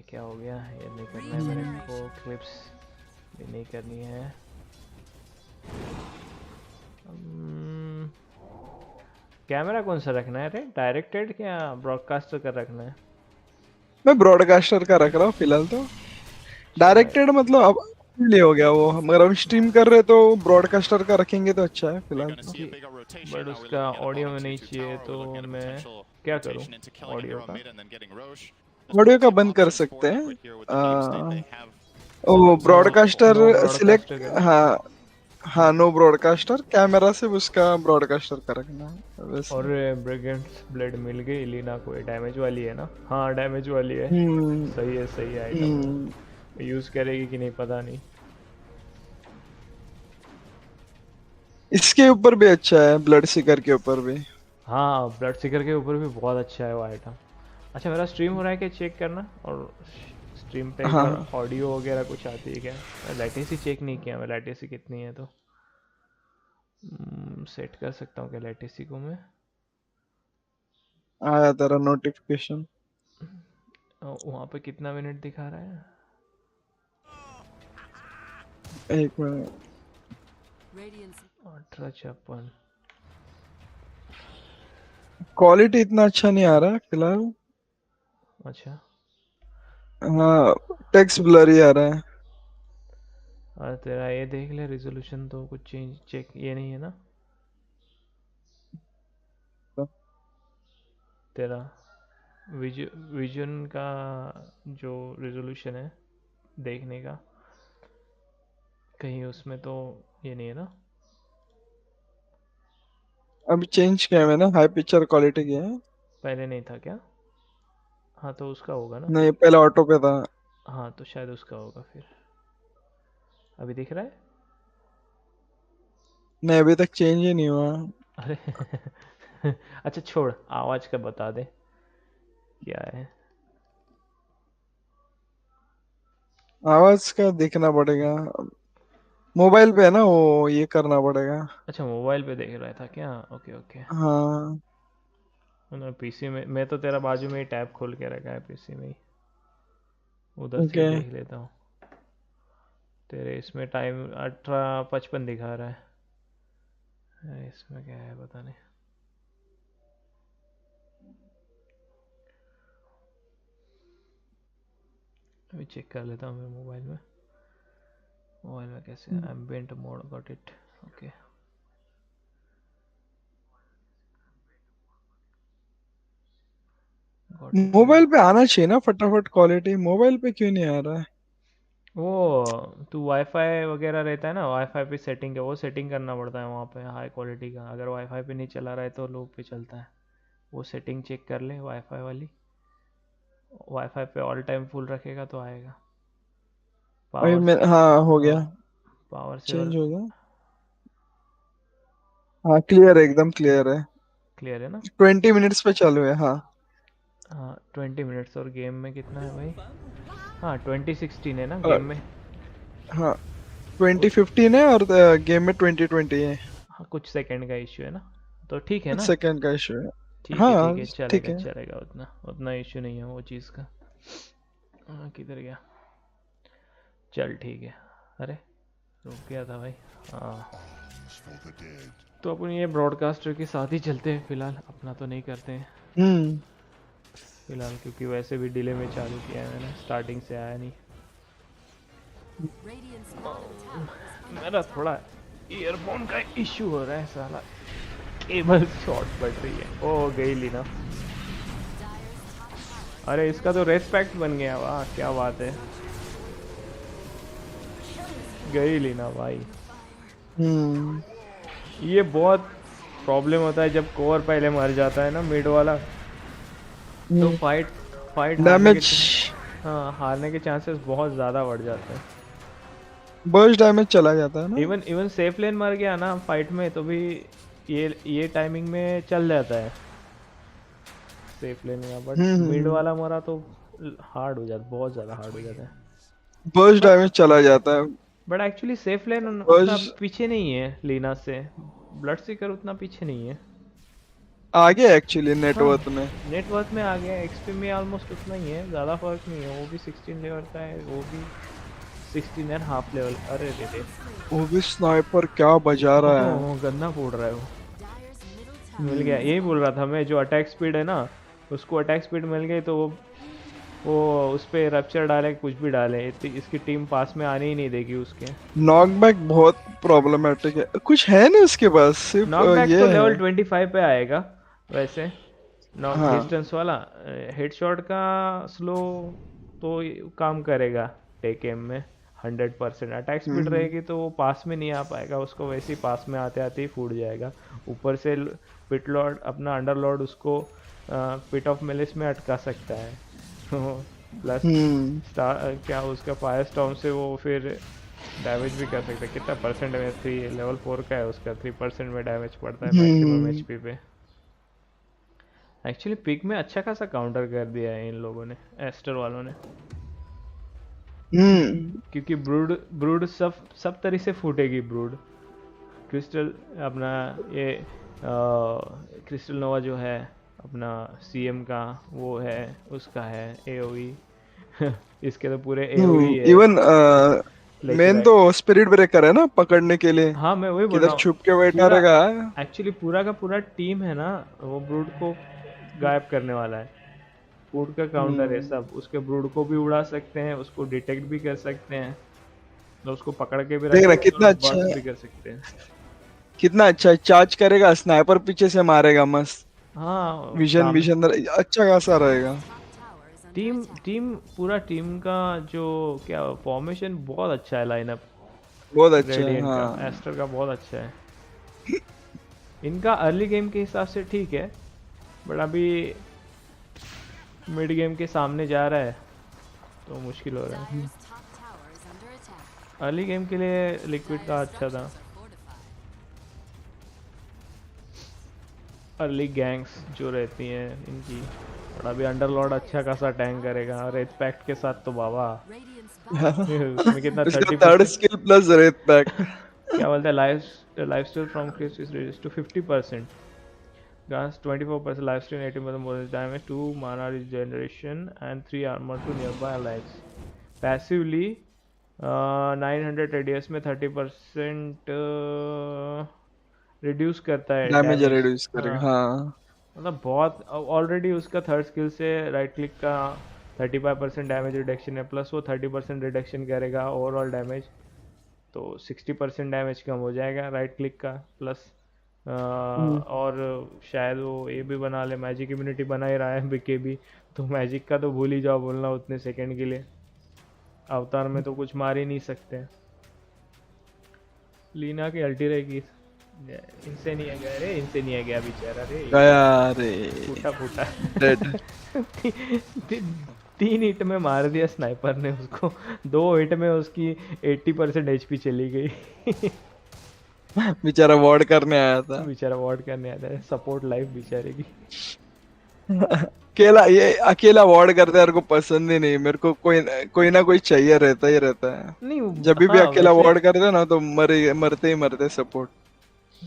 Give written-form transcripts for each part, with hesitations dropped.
क्या हो गया? ये नहीं करना है मेरे को, क्लिप्स भी नहीं करनी है। कैमरा कौन सा रखना है रे? डायरेक्टेड क्या ब्रॉडकास्टर का रखना है? मैं ब्रॉडकास्टर का रख रहा हूँ फिलहाल तो। चलो डायरेक्टेड मतलब अब ले हो गया वो, मगर हम स्ट्रीम कर रहे तो ब्रॉडकास्टर का रखेंगे तो अच्छा है फिलहाल तो। बट उसका ऑडियो में नहीं चाहिए तो मैं क्या करूं ऑडियो का? ऑडियो का बंद कर सकते हैं। Oh no, broadcaster no select. Broadcaster करूं? हाँ हाँ, नो ब्रॉडकास्टर, कैमरा से उसका ब्रॉडकास्टर का रखना है वैसे। और ब्रिगेंड्स ब्लेड मिल गई लीना को, डैमेज वाली है ना? हाँ डैमेज वाली है। हम्म। सही है आइटम हम्म। वो। यूज़ करेगी कि नहीं पता नहीं। इसके ऊपर भी अच्छा है, ब्लड सीकर के ऊपर भी। हाँ ब्लड सीकर के ऊपर भी बहुत अच्छा है वो आइटम। अच्छा मेरा स्ट्रीम हो रहा है क्या चेक करना, और स्ट्रीम पे एक बार हाँ ऑडियो वगैरह कुछ आती है क्या? लेटेंसी चेक नहीं किया मैं, लेटेंसी कितनी है तो सेट कर सकता हूँ क्या लेटेंसी को मैं? आया तेरा नोटिफिकेशन। वहाँ पे कितना मिनट दिखा रहा है? एक मिनट। 1856। क्वालिटी इतना अच्छा नहीं आ रहा फिलहाल। अच्छा। हाँ, टेक्स्ट ब्लरी आ रहा है। और तेरा ये देख ले रिजोल्यूशन तो कुछ चेंज चेक ये नहीं है ना तेरा? विजन का जो रिजोल्यूशन है देखने का, कहीं उसमें तो ये नहीं है ना? अभी चेंज किया है मैंने, हाई पिक्चर क्वालिटी किया है। पहले नहीं था क्या? हाँ तो उसका होगा ना। नहीं, पहले ऑटो पे था। हाँ तो शायद उसका होगा फिर। अभी दिख रहा है? नहीं, अभी तक चेंज ही नहीं हुआ। अरे अच्छा छोड़, आवाज का बता दे क्या है। आवाज का देखना पड़ेगा। मोबाइल पे है ना वो, ये करना पड़ेगा। अच्छा मोबाइल पे देख रहा था क्या? Okay okay. हाँ। ना पीसी में, मैं तो तेरा बाजू में ही टैब खोल के रखा है पीसी में ही, उधर से ही ओके। देख लेता हूँ। तेरे इसमें टाइम 18:55 दिखा रहा है, इसमें क्या है पता नहीं। अभी चेक कर लेता हूँ मैं मोबाइल में। मोबाइल में कैसे ambient mode, got it. Okay got it got mobile it. पे आना चाहिए ना फटाफट क्वालिटी, मोबाइल पे क्यों नहीं आ रहा है? वो तू वाईफाई वगैरह रहता है ना, वाईफाई पे सेटिंग है, वो सेटिंग करना पड़ता है वहाँ पे हाई क्वालिटी का। अगर वाईफाई पे नहीं चला रहा है तो लो पे चलता है। वो सेटिंग चेक कर ले वाईफाई वाली। वाईफाई पे ऑल टाइम फुल रखेगा तो आएगा। अभी पावर मैं, से, हाँ हो हाँ गया। Power saver. चेंज हो गया। हाँ क्लियर है, एकदम क्लियर है। क्लियर है ना? 20 मिनट्स पे चालू है, हाँ। हाँ 20 मिनट्स। और गेम में कितना है भाई? हाँ 2016 है ना गेम और में। हाँ, वो 2015 है और गेम में 2020 है। हाँ कुछ सेकंड का इश्यू है ना, तो ठीक है कुछ ना? सेकंड का इशू है। ठीक हाँ है ठीक चलेगा है। चलेगा, उतना उतना इश्यू नहीं है वो चीज़ का। किधर गया? चल ठीक है। अरे रुक गया था भाई। हाँ तो अपन ये ब्रॉडकास्टर के साथ ही चलते हैं फिलहाल, अपना तो नहीं करते हैं हम्म। फिलहाल, क्योंकि वैसे भी डिले में चालू किया है मैंने, स्टार्टिंग से आया नहीं। मेरा थोड़ा ईयरफोन का इश्यू हो रहा है साला, केबल शॉर्ट पड़ रही है। ओ गई लीना। अरे इसका तो रेस्पेक्ट बन गया, वाह क्या बात है। गई लीना भाई। हम्म। ये बहुत प्रॉब्लम होता है जब कोर पहले मर जाता है ना मिड वाला, तो फाइट फाइट हारने के डैमेज। हाँ हारने के चांसेस बहुत ज़्यादा बढ़ जाते हैं। बर्स्ट डैमेज चला जाता है ना। इवन इवन सेफ लेन मर गया ना फाइट में तो भी ये टाइमिंग में चल जाता है सेफ लेन का, बट मिड हम्म। वाला मरा तो हार्ड हो जाता, बहुत ज़्यादा हार्ड हो जाता है। बर्स्ट बट डैमेज चला जाता है। बट एक्चुअली सेफ लेन उतना बर्स्ट। पीछे नहीं है लीना से, ब्लड सीकर उतना पीछे नहीं है। आ गया एक्चुअली हाँ, नेटवर्थ में। नेटवर्थ में आ गया। एक्सपी में ऑलमोस्ट उतना ही है, ज़्यादा फर्क नहीं है। वो भी 16 लेवल का है, वो भी 16 एंड हाफ लेवल। अरे रे रे। वो भी स्नाइपर क्या बजा रहा है। ओह, गन्ना फोड़ रहा है वो। मिल गया, हम्म। यही बोल रहा था मैं। जो अटैक स्पीड है ना, उसको अटैक स्पीड मिल गई तो वो उस पे रप्चर डाले कुछ भी डाले, इसकी टीम पास में आने ही नहीं देगी उसके। नॉकबैक बहुत प्रॉब्लमेटिक है, कुछ है नहीं उसके पास, सिर्फ नॉकबैक तो ये है। लेवल 25 पे आएगा वैसे। नॉक हाँ। डिस्टेंस वाला। हेडशॉट का स्लो तो काम करेगा टेक एम में। 100% अटैक स्पीड हम्म। रहेगी तो वो पास में नहीं आ पाएगा, उसको वैसे ही पास में आते आते ही फूट जाएगा। ऊपर से पिट लॉर्ड अपना अंडर लॉर्ड उसको पिट ऑफ मेलिस में अटका सकता है। प्लस हम्म। क्या उसका फायर स्टॉर्म से वो फिर डैमेज भी कर सकता है। कितना परसेंट डैमेज? 3 लेवल 4 का है उसका, 3% में डैमेज पड़ता है मैक्सिमम हम्म। एचपी पे। एक्चुअली पिक में अच्छा खासा काउंटर कर दिया है इन लोगों ने, एस्टर वालों ने। हम्म। क्योंकि ब्रूड ब्रूड सब सब तरह से फूटेगी ब्रूड। क्रिस्टल अपना ये क्रिस्टल नोवा जो है अपना सीएम का, वो है उसका है एओई। इसके तो पूरे एओई है। इवन मेन लेचरैक। तो स्पिरिट ब्रेकर है ना पकड़ने के लिए, हाँ, मैं वही बोल किधर रहा हूँ। छुप के बैठा पूरा रहेगा। एक्चुअली पूरा का पूरा टीम है ना, वो ब्रूड को गायब करने वाला है। ब्रूड का काउंटर है हम्म। सब, उसके ब्रूड को भी उड़ा सकते हैं, उसको डिटेक्ट भी कर सकते हैं, तो उसको पकड़ के भी रख देख रहा सकते हैं कितना और अच्छा बस्ट है, भी कर सकते हैं। कितना अच्छा है, चार्ज करेगा स्नाइपर पीछे से मारेगा मस्त। हाँ, विजन सामने विजन अच्छा खासा रहेगा। टीम टीम पूरा टीम का जो क्या फॉर्मेशन बहुत अच्छा है। लाइनअप बहुत अच्छा है रेडिएंट का, हाँ। एस्टर का बहुत अच्छा है। इनका अर्ली गेम के हिसाब से ठीक है, बट अभी मिड गेम के सामने जा रहा है तो मुश्किल हो रहा है। अर्ली गेम के लिए लिक्विड का अच्छा था। अर्ली गैंग्स जो रहती हैं इनकी। और अभी अंडरलॉर्ड अच्छा खासा टैंक करेगा रेड पैक्ट के साथ तो बाबा। उसमें कितना उसका third 30%? Skill plus red pack. क्या बोलते हैं? Lifestyle from Chris is reduced to 50%। Grants 24% lifesteal, 18% bonus damage, 2 mana regeneration, and 3 armor to nearby allies. Passively, 900 radius में 30% रिड्यूस करता है डैमेज डैमेज। रिड्यूस हाँ, करेगा हाँ। मतलब बहुत। ऑलरेडी उसका थर्ड स्किल से राइट क्लिक का 35% डैमेज रिडक्शन है, प्लस वो 30% रिडक्शन करेगा ओवरऑल डैमेज। तो 60% डैमेज कम हो जाएगा राइट क्लिक का। प्लस हम्म। और शायद वो ये भी बना ले, मैजिक इम्यूनिटी बना ही रहा है बिके भी। तो मैजिक का तो भूल ही जाओ बोलना उतने सेकंड के लिए। अवतार में तो कुछ मार ही नहीं सकते। लीना की अल्टी रहेगी। इनसे नहीं है गया रे, इनसे नहीं है गया बेचारा रे। गया रे। फूटा फूटा। डेड। 3 हिट में मार दिया स्नाइपर ने उसको। 2 हिट में उसकी 80% एचपी चली गई। बेचारा वार्ड करने आया था। बेचारा वॉर्ड करने आता है, सपोर्ट लाइफ बेचारे की। अकेला ये अकेला वार्ड करता है, मेरे को पसंद ही नहीं, मेरे को कोई ना कोई चाहिए रहता ही रहता है। नहीं जब भी हाँ अकेला वैसे वार्ड करते हैं ना तो मरे मरते ही मरते सपोर्ट।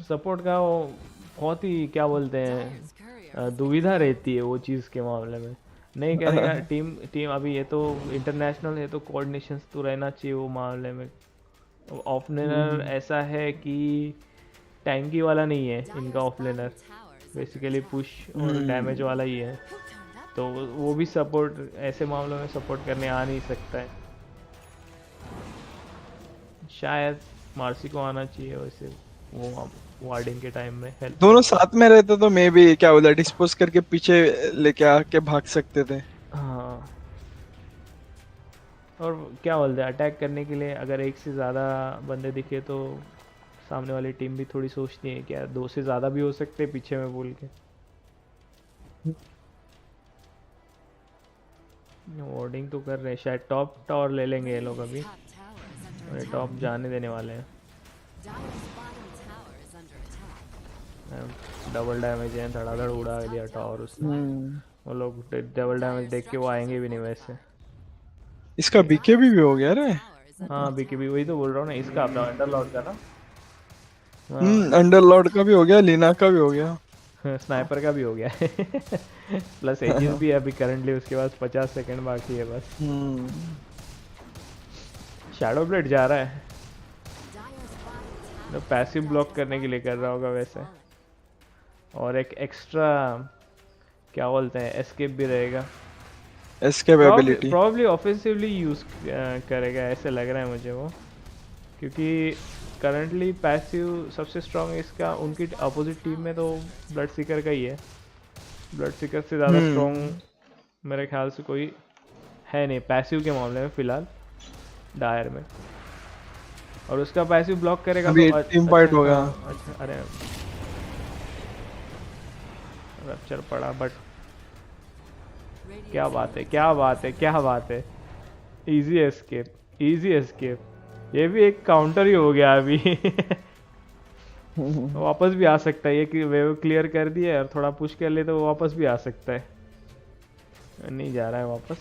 सपोर्ट का वो बहुत ही क्या बोलते हैं, दुविधा रहती है वो चीज़ के मामले में। नहीं करेगा टीम टीम अभी ये तो इंटरनेशनल है तो कोऑर्डिनेशन तो रहना चाहिए वो मामले में। ऑफलाइनर ऐसा है कि टैंकी वाला नहीं है इनका ऑफलाइनर, बेसिकली पुश और डैमेज वाला ही है। तो वो भी सपोर्ट ऐसे मामलों में सपोर्ट करने आ नहीं सकता है। शायद मार्सी को आना चाहिए वैसे, वो वार्डिंग के टाइम में हेल्प दोनों करने। साथ में रहते तो मे भी क्या बोला डिस्पोज करके पीछे लेके आके भाग सकते थे। हाँ, और क्या बोलते हैं अटैक करने के लिए अगर एक से ज़्यादा बंदे दिखे तो सामने वाली टीम भी थोड़ी सोचती है क्या 2 से ज़्यादा भी हो सकते हैं पीछे में बोल के। वार्डिंग तो कर रहे हैं, शायद टॉप टावर ले लेंगे ये लोग अभी। और टॉप जाने देने वाले हैं। डबल डैमेज है, धड़ाधड़ उड़ा दिया टावर उसने। वो लोग डबल डैमेज देख के वो आएंगे भी नहीं वैसे। इसका बीके भी हो गया रे। हाँ, बीकेबी वही तो बोल रहा हूँ ना, इसका अपना अंडरलॉर्ड का ना। हाँ, अंडर लॉर्ड का भी हो गया, लीना का भी हो गया। स्नाइपर का भी हो गया है। प्लस एजिस भी है अभी करंटली उसके पास 50 सेकंड बाकी है बस। हम्म। शैडो ब्लेड जा रहा है तो पैसिव ब्लॉक करने के लिए कर रहा होगा वैसे। और एक एक्स्ट्रा क्या बोलते हैं एस्केप भी रहेगा। Escape ability. Probably offensively use करेगा ऐसे लग रहा है मुझे वो, क्योंकि करंटली पैसिव सबसे स्ट्रॉन्ग इसका उनकी अपोजिट टीम में तो ब्लड सीकर का ही है। ब्लड सीकर से ज़्यादा हम्म। स्ट्रॉन्ग मेरे ख्याल से कोई है नहीं पैसिव के मामले में फिलहाल डायर में। और उसका पैसिव ब्लॉक करेगा तो अभी टीम अच्छा फाइट होगा। हाँ अच्छा। अरे रप्चर पड़ा बट क्या बात है क्या बात है क्या बात है। Easy escape easy escape. ये भी एक काउंटर ही हो गया अभी। वापस भी आ सकता है ये कि वेव क्लियर कर दिया और थोड़ा पुश कर ले तो वो वापस भी आ सकता है। नहीं जा रहा है वापस,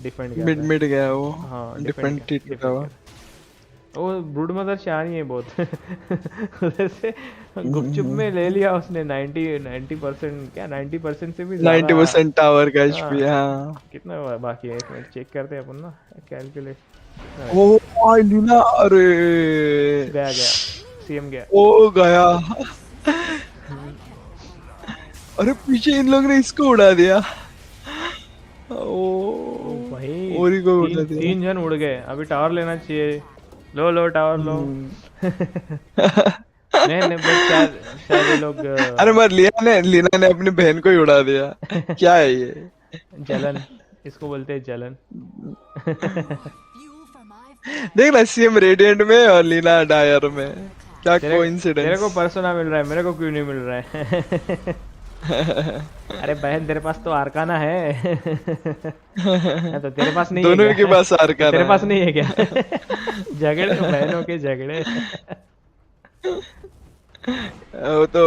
डिफेंड कर मिड रहा है। मिड गया वो। हाँ डिफेंड डिफेंड कर का डिफेंड कर। वो ब्रूड मदर शानी है बहुत। उधर से गुपचुप में ले लिया उसने 90% क्या 90% से भी ज़्यादा। 90% टावर का एचपी। हाँ हाँ। कितना बाकी है एक मिनट चेक करते हैं अपन ना कैलकुलेट। ओ भाई लीना, अरे गया गया सीएम गया। ओ गया। अरे पीछे इन लोग ने इसको उड़ा दिया। ओ ओ भाई ओरी को तीन उड़ा दिया। तीन जन उड़ गए अभी टावर लेना चाहिए। लो लो टावर लो। हम्म। नहीं नहीं बट शायद शायद ये लोग अरे मत लीना ने अपनी बहन को ही उड़ा दिया। क्या है ये? जलन इसको बोलते हैं जलन। देख ना, सीएम रेडिएंट में और लीना डायर में। क्या तेरे तेरे कोइंसिडेंस। को पर्सोना मिल रहा है मेरे को क्यों नहीं मिल रहा है। अरे बहन तेरे पास तो आर्काना है। तो तेरे पास नहीं है दोनों के क्या? पास तो आर्काना तेरे पास नहीं है क्या? है। झगड़े बहनों के झगड़े। वो तो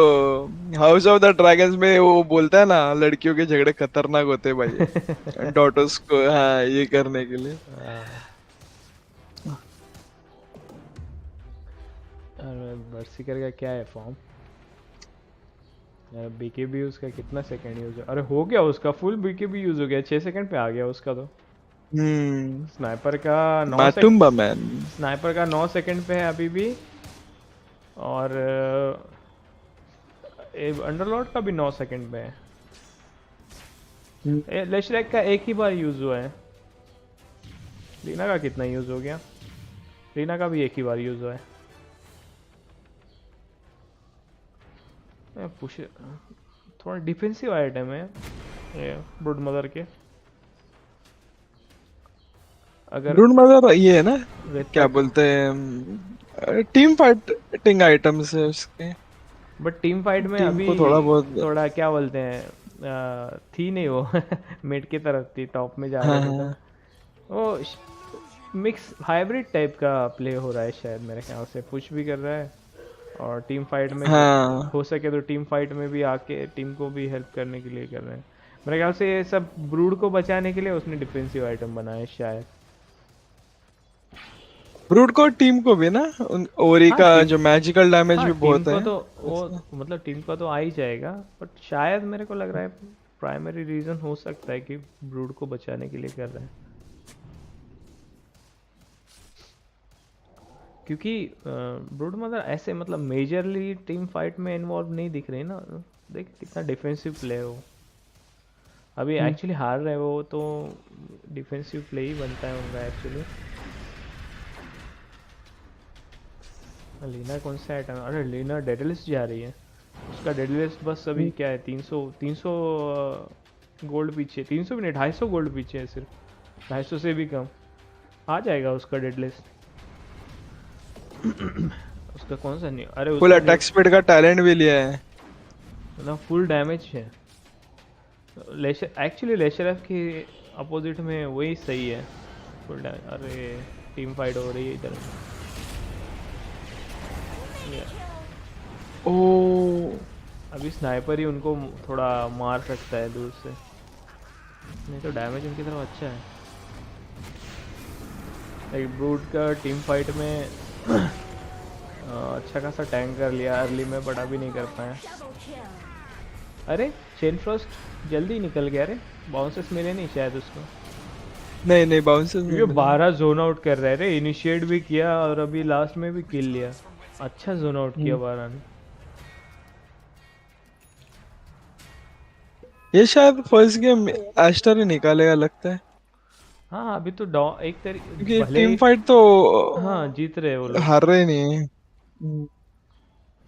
हाउस ऑफ द ड्रैगन्स में वो बोलता है ना, लड़कियों के झगड़े खतरनाक होते हैं भाई, डॉटर्स को हाँ ये करने के लिए। बर्सिकर का क्या है फॉर्म? बीकेबी उसका कितना सेकंड यूज है? अरे हो गया उसका फुल बीकेबी यूज हो गया 6 सेकंड पे आ गया उसका तो। हम्म। स्नाइपर का 9 सेकंड। मातुम्बा मैन। स्नाइपर का 9 सेकंड पे है अभी भी। और अंडरलॉर्ड का भी 9 सेकंड पे है। लेशरैक का एक ही बार यूज हुआ है। रीना का कितना यूज हो गया? रीना का भी एक ही बार यूज हुआ है। पुश थोड़ा डिफेंसिव आइटम है ये ब्रूड मदर के। अगर ढूंढ मदर ये है ना, क्या तक बोलते हैं, टीम फाइटिंग आइटम्स है उसके। बट टीम फाइट में टीम अभी को थोड़ा बहुत। थोड़ा क्या बोलते हैं थी नहीं वो। मिड की तरफ थी टॉप में जा हाँ रहे थे तो हाँ वो मिक्स हाइब्रिड टाइप का प्ले हो रहा है शायद मेरे ख्याल से। पुश भी कर रहा है और टीम फाइट में हाँ। हो सके तो टीम फाइट में भी आके टीम को भी हेल्प करने के लिए कर रहे हैं। मेरे ख्याल से ये सब ब्रूड को बचाने के लिए उसने डिफेंसिव आइटम बनाया शायद। ब्रूड को टीम को भी ना, ओरी हाँ का टीम जो मैजिकल डैमेज हाँ भी टीम बहुत को है तो वो उसका। मतलब टीम का तो आ ही जाएगा। बट शायद मेरे को लग रहा है प्राइमरी रीजन हो सकता है कि ब्रूड को बचाने के लिए कर रहे हैं, क्योंकि ब्रूड मदर ऐसे मतलब मेजरली टीम फाइट में इन्वॉल्व नहीं दिख रही ना। देख कितना डिफेंसिव प्ले है वो। अभी हम्म। एक्चुअली हार रहे वो तो डिफेंसिव प्ले ही बनता है उनका एक्चुअली। लीना कौन सा आइटम? अरे लीना डेडलिस्ट जा रही है। उसका डेडलिस्ट बस अभी क्या है 300 गोल्ड पीछे। 300 भी नहीं 250 गोल्ड पीछे है सिर्फ। 250 से भी कम आ जाएगा उसका डेडलिस्ट। उसका कौन सा नहीं? अरे फुल उसका अटैक स्पीड का टैलेंट भी लिया है। मतलब फुल डैमेज है। लेशर एक्चुअली लेशरफ के अपोजिट में वही सही है फुल डैमेज। अरे टीम फाइट हो रही है इधर। ओ अभी स्नाइपर ही उनको थोड़ा मार सकता है दूर से, नहीं तो डैमेज उनकी तरफ अच्छा है। एक ब्रूड का टीम फाइट में अच्छा खासा टैंक कर लिया अर्ली में बट अभी नहीं कर पाया। अरे चेन फ्रॉस्ट जल्दी निकल गया रे, बाउंसेस मिले नहीं शायद उसको, नहीं नहीं, बाउंसर्स नहीं क्योंकि मिला। 12 जोन आउट कर रहा है रे, इनिशिएट भी किया और अभी लास्ट में भी किल लिया। अच्छा जोन आउट किया हम्म। 12 ने। ये शायद फर्स्ट गेम एस्टर ही निकालेगा लगता है, हाँ अभी तो डॉ एक तरीके क्योंकि भले टीम ही। फाइट तो हाँ जीत रहे हैं वो लोग। हार रहे नहीं है। हम्म।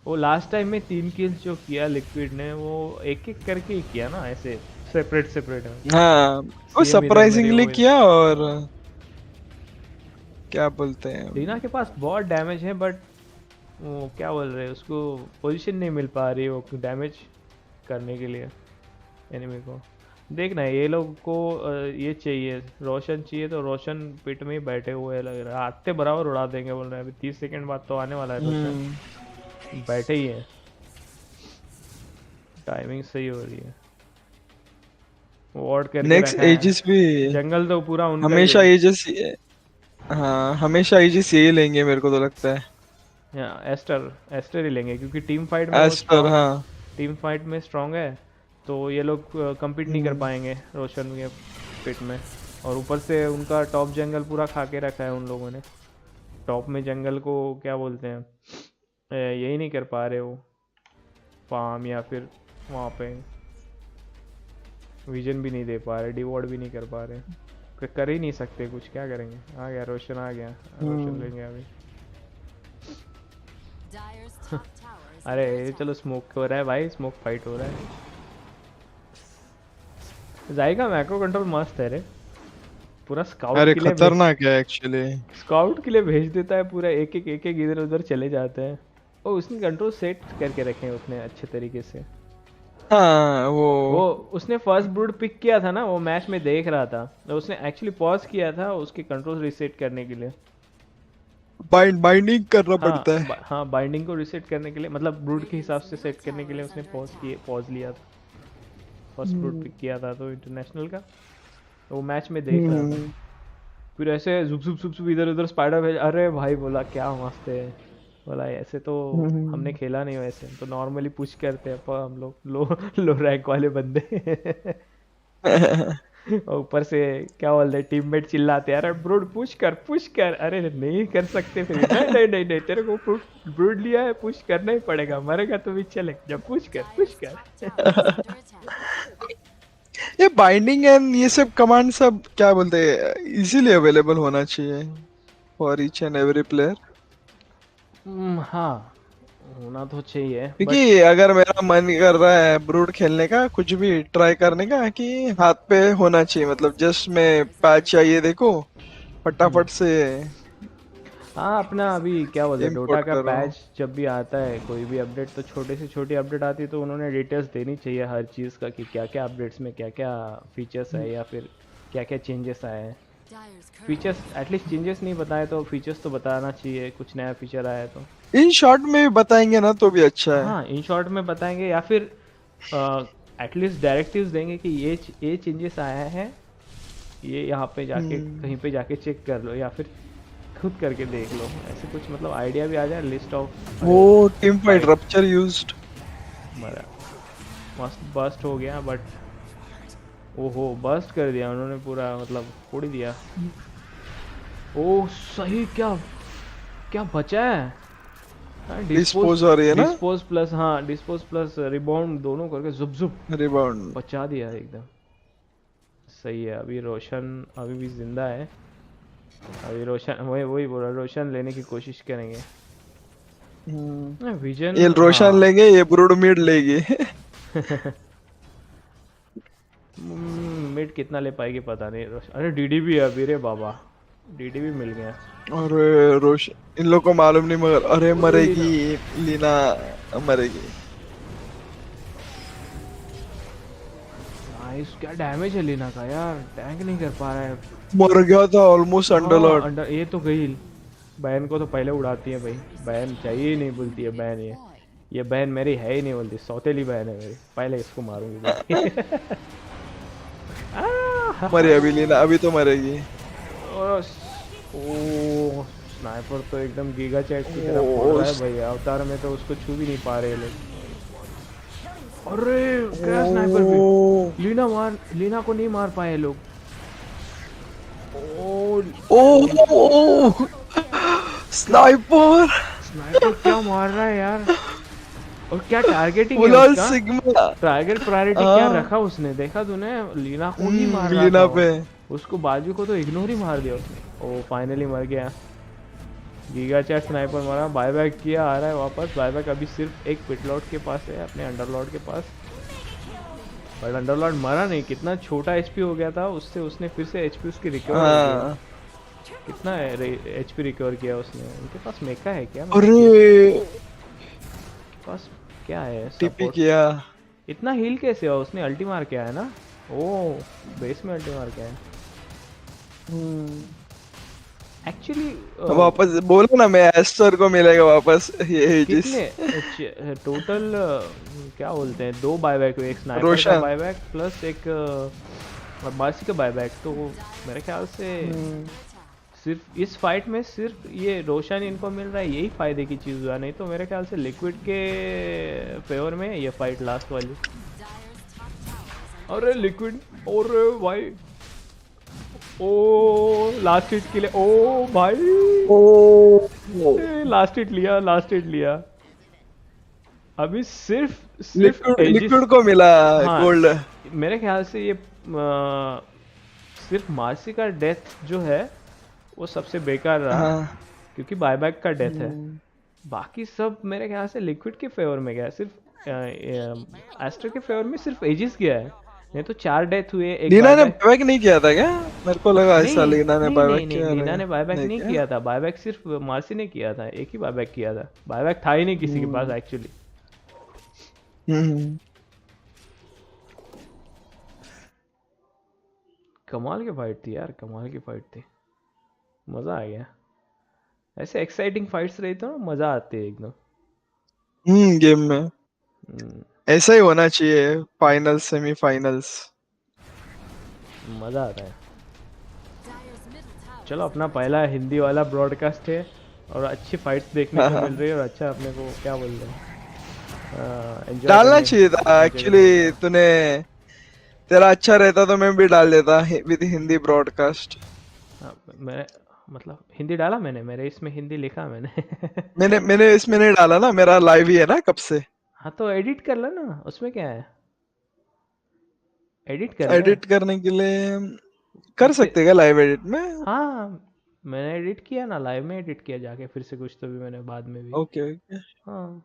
वो लास्ट टाइम में 3 किल्स जो किया लिक्विड ने, वो एक एक करके ही किया ना ऐसे, सेपरेट सेपरेट है। हाँ, वो सीएम इधर मेरे सरप्राइजिंगली वो किया, और क्या बोलते हैं। लीना के पास बहुत डैमेज है, बट वो क्या बोल रहे हैं उसको, पोजीशन नहीं मिल पा रही वो डैमेज करने के लिए एनिमी को। देखना है ये लोग को ये चाहिए, रोशन चाहिए, तो रोशन पिट में ही बैठे हुए लग रहा है, आते बराबर उड़ा देंगे बोल रहे हैं, अभी 30 सेकंड बाद तो आने वाला है रोशन। हम्म। बैठे ही है, टाइमिंग सही हो रही है, वार्ड करके नेक्स्ट रखा है। एजिस भी जंगल तो पूरा उनका ही हमेशा है। एजिस, हाँ हमेशा एजिस यही लेंगे मेरे को तो लगता है। या एस्टर, एस्टर ही लेंगे क्योंकि टीम फाइट में वो एस्टर, स्ट्रांग, हाँ। टीम फाइट में स्ट्रांग है, तो ये लोग compete नहीं कर हम्म। पाएंगे रोशन के पिट में। और ऊपर से उनका टॉप जंगल पूरा खा के रखा है उन लोगों ने, टॉप में जंगल को क्या बोलते हैं, यही नहीं कर पा रहे वो, फार्म या फिर वहाँ पे विजन भी नहीं दे पा रहे, डिवॉर्ड भी नहीं कर पा रहे, कर ही नहीं सकते कुछ, क्या करेंगे। आ गया रोशन, आ गया रोशन, हम्म। लेंगे अभी। अरे चलो स्मोक हो रहा है भाई, स्मोक फाइट हो रहा है। जाएगा मैक्रो कंट्रोल मस्त है रे, पूरा स्काउट अरे के लिए भेज, खतरनाक है एक्चुअली। स्काउट के लिए भेज देता है पूरा, एक एक इधर उधर चले जाते हैं। ओ उसने कंट्रोल सेट करके रखे हैं उसने अच्छे तरीके से। हाँ वो वो उसने फर्स्ट ब्रूड पिक किया था ना, वो मैच में देख रहा था, तो उसने एक्चुअली पॉज किया था उसके कंट्रोल रिसेट करने के लिए। बाइंडिंग करना हाँ पड़ता है। हाँ बाइंडिंग को रिसेट करने के लिए, मतलब ब्रूड के हिसाब से सेट करने के लिए उसने पॉज लिया था, फर्स्ट ब्रूड हम्म। पिक किया था तो इंटरनेशनल का, तो वो मैच में देख रहा था। हम्म। फिर ऐसे जुप जुप जुप जुप इधर उधर स्पाइडर भेज, अरे भाई बोला क्या मस्त है, बोला ऐसे तो हमने हम्म। खेला नहीं, वैसे तो नॉर्मली पुश करते हैं पर हम लोग लो लो रैंक वाले बंदे। और ऊपर से क्या बोलते हैं, टीममेट चिल्लाते हैं, अरे ब्रूड पुश कर, अरे नहीं कर सकते, फिर नहीं नहीं नहीं नहीं, तेरे को ब्रूड लिया है, पुश करना ही पड़ेगा, मरेगा तो भी चलेगा, जब पुश कर। ये बाइंडिंग एंड ये सब कमांड सब क्या बोलते हैं, इजीली अवेलेबल होना चाहिए for each and every player. हाँ होना तो चाहिए बट। क्योंकि अगर मेरा मन कर रहा है ब्रूड खेलने का, कुछ भी ट्राई करने का, कि हाथ पे होना चाहिए, मतलब जस्ट मैं पैच चाहिए देखो, फटाफट से हाँ अपना अभी क्या बोलते हैं, डोटा इंपोर्ट का करो। पैच जब भी आता है, कोई भी अपडेट, तो छोटे से छोटी अपडेट आती है तो उन्होंने डिटेल्स देनी चाहिए हर चीज़ का, कि क्या क्या अपडेट्स में क्या क्या फीचर्स है, या फिर क्या क्या चेंजेस आए हैं। फीचर्स एटलीस्ट चेंजेस नहीं बताए तो फीचर्स तो बताना चाहिए, कुछ नया फीचर आया है तो। इन शॉर्ट में भी बताएंगे ना तो भी अच्छा है। हाँ इन शॉर्ट में बताएंगे, या फिर एटलीस्ट डायरेक्टिव्स देंगे कि ये चेंजेस आया है, ये यहाँ पे जाके हम्म। कहीं पे जाके चेक कर लो, या फिर खुद करके देख लो, ऐसे कुछ मतलब आइडिया भी आ जाए, लिस्ट ऑफ। वो अरे team fight fight rupture used. मरा, मस्त बस्ट हो गया बट, ओहो बस्ट कर दिया उन्होंने पूरा, मतलब फोड़ ही दिया। ओ सही, क्या क्या बचा है, हाँ डिस्पोज, डिस्पोज हो रही है ना, डिस्पोज प्लस, हाँ डिस्पोज प्लस रिबाउंड दोनों करके जुप जुप रिबाउंड। बचा दिया एकदम। सही है, अभी रोशन अभी भी जिंदा है, अभी रोशन वही वही बोला, रोशन लेने की कोशिश करेंगे। विजन ये रोशन हाँ। लेंगे, ये ब्रूड मिड लेगी। मिड कितना ले पाएगी पता नहीं रोशन, अरे डीडी भी है अभी रे बाबा, डीडी भी मिल गया। और रोशन इन लोग को मालूम नहीं, मगर अरे ओए मरेगी लीना, लीना, मरेगी। नाइस, क्या डैमेज है लीना का यार, टैंक नहीं कर पा रहा है। मर गया था ऑलमोस्ट हाँ अंडरलॉट। अंडर, ये तो गई, बहन को तो पहले उड़ाती है भाई, बहन चाहिए ही नहीं बोलती है बहन, ये बहन मेरी है ही नहीं बोलती, सौतेली बहन है मेरी, पहले इसको मारूंगी बोलती। मरी अभी लीना, अभी तो मरेगी। ओ स्नाइपर तो एकदम गीगा चैट की तरह फोड़ ओ रहा है भाई, अवतार में तो उसको छू भी नहीं पा रहे ये लोग। अरे क्या स्नाइपर पे, ओ लीना को नहीं मार पाए लोग। ओ ओ स्नाइपर स्नाइपर क्या मार रहा है यार, और क्या टारगेटिंग है फुल ऑन उसका। सिग्मा। टारगेट प्रायोरिटी क्या हाँ रखा उसने, देखा तूने, लीना को ही मार रहा था लीना वो। पे। उसको बाजू को तो इग्नोर ही मार दिया उसने। ओ फाइनली मर गया। गीगा चैट स्नाइपर मारा, बायबैक किया, आ रहा है वापस। बायबैक अभी सिर्फ एक पिटलॉर्ड के पास है, अपने अंडरलॉर्ड के पास। बट अंडरलॉर्ड मरा नहीं, कितना छोटा एचपी हो गया था उससे, उसने फिर से एचपी उसकी रिकवर हो गया। हाँ कितना एचपी रिकवर किया उसने। उनके पास मेका है क्या, मैंने अरे देख, के पास क्या है टीपी सपोर्ट। किया। इतना हील कैसे हुआ, उसने अल्टी मार के आया ना। ओ बेस में अल्टी मार के आया हम्म, एक्चुअली। वापस बोलो ना, मैं एस्टर को मिलेगा वापस ये जिस कितने टोटल क्या बोलते हैं, दो बायबैक हुए, एक स्नाइपर का रोशन। बायबैक प्लस एक बासी का बायबैक। तो मेरे ख्याल से हम्म, सिर्फ इस फाइट में सिर्फ ये रोशन इनको मिल रहा है, यही फायदे की चीज़ हुआ। नहीं तो मेरे ख्याल से लिक्विड के फेवर में है ये फाइट लास्ट वाली। अरे लिक्विड, और भाई, ओ लास्ट हिट के लिए, ओ भाई, ओ लास्ट हिट लिया, लास्ट हिट लिया। अभी सिर्फ सिर्फ लिक्विड एजिस। लिक्विड को मिला हाँ, गोल्ड। मेरे ख्याल से ये सिर्फ मार्सी का डेथ जो है वो सबसे बेकार रहा, हाँ क्योंकि बायबैक का डेथ है। हम्म, बाकी सब मेरे ख्याल से लिक्विड के फेवर में गया, सिर्फ एस्टर के फेवर में सिर्फ एजिस गया है। नहीं तो चार डेथ हुए, एक लीना ने बायबैक। बायबैक नहीं किया था क्या? मेरे को लगा ऐसा नहीं लीना ने नहीं नहीं बायबैक नहीं, किया लीना लगा। ने बायबैक नहीं नहीं क्या? किया था, बायबैक सिर्फ मार्सी ने किया था, एक ही बायबैक किया था, बायबैक था ही नहीं किसी के पास हम्म एक्चुअली। हम्म, कमाल की फाइट थी यार, कमाल की फाइट थी, मज़ा आ गया। ऐसे एक्साइटिंग फाइट्स रही तो मज़ा आती है एकदम। गेम में हम्म, ऐसा ही होना चाहिए, फाइनल्स सेमीफाइनल्स। मज़ा आता है। चलो, अपना पहला हिंदी वाला ब्रॉडकास्ट है, और अच्छी फाइट्स देखने हाँ को मिल हाँ रही है, और अच्छा अपने को क्या बोल रहे हैं, एंजॉय डालना करने चाहिए था एंजॉय करने मिल रहा एक्चुअली है। तूने। तेरा अच्छा रहता तो मैं भी डाल देता विद हिंदी ब्रॉडकास्ट। हाँ, मैं मतलब हिंदी डाला मैंने, मेरे इसमें हिंदी लिखा मैंने। मैंने मैंने इसमें नहीं डाला ना, मेरा लाइव ही है ना कब से। हाँ तो एडिट कर लो ना, उसमें क्या है, एडिट कर ले। एडिट करने के लिए कर ते- सकते क्या लाइव एडिट में? हाँ, मैंने एडिट किया ना, लाइव में एडिट किया जाके, फिर से कुछ तो भी मैंने बाद में भी। Okay okay. हाँ,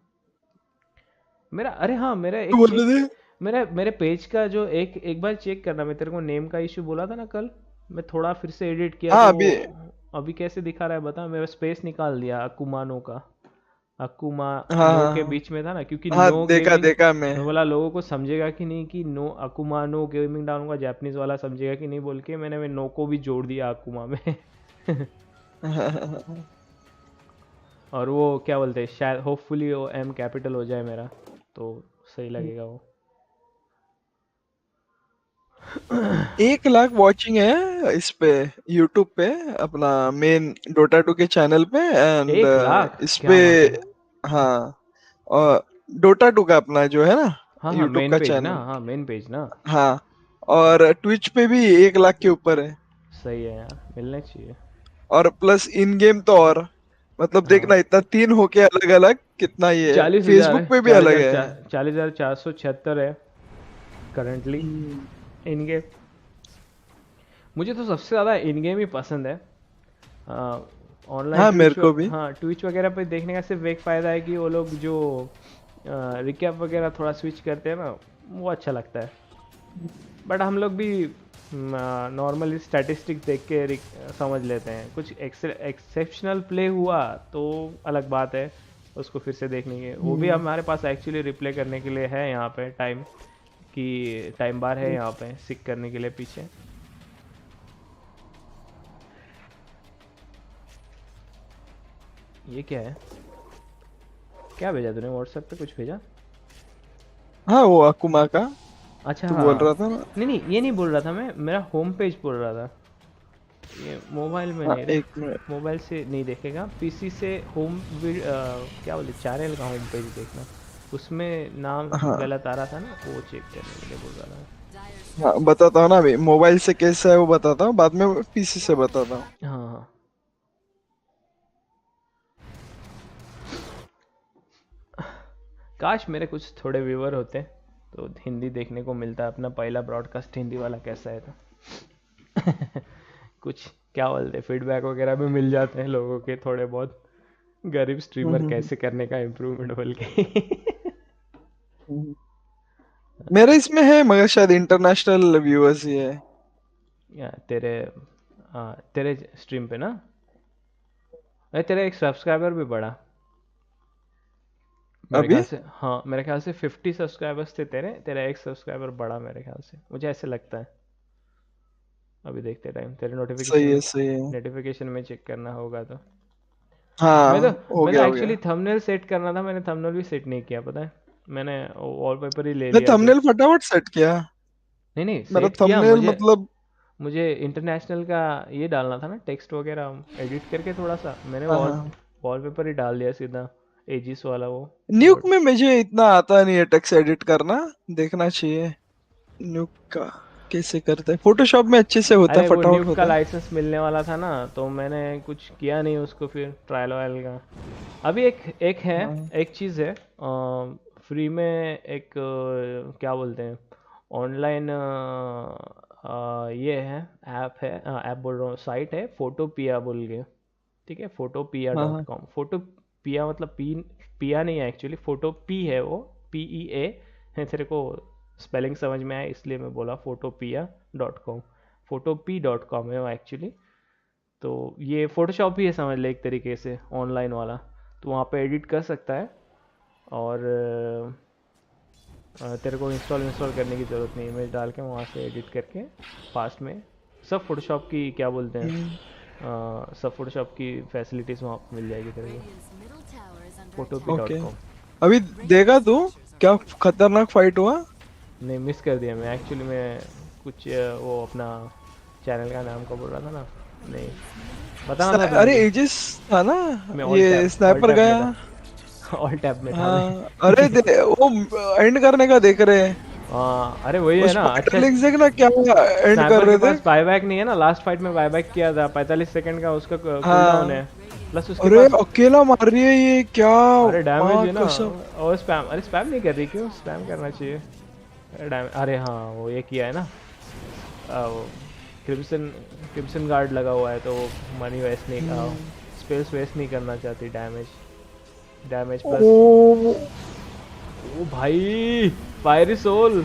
मेरा, अरे हाँ, मेरा तो एक बोल चेक, रहे थे। मेरा मेरे पेज का जो एक बार चेक करना, मैं तेरे को नेम का इशू बोला था ना कल, मैं थोड़ा फिर से एडिट किया हाँ तो अभी। अभी कैसे दिखा रहा है बता, मैं स्पेस निकाल दिया अकुमानो का, अकुमा हाँ नो के हाँ बीच में था ना, क्योंकि हाँ नो देखा गेमिंग। देखा मैं। मैं बोला लोगों को समझेगा कि नहीं, कि नो अकुमा नो गेमिंग डालूंगा, जापानीज वाला समझेगा कि नहीं बोल के मैंने नो को भी जोड़ दिया अकुमा में। और वो क्या बोलते हैं, शायद होपफुली वो एम कैपिटल हो जाए मेरा, तो सही लगेगा वो। 1 लाख वॉचिंग है इस पे, यूट्यूब पे, अपना मेन डोटा 2 के चैनल पे एंड 1 लाख इस पे। क्या बात है। हाँ और डोटा 2 का अपना जो है ना हाँ हाँ, यूट्यूब मेन का पेज ना, चैनल। हाँ मेन पेज ना। हाँ और ट्विच पे भी 1 लाख के ऊपर है। सही है यार, मिलने चाहिए। और प्लस इन गेम तो और मतलब हाँ, देखना इतना तीन होके अलग अलग कितना ये है, 40,000 फेसबुक है, पे भी अलग है। 40,476 है करंटली हम्म, इन गेम। मुझे तो सबसे ज़्यादा इन गेम ही पसंद है। ऑनलाइन हाँ मेरे को भी। हाँ, ट्विच वगैरह पे देखने का सिर्फ एक फ़ायदा है कि वो लोग जो रिकैप वगैरह थोड़ा स्विच करते हैं ना, वो अच्छा लगता है। बट हम लोग भी नॉर्मली स्टैटिस्टिक्स देख के समझ लेते हैं, कुछ एक्सेप्शनल प्ले हुआ तो अलग बात है, उसको फिर से देखने के वो भी हम्म, हमारे पास एक्चुअली रिप्ले करने के लिए है यहाँ पे टाइम, कि टाइम बार है यहाँ पे सिक करने के लिए पीछे। ये क्या है, क्या भेजा तूने व्हाट्सएप पे, कुछ भेजा। हाँ वो अकुमा का अच्छा तू बोल हाँ, रहा था ना। नहीं नहीं, ये नहीं बोल रहा था मैं, मेरा होम पेज बोल रहा था। ये मोबाइल में हाँ नहीं रे, एक मिनट। मोबाइल से नहीं देखेगा, पीसी से होम क्या बोले, चैनल का होम पेज देखना। उसमें नाम हाँ गलत आ रहा था ना, वो चेक करने के लिए बोल रहा हाँ, बताता हूँ ना अभी मोबाइल से कैसा है वो बताता हूँ, बाद में पीसी से बताता हूँ। था। हाँ हाँ। काश मेरे कुछ थोड़े व्यूअर होते तो हिंदी देखने को मिलता। अपना पहला ब्रॉडकास्ट हिंदी वाला कैसा है तो कुछ क्या बोलते फीडबैक वगैरह भी मिल जाते हैं लोगों के थोड़े बहुत, गरीब स्ट्रीमर हम्म। कैसे करने का इम्प्रूवमेंट बोल के। हम्म। मेरे इसमें है मगर शायद इंटरनेशनल व्यूअर्स ही है। या तेरे तेरे स्ट्रीम पे ना, अरे तेरा एक सब्सक्राइबर भी बढ़ा मेरे अभी ख्याल से। हाँ मेरे ख्याल से 50 सब्सक्राइबर्स थे तेरे, तेरा एक सब्सक्राइबर बढ़ा मेरे ख्याल से, मुझे ऐसे लगता है। अभी देखते टाइम तेरे सही नोटिफिकेशन है में, सही है। नोटिफिकेशन में चेक करना होगा तो। मैं तो हाँ हो मैं तो गया हो एक्चुअली गया। थंबनेल सेट करना था, मैंने थंबनेल भी सेट नहीं किया पता है। मैंने वॉलपेपर ही ले ने लिया जो। थंबनेल फटाफट सेट किया। नहीं नहीं मेरा सेट किया थंबनेल मुझे। मतलब मुझे इंटरनेशनल का ये डालना था ना, टेक्स्ट वगैरह एडिट करके थोड़ा सा, मैंने हाँ हाँ। वॉलपेपर ही डाल दिया सीधा, एजिस वाला वो न्यूक बोर्ड। में मुझे इतना आता नहीं है टेक्स्ट एडिट करना, देखना चाहिए न्यूक का कैसे करते हैं। फोटोशॉप में अच्छे से होता है, अरे वो फटाफट न्यूक का होता है। लाइसेंस मिलने वाला था ना, तो मैंने कुछ किया नहीं उसको फिर ट्रायल वायल का। अभी एक एक है, हाँ एक चीज़ है फ्री में, एक क्या बोलते हैं ऑनलाइन, ये है ऐप है, ऐप बोल रहा हूँ, साइट है फोटोपिया बोल के। ठीक है, फोटोपिया हाँ डॉट हाँ। कॉम। फोटोपिया मतलब पी, पिया नहीं है एक्चुअली, फोटो पी है वो, PEA है। तेरे को स्पेलिंग समझ में आया इसलिए मैं बोला फोटोपिया डॉट कॉम। फोटोपी.com है वो एक्चुअली। तो ये फोटोशॉप ही है समझ ले एक तरीके से, ऑनलाइन वाला। तो वहाँ पे एडिट कर सकता है, और तेरे को इंस्टॉल करने की ज़रूरत नहीं, इमेज डाल के वहाँ से एडिट करके फास्ट में सब फोटोशॉप की क्या बोलते हैं, हम्म। सब फोटोशॉप की फैसिलिटीज़ वहाँ पे मिल जाएगी तेरे को, फोटोपी डॉट ओके कॉम अभी देगा तू क्या खतरनाक फाइट हुआ। नहीं मिस कर दिया मैं एक्चुअली, मैं कुछ वो अपना चैनल का नाम का बोल रहा था ना, नहीं बताना था तुझे अरे तो। एजिस था ना, मैं ये ऑल स्नाइपर टैप में गया। था। ऑल टैप में था मैं। हाँ अरे वो एंड करने का देख रहे हैं। हाँ अरे वही वो है ना स्पाइडर अच्छा। लिंक्स देखना क्या एंड कर स्नाइपर के रहे थे। पास बायबैक नहीं है ना, लास्ट फाइट में बायबैक किया था, 45 सेकंड का उसका कूल डाउन है, हाँ प्लस उसके अरे पास। अकेला मार रही है ये क्या। अरे डैमेज माँ है ना। कसम। और स्पैम, अरे स्पैम नहीं कर रही, क्यों स्पैम करना चाहिए। अरे डैमेज, अरे हाँ वो ये किया है ना, वो क्रिम्सन, क्रिम्सन गार्ड लगा हुआ है तो मनी वेस्ट नहीं, हम्म। स्पेस वेस्ट नहीं करना चाहती। Damage, damage plus. ओ ओ भाई, फायरी सोल,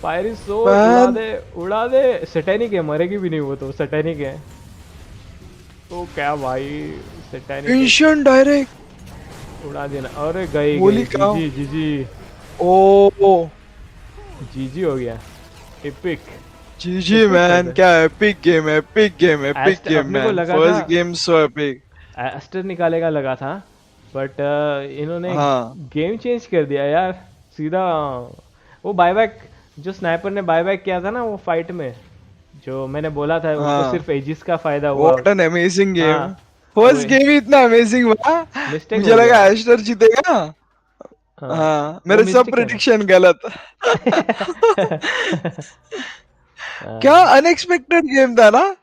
फायरी सोल उड़ा मैन दे, उड़ा दे। सैटेनिक है, मरेगी भी नहीं वो तो, सैटेनिक है। तो क्या भाई, सैटेनिक है। Ancient direct. उड़ा देना, अरे गई होली गई, काउ। जीजी जीजी, ओ जीजी हो गया। एपिक, जीजी एपिक मैन कैसे। क्या एपिक गेम है, epic game, epicest game अपने को मैन, लगा था first game so epic. Aster निकालेगा लगा था, बट इन्होंने हाँ गेम चेंज कर दिया यार सीधा। वो बायबैक, जो स्नाइपर ने बायबैक किया था ना वो फाइट में, जो मैंने बोला था उसको हाँ। सिर्फ एजिस का फायदा हुआ। What an amazing game. हाँ वो फर्स्ट गेम ही इतना अमेजिंग हुआ। मिस्टेक मुझे हो गया लगा वो। एस्टर जीतेगा। हाँ हाँ वो मेरे सब मिस्टेक है ना। प्रिडिक्शन गलत। क्या हाँ अनएक्सपेक्टेड गेम था ना।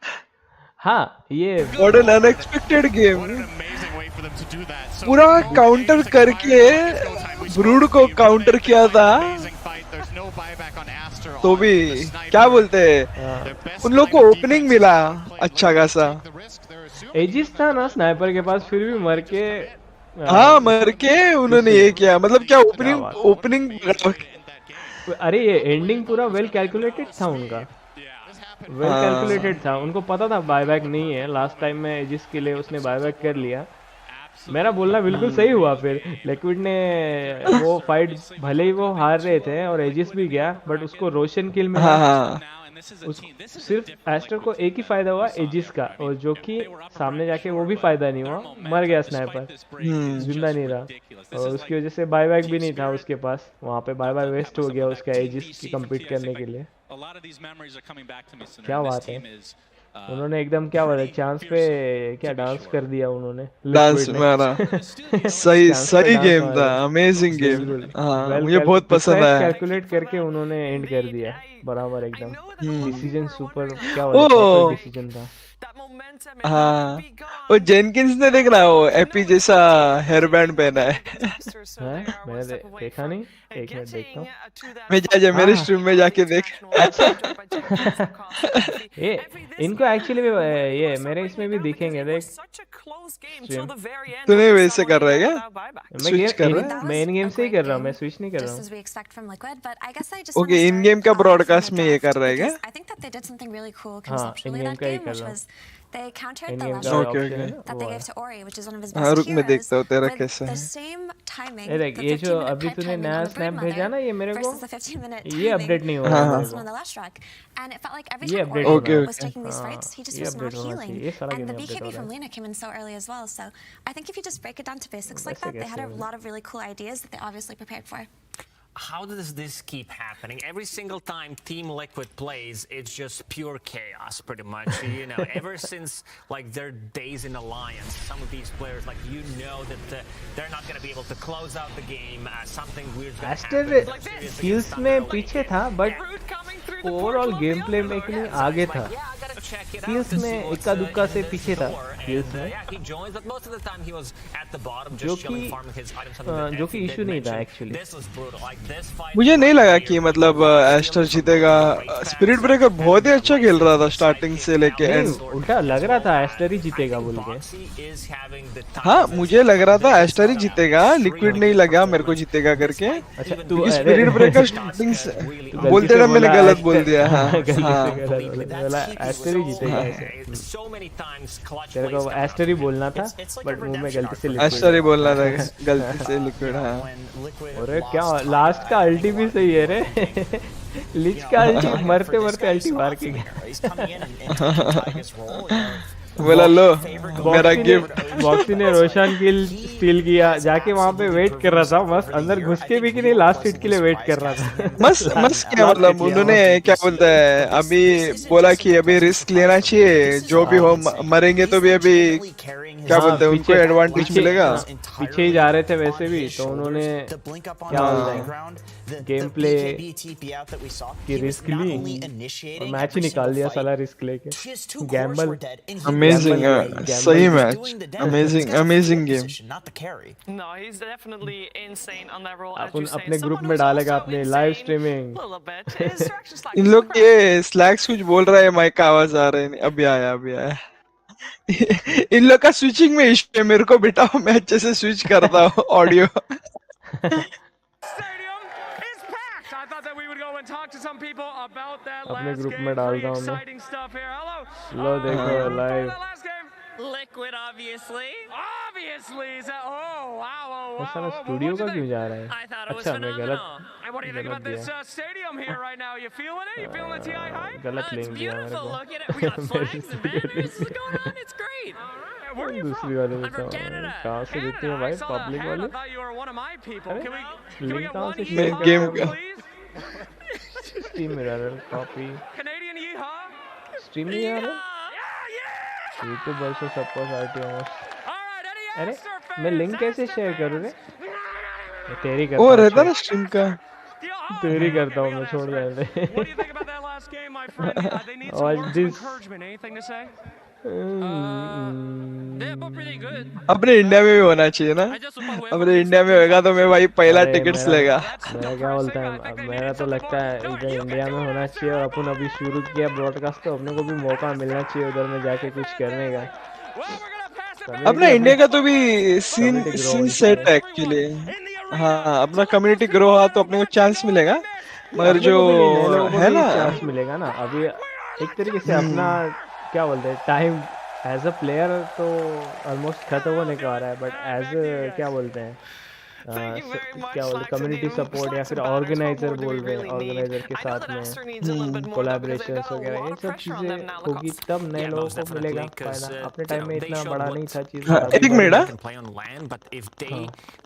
हाँ, ये व्हाट एन अनएक्सपेक्टेड गेम। पूरा वो- काउंटर करके ब्रूड को काउंटर किया था। तो भी क्या बोलते हैं, हाँ उन लोग को ओपनिंग मिला अच्छा खासा। एजिस था ना स्नाइपर के पास, फिर भी मर के हाँ मर के उन्होंने किसी, ये किया, मतलब क्या क्या ओपनिंग, बात ओपनिंग। है। अरे ये एंडिंग पूरा वेल कैलकुलेटेड था उनका, वेल कैलकुलेटेड हाँ था। उनको पता था बायबैक नहीं है, लास्ट टाइम में जिसके लिए उसने बायबैक कर लिया। मेरा बोलना बिल्कुल सही हम्म। हुआ फिर। लिक्विड ने वो फाइट, भले ही वो हार रहे थे और एजिस भी गया, बट उसको रोशन किल हाँ मिला। हाँ। उस सिर्फ एस्टर को एक ही फायदा हुआ एजिस का, और जो कि सामने जाके वो भी फायदा नहीं हुआ, मर गया स्नाइपर, हम्म। जिंदा नहीं रहा। और उसकी वजह से बायबैक भी नहीं था उसके पास, वहाँ पे बाय बाय वेस्ट हो गया उसका एजिस की compete करने के लिए। क्या बात है। उन्होंने एकदम क्या बोला चांस पे क्या डांस कर दिया उन्होंने डांस लिक्विड ने मारा। सही चांस पे सही डांस गेम मार था, दिया अमेजिंग गेम। बिल्कुल हाँ वेल मुझे बहुत पसंद प्रिसाइज आया। कैलकुलेट करके उन्होंने एंड कर दिया बराबर एकदम हम्म। डिसीजन सुपर क्या ओ बोले परफेक्ट डिसीजन था हाँ, वो जेनकिंस ने देख रहा वो एपी जैसा हेयर बैंड पहना है। है मैंने देखा नहीं एक मिनट देखता हूँ मैं जा मेरे हाँ स्ट्रीम में जाके देख। अच्छा ये इनको एक्चुअली भी ये मेरे इसमें भी दिखेंगे देख स्ट्रीम तूने वैसे कर रहा है क्या? मैं स्विच गेम कर इन रहा है? मेन गेम से ही कर रहा हूँ मैं स्विच नहीं कर रहा हूँ ओके, इन गेम का ब्रॉडकास्ट में ये कर रहा है क्या? हाँ इन गेम का ही कर रहा हूँ इन गेम का ओके ऑप्शन है ओके। ना वो है हाँ रुक, मैं देखता हूँ तेरा कैसा है। ये देख ये जो अभी तूने नया स्नैप भेजा ना ये मेरे को ये अपडेट नहीं हो रहा हाँ है हाँ। मेरे को ये अपडेट होना ओके है ओके। हाँ ये अपडेट होना चाहिए ये सारा गेम अपडेट हो रहा है वैसे कैसे होगा How does this keep happening? Every single time Team Liquid plays, it's just pure chaos, pretty much. You know, ever since like their days in Alliance, some of these players, like that they're not going to be able to close out the game. Something weird's going to happen. Aster Like this, skills में पीछे था but overall game play में कहीं आगे था skills में इक्का दुक्का से पीछे था स्किल्स में जो कि इशू नहीं था एक्चुअली मुझे नहीं लगा कि मतलब एस्टर जीतेगा। स्पिरिट ब्रेकर बहुत ही अच्छा खेल रहा था स्टार्टिंग से लेके एंड। नहीं उल्टा लग रहा था एस्टर ही जीतेगा बोल के हाँ मुझे लग रहा था एस्टर ही जीतेगा, लिक्विड नहीं लगा मेरे को जीतेगा करके। अच्छा तू क्योंकि स्पिरिट ब्रेकर स्टार्टिंग से बोलते ना मैंने गलत बोल दिया। हाँ गलती हाँ से गलत बोला एस्टर ही जीतेगा ऐसे तेरे को एस्टर ही बोलना था बट मुंह में गलती से लिक्विड एस्टर ही बोलना था गलती से लिक्विड। हाँ अरे क्या लास्ट का अल्टी भी सही है रे लिच का अल्टी मरते मरते अल्टी मार के गया बोला लो मेरा गिफ्ट। बॉक्सी ने रोशन किल स्टील किया जाके वहां पे वेट कर रहा था मस्त अंदर घुस के भी कि नहीं लास्ट हिट के लिए वेट कर रहा था मस्त मस्त क्या मतलब उन्होंने क्या बोलता है अभी बोला कि अभी रिस्क लेना चाहिए जो भी हो मरेंगे तो भी अभी क्या बोलते हैं उनको एडवांटेज मिलेगा। पीछे ही जा रहे थे वैसे भी तो उन्होंने क्या बोलते हैं गेम प्ले की रिस्क ली और मैच ही निकाल दिया साला रिस्क लेके गैम्बल अमेजिंग सही मैच अमेजिंग अमेजिंग गेम। अपन अपने ग्रुप में डालेगा अपने लाइव स्ट्रीमिंग इन लोग ये स्लैक्स कुछ बोल रहा है माइक का आवाज आ रहा है अभी आया अभी आया। इन लोग का स्विचिंग में इश्यू है मेरे को बिठाओ मैं अच्छे से स्विच करता हूँ ऑडियो। अपने ग्रुप में डालता हूँ मैं लो देखो लाइव Liquid, obviously. वो सारा स्टूडियो का क्यों जा रहा है I thought it was अच्छा मैं गलत phenomenal. What do you think गलत about this दिया stadium here right now? You feeling it? You feeling the TI hype? गलत It's लिंक दिया मेरे beautiful. को Look at it. We got flags and banners. What's going on? It's great. Where are you दूसरी from? वाले I'm देता from हूँ Canada. कहाँ से देती है Canada. I भाई saw that public hat. I वाले thought you were one of my people. अरे Can we लिंक get कहाँ one से yeehaw, शेयर गेम करते का please? स्ट्रीम में डाल कॉपी Canadian yeehaw? स्ट्रीम में आ रहा Yeah, yeah! यूट्यूब वर्सेस सबको RT almost All right, any अरे Astor मैं fans? लिंक कैसे Astor शेयर करूँ रे fans? मैं तेरी वो करता हूँ रहता छोड़ ना स्ट्रीम का। तेरी Okay, करता we हूँ got मैं छोड़ Astor. जाने दे What do you think about that last game, my friend? They need some Watch words of this. encouragement. Anything to say? They're both pretty good. अपने इंडिया में भी होना चाहिए ना। I just hope I win अपने India में होगा तो मैं भाई पहला अरे टिकट्स मेरा लेगा। मेरा क्या बोलता है अब मेरा तो लगता है इधर इंडिया में होना चाहिए और अपन अभी शुरू किया ब्रॉडकास्ट तो अपने को भी मौका मिलना चाहिए उधर में जाके कुछ करने का अपना इंडिया का तो भी सीन Community grow सीन होनी सेट चाहिए। है एक्चुअली। हाँ अपना कम्युनिटी ग्रो हुआ तो अपने को चांस मिलेगा मगर अपने जो को भी नहीं नए लोगों को है भी ना। चांस मिलेगा ना अभी एक तरीके से अपना क्या बोलते हैं टाइम एज अ प्लेयर तो ऑलमोस्ट खत्म होने को आ रहा है बट एज क्या बोलते हैं Thank you very much, क्या बोलते Slacks. कम्युनिटी Indeed, सपोर्ट या Slacks फिर and banners, what organiser more do बोल we रहे हैं really need? ऑर्गेनाइजर के I know साथ that में Aster needs a little bit more though, because they've collaborations got a वगैरह lot ये of सब pressure on चीज़ें them now, होगी Lacoste. तब नए Yeah, लोगों most को definitely, मिलेगा because फायदा अपने you टाइम know, में they इतना showed बड़ा what नहीं था चीज़ I think अभी made they a can play on LAN, but if they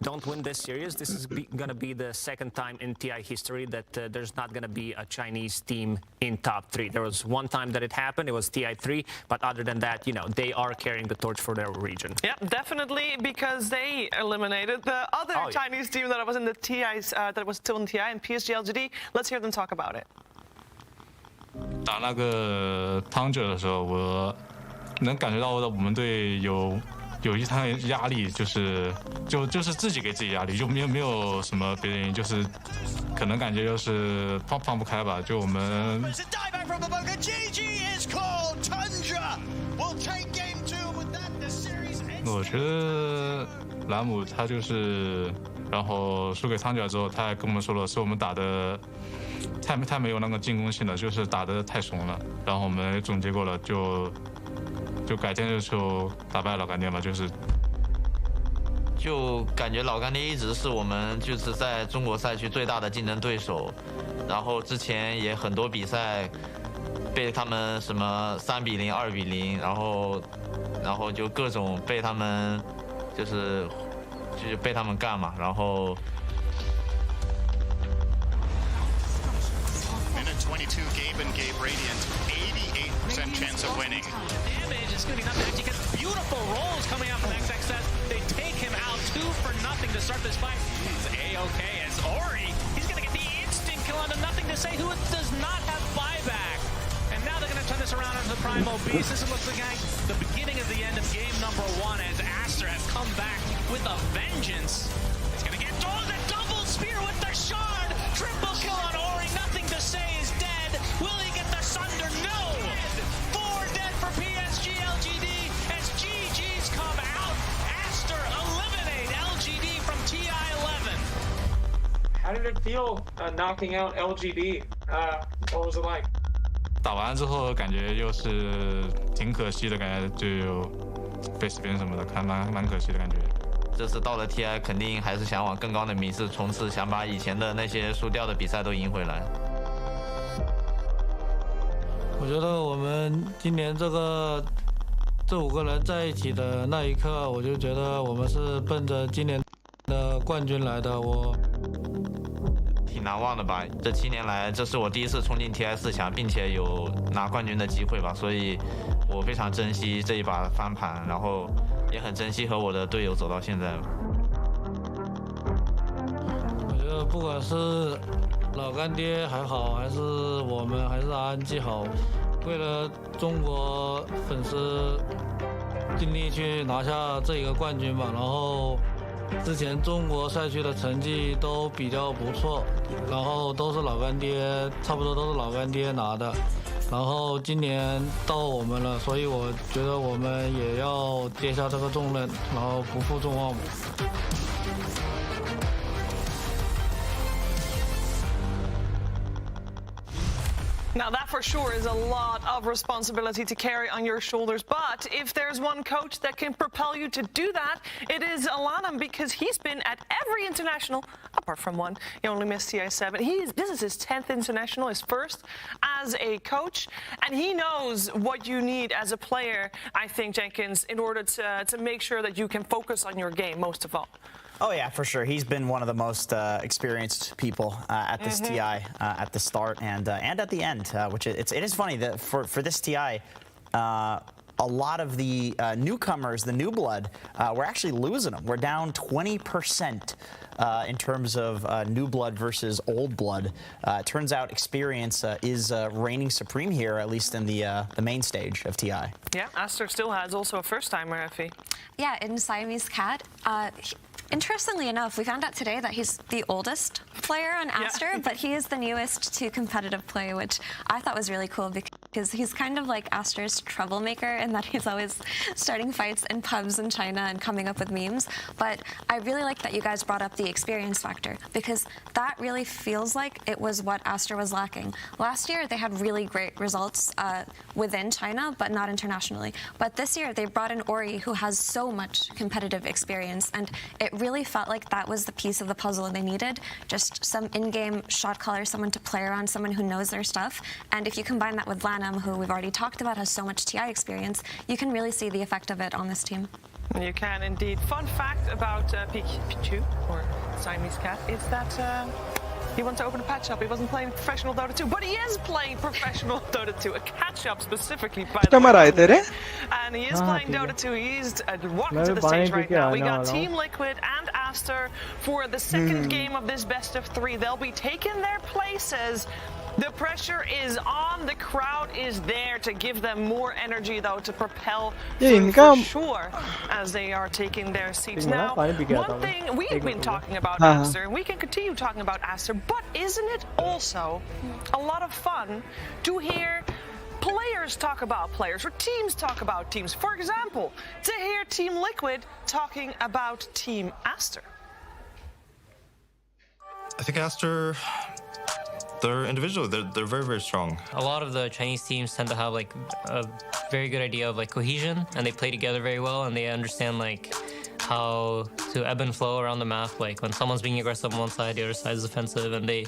don't win this series, this is gonna be the second time in TI history that there's not gonna be a Chinese team in top 3. There was one time that it happened, it was TI3, but other than that, you know, they are carrying the torch for their region. Yeah, definitely, because they eliminated the other Chinese team that was in the TIs, that was still in TI and PSG LGD. Let's hear them talk about it. 打那个汤者的时候，我能感觉到我们队有一趟压力，就是自己给自己压力，就没有什么别的原因，就是可能感觉就是放不开吧，就我们。我觉得兰姆他就是，然后输给汤角之后，他还跟我们说了，是我们打的太没有那个进攻性了，就是打的太怂了。然后我们也总结过了，就改天就打败老干爹嘛，就感觉老干爹一直是我们就是在中国赛区最大的竞争对手，然后之前也很多比赛被他们什么3比0、2比0，然后就各种被他们就是被他们干嘛，然后。Minute 22, Gabe Radiant, 88% chance of winning. Damage is going to be nothing. You get beautiful rolls coming out from XXS. They take him out 2 for nothing to start this fight. He's A-OK as Ori. He's going to get the instant kill onto nothing to say who does not have buyback. And now they're going to turn this around into the Primal Beast. This looks like the beginning of the end of game number 1 as Aster has come back with a vengeance. He's going to get the double spear with the shard. Triple kill on Ori. Nothing to say is dead. Will he get the Sunder? No. 4 dead for PSG LGD as GG's come out. Aster eliminate LGD from TI11. How did it feel knocking out LGD? What was it like? 打完之后感觉又是挺可惜的感觉，就有被死边什么的，看蛮可惜的感觉。这次到了 TI， 肯定还是想往更高的名次冲刺，想把以前的那些输掉的比赛都赢回来。我觉得我们今年这5个人在一起的那一刻，我就觉得我们是奔着今年的冠军来的。我挺难忘的吧，这7年来，这是我第一次冲进 TI 4强，并且有拿冠军的机会吧，所以我非常珍惜这一把翻盘，然后也很珍惜和我的队友走到现在。我觉得不管是老干爹还好，还是我们，还是RNG好，为了中国粉丝尽力去拿下这一个冠军吧。然后之前中国赛区的成绩都比较不错，然后都是老干爹，差不多都是老干爹拿的。然后今年到我们了，所以我觉得我们也要接下这个重任，然后不负众望。Now that for sure is a lot of responsibility to carry on your shoulders, but if there's one coach that can propel you to do that, it is Alanam, because he's been at every international, apart from one. He only missed TI7. This is his 10th international, his first as a coach, and he knows what you need as a player, I think, Jenkins, in order to make sure that you can focus on your game most of all. Oh yeah, for sure. He's been one of the most experienced people at this TI at the start and at the end. Which it is funny that for this TI, a lot of the newcomers, the new blood, we're actually losing them. We're down 20% in terms of new blood versus old blood. It turns out experience is reigning supreme here, at least in the main stage of TI. Yeah, Aster still has also a first-timer, Effie. Yeah, in Siamese Cat. Interestingly enough, we found out today that he's the oldest player on Aster, but he is the newest to competitive play, which I thought was really cool because because he's kind of like Aster's troublemaker in that he's always starting fights in pubs in China and coming up with memes. But I really like that you guys brought up the experience factor, because that really feels like it was what Aster was lacking. Last year, they had really great results within China, but not internationally. But this year, they brought in Ori, who has so much competitive experience, and it really felt like that was the piece of the puzzle they needed. Just some in-game shot caller, someone to play around, someone who knows their stuff. And if you combine that with Lanham, who we've already talked about has so much TI experience, you can really see the effect of it on this team. You can indeed. Fun fact about Pichu, or Siamese cat, is that he went to open a pet shop. He wasn't playing professional Dota 2, but he is playing professional Dota 2, a cat shop specifically, by the way. And he is playing Dota 2. He's walking to the stage right now. We got Team Liquid and Aster for the second game of this best of 3. They'll be taking their places. The pressure is on. The crowd is there to give them more energy, though, to propel through for sure as they are taking their seats. Now, one thing we've been talking about Aster, and we can continue talking about Aster, but isn't it also a lot of fun to hear players talk about players or teams talk about teams? For example, to hear Team Liquid talking about Team Aster. I think Aster, they're individually, they're very, very strong. A lot of the Chinese teams tend to have like a very good idea of like cohesion, and they play together very well, and they understand like how to ebb and flow around the map. Like when someone's being aggressive on one side, the other side is defensive, and they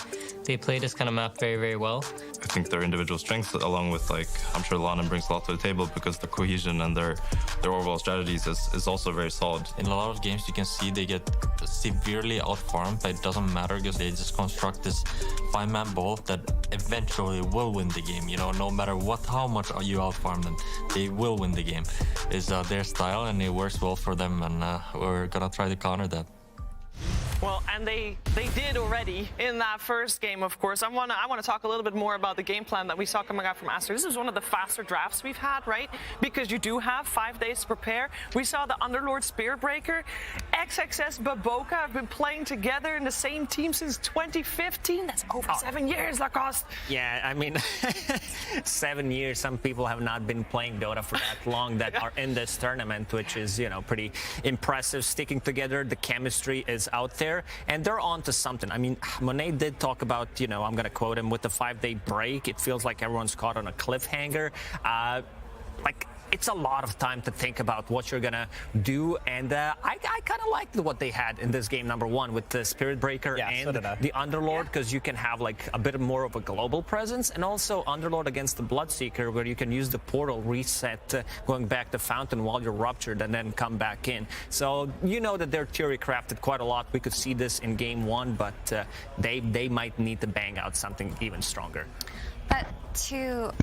play this kind of map very, very well. I think their individual strengths, along with like, I'm sure Lanham brings a lot to the table because the cohesion and their overall strategies is also very solid. In a lot of games, you can see they get severely outfarmed, but it doesn't matter because they just construct this 5-man ball that eventually will win the game. You know, no matter how much you outfarm them, they will win the game. It's their style, and it works well for them, and we're gonna try to counter that. Well, and they did already in that first game, of course. I want to talk a little bit more about the game plan that we saw coming out from Aster. This is one of the faster drafts we've had, right? Because you do have 5 days to prepare. We saw the Underlord Spearbreaker, XXS Baboka have been playing together in the same team since 2015. That's over 7 years, Lacoste. Yeah, I mean, 7 years. Some people have not been playing Dota for that long that are in this tournament, which is, you know, pretty impressive. Sticking together, the chemistry is out there. And they're on to something. I mean, Monet did talk about, you know, I'm going to quote him, with the 5-day break, it feels like everyone's caught on a cliffhanger. Like, it's a lot of time to think about what you're going to do. And I kind of liked what they had in this game, number one, with the Spirit Breaker and the Underlord, because you can have like a bit more of a global presence. And also Underlord against the Bloodseeker, where you can use the portal reset, going back to Fountain while you're ruptured and then come back in. So you know that they're theory crafted quite a lot. We could see this in game 1, but they might need to bang out something even stronger. But to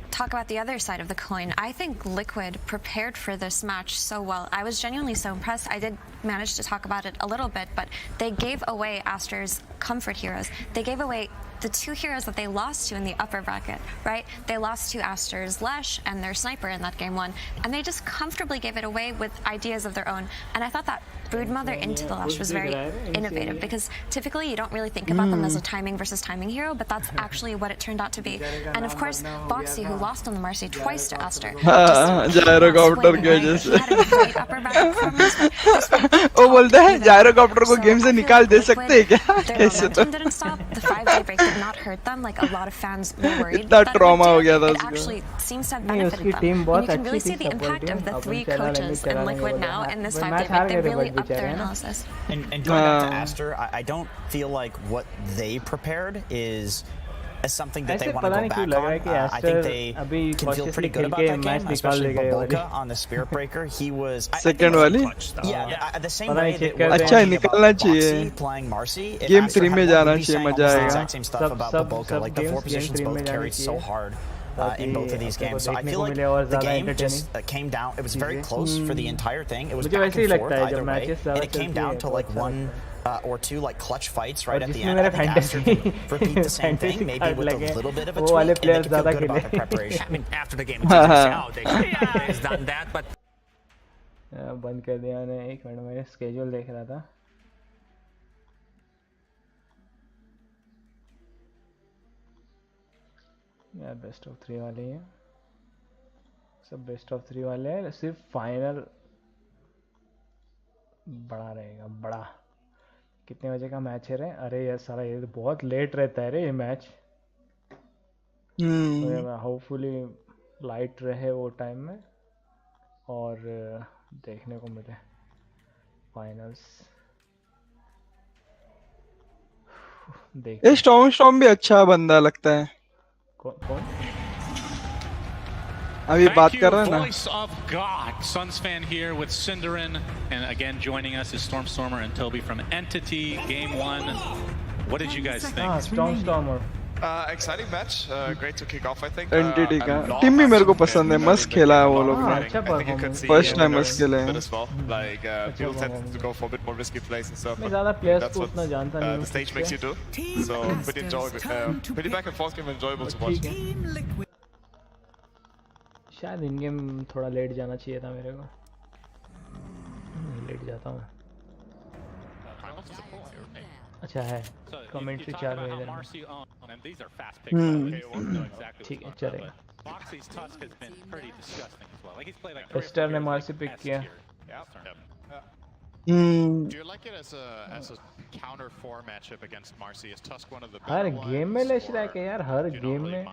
talk about the other side of the coin, I think Liquid prepared for this match so well. I was genuinely so impressed. I did manage to talk about it a little bit, but they gave away Aster's comfort heroes. They gave away the 2 heroes that they lost to in the upper bracket, right? They lost to Aster's Lesh and their Sniper in that game 1, and they just comfortably gave it away with ideas of their own. And I thought that Broodmother into the Lesh was very innovative, because typically you don't really think about them as a timing versus timing hero, but that's actually what it turned out to be. And of course, Boxy, who lost on the Marcy twice to Aster. Gyrocopter की वजह से वो बोलता है gyrocopter को game से निकाल दे सकते हैं क्या? कैसे तो? Didn't stop. The 5-day break did not hurt them. Like, a lot of fans were worried. इतना trauma हो गया था उसको. It actually seems to have benefited them. And you can really see the impact of the 3 coaches in Liquid now in this 5-day break. They really upped their analysis. And going back to Aster, I don't feel like what they prepared is something that they want to go back on. I think they can feel pretty good about that game, especially Baboka on the Spirit Breaker. He was second वाली. Yeah, the same way that अच्छा निकलना चाहिए. playing Marcy. Game 3 में जाना चाहिए, मजा आएगा. Exact same stuff about Baboka. Like, the 4 positions both carried so hard in both of these games. So I feel like the game just came down. It was very close for the entire thing. It was back and forth either way, and it came down to like 1 or 2 like clutch fights right at the end. I think Aster can repeat the same thing, maybe with a little bit of a tweak, and they can feel good about their preparation. I mean, after the game, it's done that, but बंद कर दिया मैंने. 1 minute में schedule देख रहा था. यार best of 3 वाले हैं, सब बेस्ट ऑफ 3 वाले हैं, सिर्फ फाइनल बड़ा रहेगा, बड़ा। कितने बजे का मैच है रे? अरे यार सारा ये तो बहुत लेट रहता है रे ये मैच, तो होपफुली लाइट रहे वो टाइम में और देखने को मिले फाइनल्स। ये स्टॉर्म भी अच्छा बंदा लगता है। कौन? अभी बात कर रहे हैं ना। Voice of God, Suns fan here with Cinderin, and again joining us is Stormer and Toby from Entity Game 1. What did you guys think? Stormer. Exciting match. Great to kick off, I think. Entity का team भी मेरे को पसंद है, मस्त खेला है वो लोग ने। अच्छा परफॉर्मेंस, फर्स्ट टाइम मस्त खेले हैं। Like people tend to go for a bit more risky plays and stuff. मैं ज़्यादा प्लेयर्स को उतना जानता नहीं हूँ। The stage makes you do. So pretty enjoyable, pretty back and forth game, enjoyable to watch. शायद इन गेम थोड़ा late जाना चाहिए था मेरे को, लेट जाता हूँ। अच्छा है, कमेंट्री 4 बजे ठीक है, चलेगा। एस्टर ने मार्सी पिक किया। Do you like it as a counter 4 matchup against Marcy? Is Tusk one of the her game में लेश रहा है यार, हर गेम में,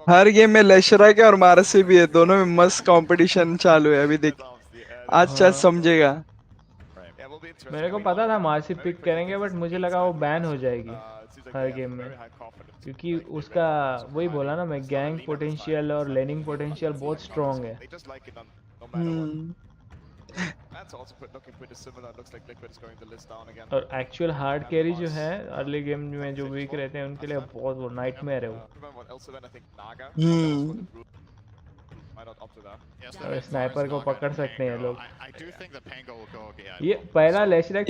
हर गेम में लेशरा के और मारसी भी है, दोनों में मस्त कंपटीशन चालू है। अभी देख आज शायद समझेगा। मेरे को पता था मार्सी पिक करेंगे, बट मुझे लगा वो बैन हो जाएगी हर गेम में, क्योंकि उसका वही बोला ना मैं, गैंग पोटेंशियल और लेनिंग पोटेंशियल बहुत स्ट्रॉन्ग है। और एक्चुअल हार्ड कैरी जो है अर्ली गेम में जो वीक रहते हैं उनके लिए बहुत वो नाइटमेयर है वो। और स्नाइपर को पकड़ सकते हैं लोग। ये पहला लैशरैक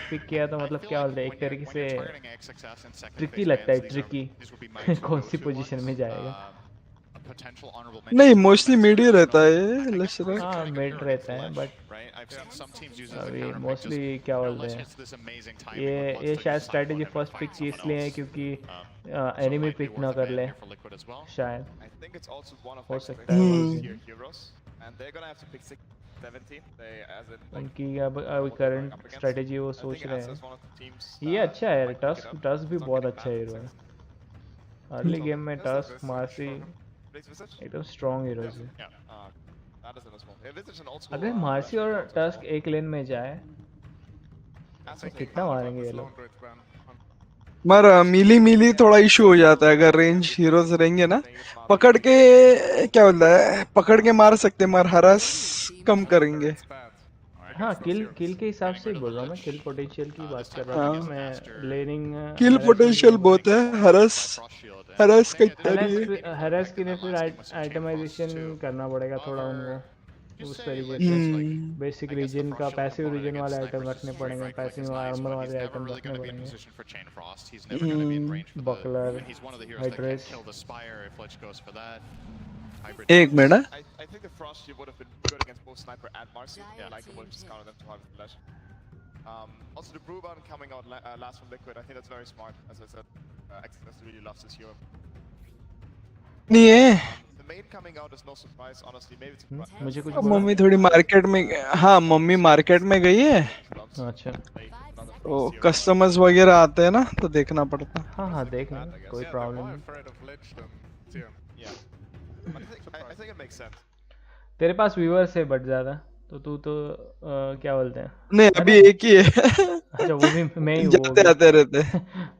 पिक किया तो मतलब क्या बोलते हैं, एक तरीके से ट्रिकी लगता है, ट्रिकी कौन सी पोजीशन में जाएगा। नहीं मोस्टली मिड ही रहता है लेशरा। हाँ मिड रहता है, बट अभी मोस्टली क्या बोलते हैं, ये शायद स्ट्रेटेजी फर्स्ट पिक की इसलिए है क्योंकि एनिमी पिक ना कर ले, शायद हो सकता है। उनकी अब करंट स्ट्रेटेजी वो सोच रहे हैं। ये अच्छा है, टस्क भी बहुत अच्छा हीरो है। अर्ली गेम में टस्क मार्सी एकदम स्ट्रॉन्ग हीरोज है। अगर मार्सी और टस्क एक लेन में जाए तो कितना मारेंगे ये लोग। मर मिली थोड़ा इशू हो जाता है, अगर रेंज हीरोज रहेंगे ना, पकड़ के क्या बोलता है, पकड़ के मार सकते, मर हरास कम करेंगे। हाँ किल के हिसाब से बोल रहा हूँ मैं, किल पोटेंशियल की बात कर रहा हूँ मैं। लेनिंग किल पोटेंशियल बहुत है, हरास करता नहीं है। हरास के लिए फिर आइटमाइजेशन करना पड़ेगा थोड़ा उनको उस तरीके से। बेसिक रीजन का पैसिव रीजन वाले आइटम रखने पड़ेंगे, पैसिव आर्मर वाले आइटम रखने पड़ेंगे, बकलर, हाइड्रेस। एक minute, I think the Frost would have been good against both Sniper and Marcy. Like it would have just countered them to harvest the flash. Also the Brewbun coming out last from Liquid, I think that's very smart. As I said, Exodus really loves this hero. नहीं है The main coming out is no surprise, honestly. Maybe it's मुझे कुछ mummy थोड़ी market में, हाँ mummy market में गई है। अच्छा वो कस्टमर्स वगैरह आते हैं ना, तो देखना पड़ता। हाँ देख लेंगे, कोई प्रॉब्लम नहीं। तेरे पास व्यूअर्स है बट ज्यादा, तो तू तो क्या बोलते हैं। नहीं अभी एक ही है। अच्छा वो भी मैं ही हूँ, जाते आते रहते।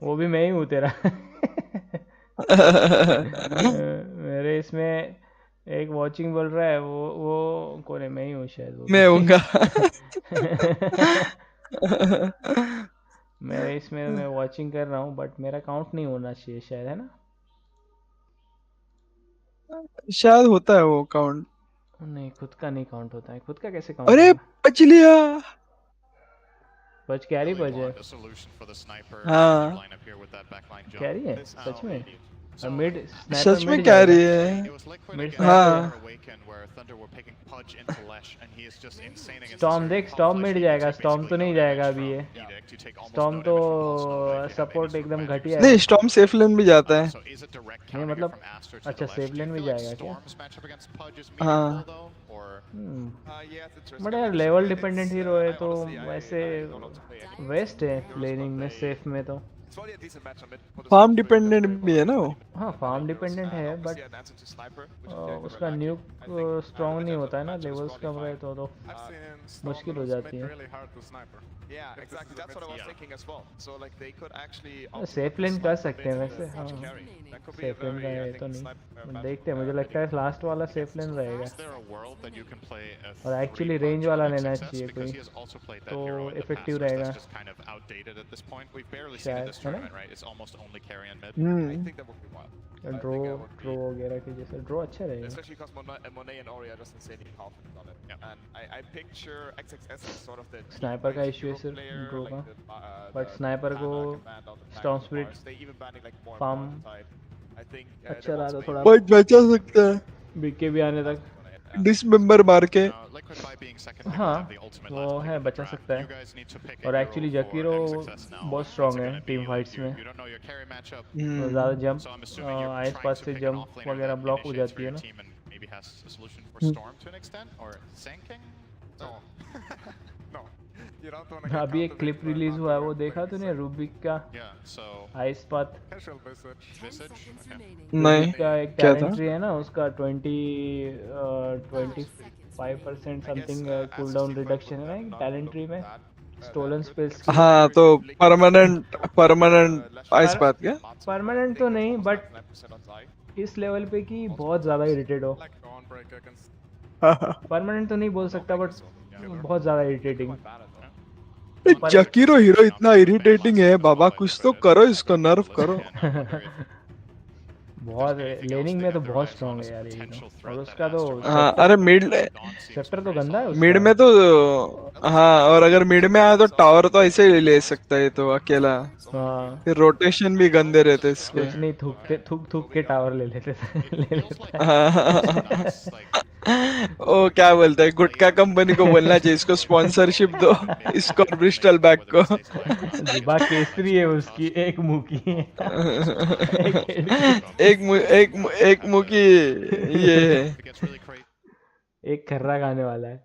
वो भी मैं ही हूँ तेरा। मेरे इसमें एक वॉचिंग बोल रहा है, वो कौन है? मैं ही हूँ शायद, वो मैं हूँगा। मेरे इसमें मैं वॉचिंग कर रहा हूँ, बट मेरा काउंट नहीं होना चाहिए शायद, है ना? शायद होता है वो काउंट। नहीं खुद का नहीं काउंट होता है, खुद का कैसे काउंट? अरे बच लिया, कैरी बच है। हाँ कैरी है सच में? और मिड स्नाइपर सच में मिड कह जाएगा, रही है। It was Liquid mid against sniper हाँ है। Awaken where Thunder were picking Pudge into Lesh, and he is just insane against the storm Zerg. देख, Pop storm Flesh mid you जाएगा, take storm basically तो no नहीं जाएगा damage अभी from ये। Edict, you take almost storm no तो damage from Pulse Nova, they have support Phoenix एकदम from Magic घटिया नहीं, है। स्टॉर्म सेफ लेन भी जाता है। So is it direct नहीं counter here मतलब, from Aster to अच्छा the safe Lesh? Do lane you भी feel like जाएगा क्या? Storm's matchup against Pudge is हाँ। meaningful though, or? Yes, it's but risky. I यार mean, listen, level dependent it's hero है I तो honestly वैसे I don't know to play any वेस्ट है heroes, लेनिंग but में, they सेफ में तो। it's probably a decent match on mid. Put us farm doing does dependent very भी well है ना against वो। many हाँ many farm heroes, dependent and है obviously but an answer to sniper, which is very उसका lacking. Nuke I think strong the नहीं matchup होता है ना, matchup is लेवल्स broadly कम रहे fine. तो I've seen मुश्किल हो Storm जाती mid है। really hard to sniper. Yeah, exactly. That's what I was thinking as well. So like they could actually safe ultimately लेन कर snipe a सकते bit हैं and वैसे, हाँ Pudge carry. That could be a safe lane का very I है तो think नहीं, sniper देखते हैं, मुझे लगता है लास्ट वाला सेफ लेन रहेगा। Is there a world that you can play a और 3 एक्चुअली रेंज Pudge वाला on लेना XXS चाहिए because कोई, he has also played तो that hero in the past, effective or is रहेगा that just kind of outdated at this point? We've barely seen in शायद, this है ना? tournament, right? It's almost only carry and mid. Hmm. I think that would be wild. Drow Drow वगैरह की जैसे draw अच्छा रहेगा। Especially because Monet and Ori are just insanely powerful on it. Yeah. And I picture XXS as sort of the sniper का team-based issue है hero सिर्फ player, Drow like का, the but sniper को Ana can ban out the storm tanks and spirit Mars. They even banning like more farm important side. I think अच्छा there रहा was तो maybe थोड़ा बहुत बचा सकता है बीके भी आने तक। डिसमेंबर मार के। Now, Liquid by being second because हाँ they have the ultimate वो last pick है, in the बचा draft. सकता You है। guys need to pick a और hero actually for जकीरो XXS now. बहुत What's स्ट्रॉन्ग it है gonna be? Team Like fights में, you don't know your carry matchup. तो ज़्यादा jump So I'm assuming you're ice trying pass to से pick an jump offlaner वगैरह that block हो initiates जाती for है your ना। team and maybe has a solution for Storm to an extent, or Sanking? No. No. You don't want to get अभी एक counter clip picked by release हुआ है, वो Martin देखा तूने रूबिक का? Yeah, so ice path Casual visage. Visage? Okay. नहीं, Rubik का एक क्या था? टैलेंट्री है ना उसका 25% समथिंग कूल डाउन रिडक्शन है ना एक टैलेंट्री में, स्टोलन स्पेल्स की। हाँ तो परमानेंट आइस पाथ क्या? परमानेंट तो नहीं, बट इस लेवल पे कि बहुत ज़्यादा इरिटेट हो। Like Dawnbreaker against परमानेंट तो नहीं बोल सकता, बट बहुत ज़्यादा इरिटेटिंग। जकीरो हीरो इतना इरिटेटिंग है बाबा, कुछ तो करो इसको, नर्फ करो। बहुत लेनिंग में तो बहुत स्ट्रॉन्ग है यार ये हीरो, और उसका तो हाँ अरे मिड सेक्टर तो गंदा है उसका। मिड में तो हाँ, और अगर मिड में आया तो टावर तो ऐसे ही ले सकता है तो अकेला। हाँ फिर रोटेशन भी गंदे रहते इसके। कुछ नहीं, थूक के टावर ले लेते ले लेता है। हाँ। ओ क्या बोलता है, गुटखा कंपनी को बोलना चाहिए इसको स्पॉन्सरशिप दो, इसको और ब्रिस्टल बैग को। जुबा केसरी है उसकी, एक मुंह की एक मुंह की ये है। एक खर्रा गाने वाला है।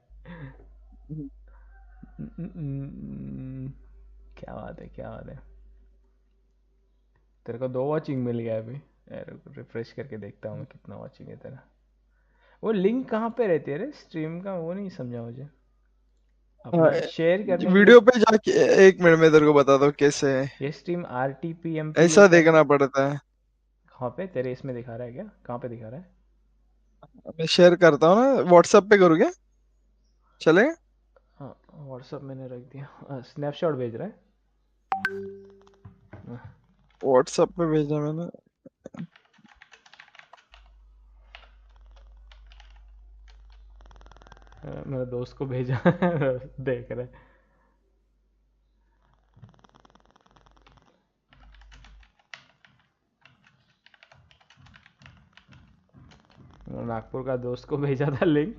क्या बात है, क्या बात है। तेरे को 2 वॉचिंग मिल गया अभी, रिफ्रेश करके देखता हूँ मैं कितना वॉचिंग है तेरा। वो लिंक कहाँ पे रहती है रे स्ट्रीम का, वो नहीं समझा मुझे। अपना शेयर करने वीडियो पे जाके 1 मिनट में तेरे को बता दो कैसे है। ये स्ट्रीम RTPMP ऐसा देखना पड़ता है। कहाँ पे तेरे इसमें दिखा रहा है क्या, कहाँ पे दिखा रहा है? मैं शेयर करता हूँ ना, व्हाट्सएप पे करूँ क्या, चलेगा? हाँ व्हाट्सएप मैंने रख दिया। स्नैपशॉट भेज रहा है, व्हाट्सएप पे भेजा मैंने। मेरे दोस्त को भेजा देख रहे। नागपुर का दोस्त को भेजा था लिंक,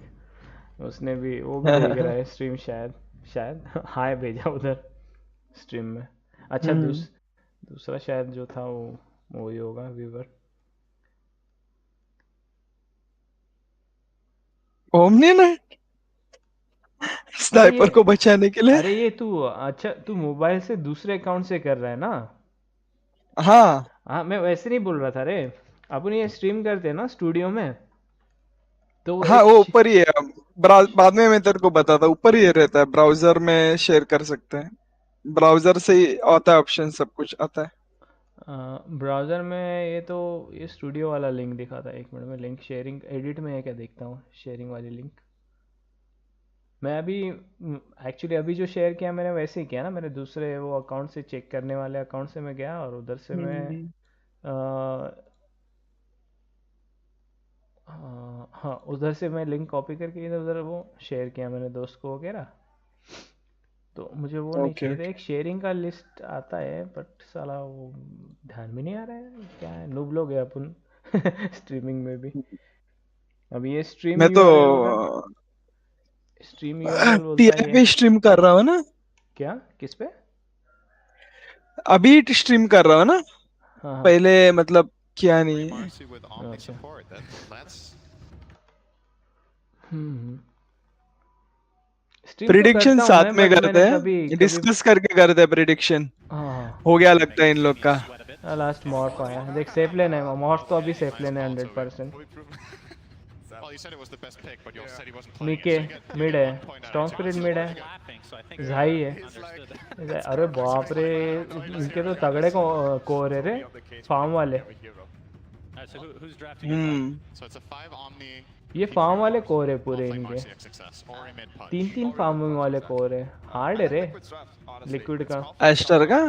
उसने भी, वो भी देख रहा है स्ट्रीम शायद हाय भेजा उधर स्ट्रीम में। अच्छा दूसरा शायद जो था वो ही होगा व्यूवर। ओमनी ने स्नाइपर को बचाने के लिए। अरे ये अच्छा तू मोबाइल से दूसरे अकाउंट से कर रहा है ना? हाँ मैं वैसे नहीं बोल रहा था रे, अपन ये स्ट्रीम करते हैं ना स्टूडियो में, तो हाँ वो ऊपर ही है, बाद में मैं तेरे को बताता, ऊपर ही रहता है, ब्राउजर में शेयर कर सकते हैं, ब्राउजर से ही आता है ऑप्शन, सब कुछ आता है। ब्राउजर में ये स्टूडियो वाला लिंक दिखा था। 1 मिनट में लिंक शेयरिंग एडिट में है क्या, देखता हूँ शेयरिंग वाली लिंक। मैं अभी एक्चुअली अभी जो शेयर किया मैंने वैसे ही किया ना, मेरे दूसरे वो अकाउंट से, चेक करने वाले अकाउंट से मैं गया और उधर से मैं हाँ उधर से मैं लिंक कॉपी करके इधर उधर वो शेयर किया मैंने दोस्त को वगैरह। तो मुझे वो नहीं ओके चाहिए था। एक शेयरिंग का लिस्ट आता है बट साला वो ध्यान में नहीं आ रहा है, क्या है, नूब लोग है अपन स्ट्रीमिंग में भी। अभी ये स्ट्रीम मैं तो यूआरएल होगा, स्ट्रीम यूआरएल बोलता है टीआई ये। पे स्ट्रीम कर रहा हूँ ना, क्या, किस पे? अभी स्ट्रीम कर रहा हूँ ना, हाँ हाँ, पहले मतलब किया नहीं। Marcy with Omni अच्छा। support. That's स्ट्रीम तो प्रिडिक्शन करता हूँ साथ मैं, में बट करते मैंने कभी हैं, कभी डिस्कस करके करते हैं प्रिडिक्शन। हाँ हाँ, हो गया लगता है इन लोग का। लास्ट मॉर्फ आया, देख सेफ लेन है, मॉर्फ तो अभी सेफ लेन है 100%। well, you said it was the best pick, but you also said he wasn't playing it. मीके So you mid get है, 1 point out strong of spirit Johnson. Mid है, झाई है। अरे बाप रे, इनके तो तगड़े कोर है रे, फार्म वाले। So it's a 5 Omni. ये फार्म वाले कोर है पूरे Offlane इनके, Marcy X success. Ori mid punch. 3 farming वाले कोर है। हार्ड है रे लिक्विड का। एस्टर का,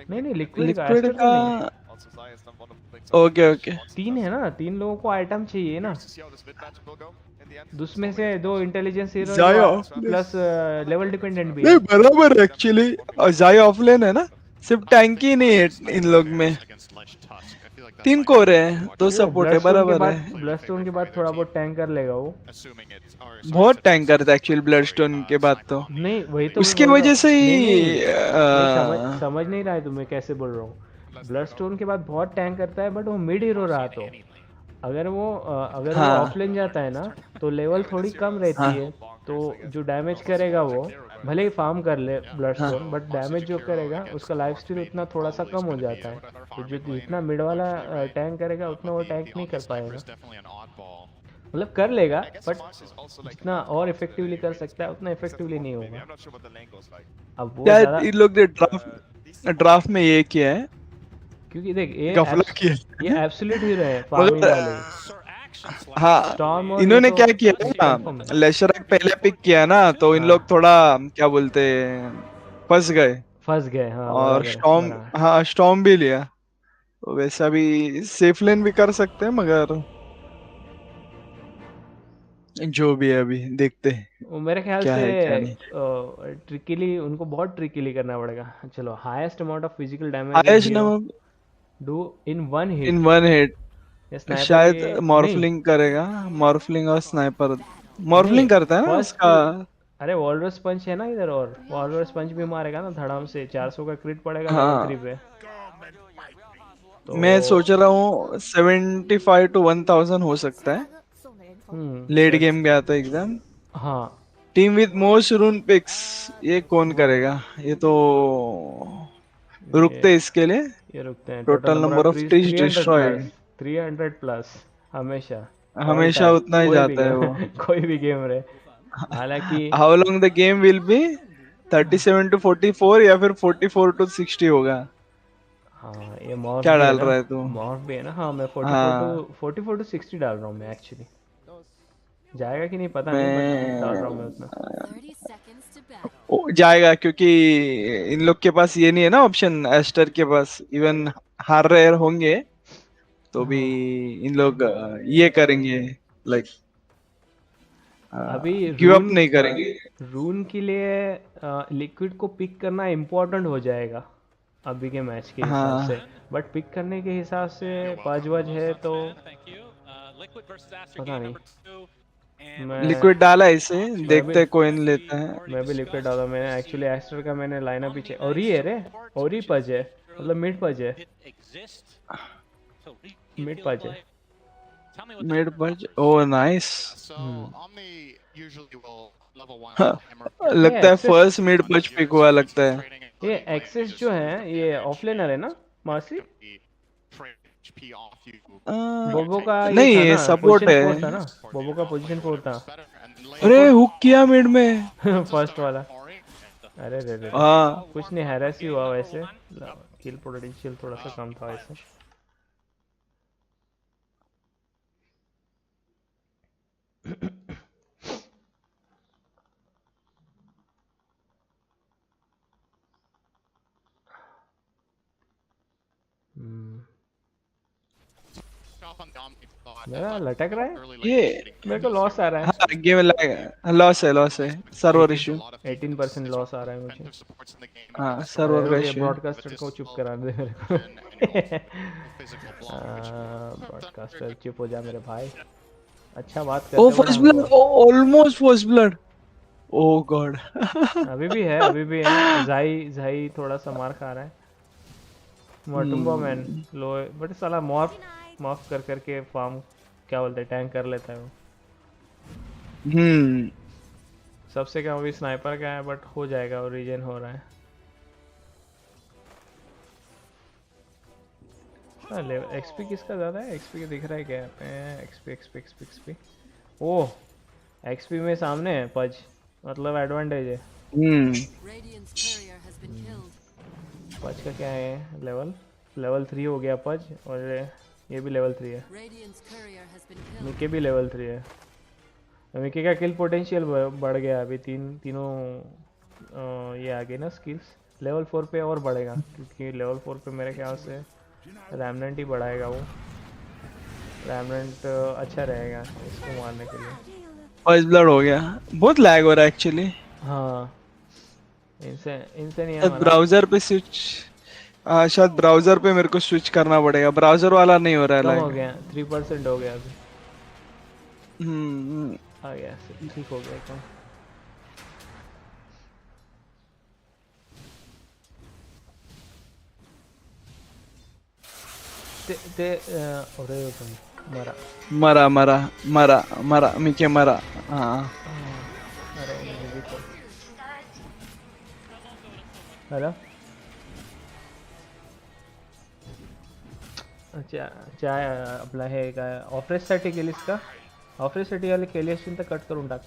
नहीं नहीं, लिक्विड का, लिक्विड एस्टर का। का नहीं। Also Zai has done one of the things. Okay okay, 3 है ना, 3 लोगों को आइटम चाहिए ना, Curious to see how this mid match will go in the end. उसमें से 2 इंटेलिजेंस हीरो जाय जो ऑफ प्लस लेवल डिपेंडेंट भी नहीं, है। बराबर एक्चुअली। और जाय ऑफलाइन है ना, सिर्फ टैंक ही नहीं है इन लोग में। Against Ledge Tusk. I feel like that 3 might core be है, too much. 2 सपोर्ट है, बराबर है। ब्लडस्टोन के बाद थोड़ा बहुत टैंक कर लेगा वो। Assuming it's बहुत टैंक करता है एक्चुअली ब्लडस्टोन के बाद तो। नहीं वही तो मैं उसके बोल रहा वजह हूँ। से नहीं नहीं ही नहीं, समझ नहीं रहा है तुम्हें कैसे बोल रहा हूँ। ब्लडस्टोन के बाद बहुत टैंक करता है, बट वो मिड हीरो रहा तो अगर वो हाँ ऑफलाइन जाता है ना, तो लेवल थोड़ी कम रहती हाँ है, तो जो डैमेज करेगा वो भले ही फार्म कर ले हाँ ब्लडस्टोन, बट डैमेज जो करेगा उसका लाइफ स्टील उतना थोड़ा सा कम हो जाता है। तो जो जितना मिड वाला टैंक करेगा उतना वो टैंक नहीं कर पाएगा, मतलब कर लेगा बट जितना और इफेक्टिवली कर सकता है उतना इफेक्टिवली नहीं होगा। I'm not sure what the lane goes like. अब वो यार ज़्यादा, इन लोग ने ड्राफ्ट में ये किया है, क्योंकि देख गफला किया ये है। एब्सोल्यूट हीरो है फार्मिंग मगर वाले। हाँ, स्टॉर्म और ये इन्होंने तो क्या किया कंफर्म ना, है। लेशरक पहले पिक किया ना, तो इन हाँ, लोग थोड़ा क्या बोलते हैं, फंस गए। फंस गए, हाँ और बराबर है स्टॉर्म, बराबर। हाँ स्टॉर्म भी लिया, तो वैसा भी सेफ लेन भी कर सकते हैं, मगर जो भी है अभी देखते हैं वो मेरे ख्याल क्या से है क्या नहीं। ट्रिकीली, उनको बहुत ट्रिकीली करना पड़ेगा। चलो, highest amount of physical damage in highest hero number do in 1 in heat. 1 hit, ये स्नाइपर शायद ये नहीं मॉर्फलिंग करेगा, मॉर्फलिंग और स्नाइपर। नहीं, मॉर्फलिंग करता है ना फर्स्ट, उसका। अरे वॉलरस पंच है ना इधर, और वॉलरस पंच भी मारेगा ना धड़ाम से, 400 का क्रिट पड़ेगा लेवल 3 हाँ, पे। मैं तो सोच रहा हूँ 75 to 1000 हो सकता है, लेट गेम गया तो एकदम। हाँ, टीम विद मोस्ट रून पिक्स, ये कौन करेगा? ये तो रुकते इसके लिए। ये रुकते हैं। Total total number number of of trees trees 300 destroyed, plus, 300 plus हमेशा, ऑल हमेशा टाइम, उतना ही कोई भी जाता है वो। गेम कोई भी गेम रहे। हालांकि how long the game will be? 37 to 44 या फिर 44 to 60 होगा? हाँ, ये मॉर्फ क्या भी है डाल ना, रहा है तू? मॉर्फ भी है ना। हाँ, मैं 44 to 60 डाल रहा हूँ मैं एक्चुअली। जाएगा कि नहीं पता नहीं, बट डाल रहा हूँ मैं उतना। जाएगा, क्योंकि इन लोग के पास ये नहीं है ना ऑप्शन, एस्टर के पास। इवन हार रहे होंगे तो भी इन लोग ये करेंगे, लाइक अभी गिव अप नहीं करेंगे। रून के लिए लिक्विड को पिक करना इम्पोर्टेंट हो जाएगा अभी के मैच के हिसाब से, हाँ, बट पिक करने के हिसाब से 5 बज है तो पता नहीं। लिक्विड डाला इसे, मैं देखते भी हैं कोइन लेता है। मैं भी लिक्विड डाला। मैंने एक्चुअली एस्टर का मैंने लाइनअप पीछे, और ही है रे, और ही पज है, मतलब मिड पज है, मिड पज है। मिड बज, oh nice. So Omni usually will level 1 हाँ, hammer. लगता है एक्सेस, फर्स्ट मिड बज पिक हुआ लगता है। ये एक्सेस जो है ये ऑफलाइनर है ना मार्सी? HP off you. बोबो का ये नहीं, था ये ना, सपोर्ट पोजीशन 4 था है। ना, बोबो का पोजीशन 4 था। अरे हुक किया मिड में। फर्स्ट वाला। अरे रे रे, हाँ, कुछ नहीं, हैरेस ही हुआ वैसे, किल पोटेंशियल थोड़ा सा कम था वैसे। Off on the Omni side. मेरा लटक रहा है, ये मेरे को लॉस आ रहा है, हाँ गेम लॉस है सर्वर इशू 18% लॉस आ रहा है मुझे। हाँ सर्वर का रुक, इशू है ब्रॉडकास्टर को चुप करा दे मेरे को। ब्रॉडकास्टर चुप हो जा मेरे भाई, अच्छा बात ओ करते बड़ा फर्स्ट ब्लड हमको। ऑलमोस्ट फर्स्ट ब्लड ओ गॉड अभी भी है, जाई जाई थोड़ा सा मार खा रहा है। मोटुम्बा मैन लो, बट साला मॉर्फ मॉर्फ कर करके फार्म क्या बोलते हैं टैंक कर लेता है वो। सबसे कम अभी स्नाइपर का है, बट हो जाएगा, वो रीजन हो रहा है। एक्सपी किसका ज़्यादा है? एक्सपी दिख रहा है क्या पे? एक्सपी एक्सपी एक्सपी एक्सपी ओह, एक्सपी में सामने है पज, मतलब एडवांटेज है। पज का क्या है लेवल? लेवल 3 हो गया पज, और ये भी लेवल 3 है। मिके भी लेवल 3 है। मिके का किल पोटेंशियल बढ़ गया अभी, तीनों ये आ गए ना स्किल्स। लेवल 4 पे और बढ़ेगा, क्योंकि लेवल 4 पे मेरे ख्याल से रैमनेंट ही बढ़ाएगा वो। रैमनेंट अच्छा रहेगा इसको मारने के लिए। फर्स्ट ब्लड हो गया, बहुत लैग हो रहा है एक्चुअली। हाँ इनसे नहीं है हमारा। ब्राउजर पे स्विच, शायद ब्राउजर पे मेरे को स्विच करना पड़ेगा, ब्राउजर वाला नहीं हो रहा है कम हो लैग। गया, 3% हो गया अभी। आ गया, ठीक हो गया कम। अरे भाई मरा मिके मरा। हाँ अरे मुझे तो हेलो चाय आपला हे काय ऑफरेससाठी केलीस का? ऑफरेससाठी आले केली असतील तर कट करून टाक।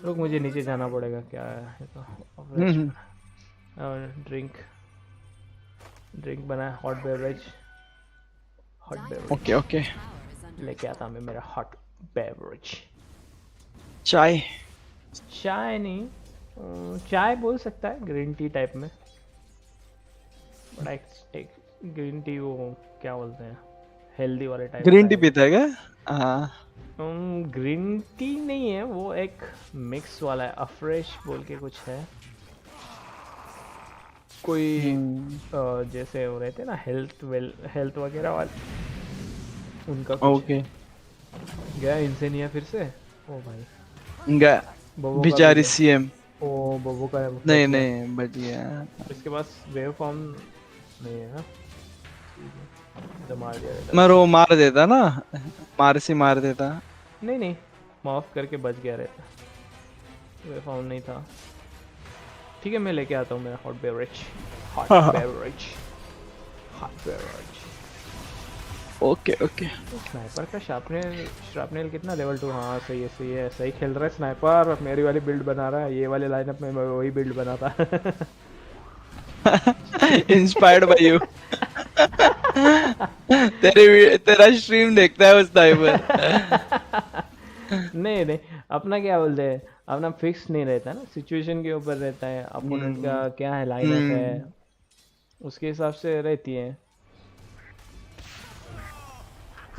रुक, मुझे नीचे जाना पड़ेगा, क्या है तो ऑफरेस और ड्रिंक बना, हॉट बेवरेज। ओके ओके लेके आता मैं मेरा हॉट बेवरेज। चाय नहीं, चाय बोल सकता है, ग्रीन टी टाइप में। बड़ा एक ग्रीन टी वो क्या बोलते हैं, हेल्दी वाले टाइप। ग्रीन टी पीता है क्या? हाँ ग्रीन टी नहीं है वो, एक मिक्स वाला है, अफ्रेश बोल के कुछ है कोई। जैसे वो रहते ना हेल्थ वगैरह वाले, उनका कुछ ओके गया इनसे नहीं है फिर से। ओ भाई गया बबो बेचारी का सीएम। ओ बबो का नहीं बढ़िया। इसके पास वेव फॉर्म नहीं है ना, तो मार दिया रहता। मगर वो मार देता ना, मार देता। नहीं माफ करके बच गया रहता, वेव फॉर्म नहीं था। ठीक है मैं लेके आता हूँ मेरा हॉट बेवरेज। ओके स्नाइपर का शार्पनेल कितना लेवल 2? हाँ सही है सही खेल रहा है स्नाइपर। मेरी वाली बिल्ड बना रहा है, ये वाले लाइनअप में मैं वही बिल्ड बना था। Inspired by you. तेरा स्ट्रीम देखता है वो स्नाइपर। नहीं अपना क्या बोलते हैं, अपना फिक्स नहीं रहता ना, सिचुएशन के ऊपर रहता है, अपोनेंट का क्या है लाइनअप है, उसके हिसाब से रहती है।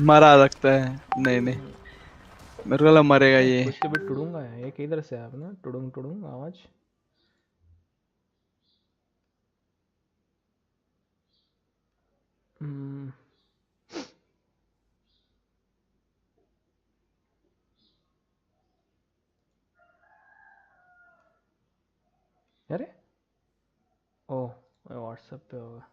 मरा लगता है। नहीं मेरे को मरेगा ये। कुछ तो भी टुडूंगा है ये, किधर से आप ना टुडूंग आवाज। अरे ओह व्हाट्सएप पे होगा।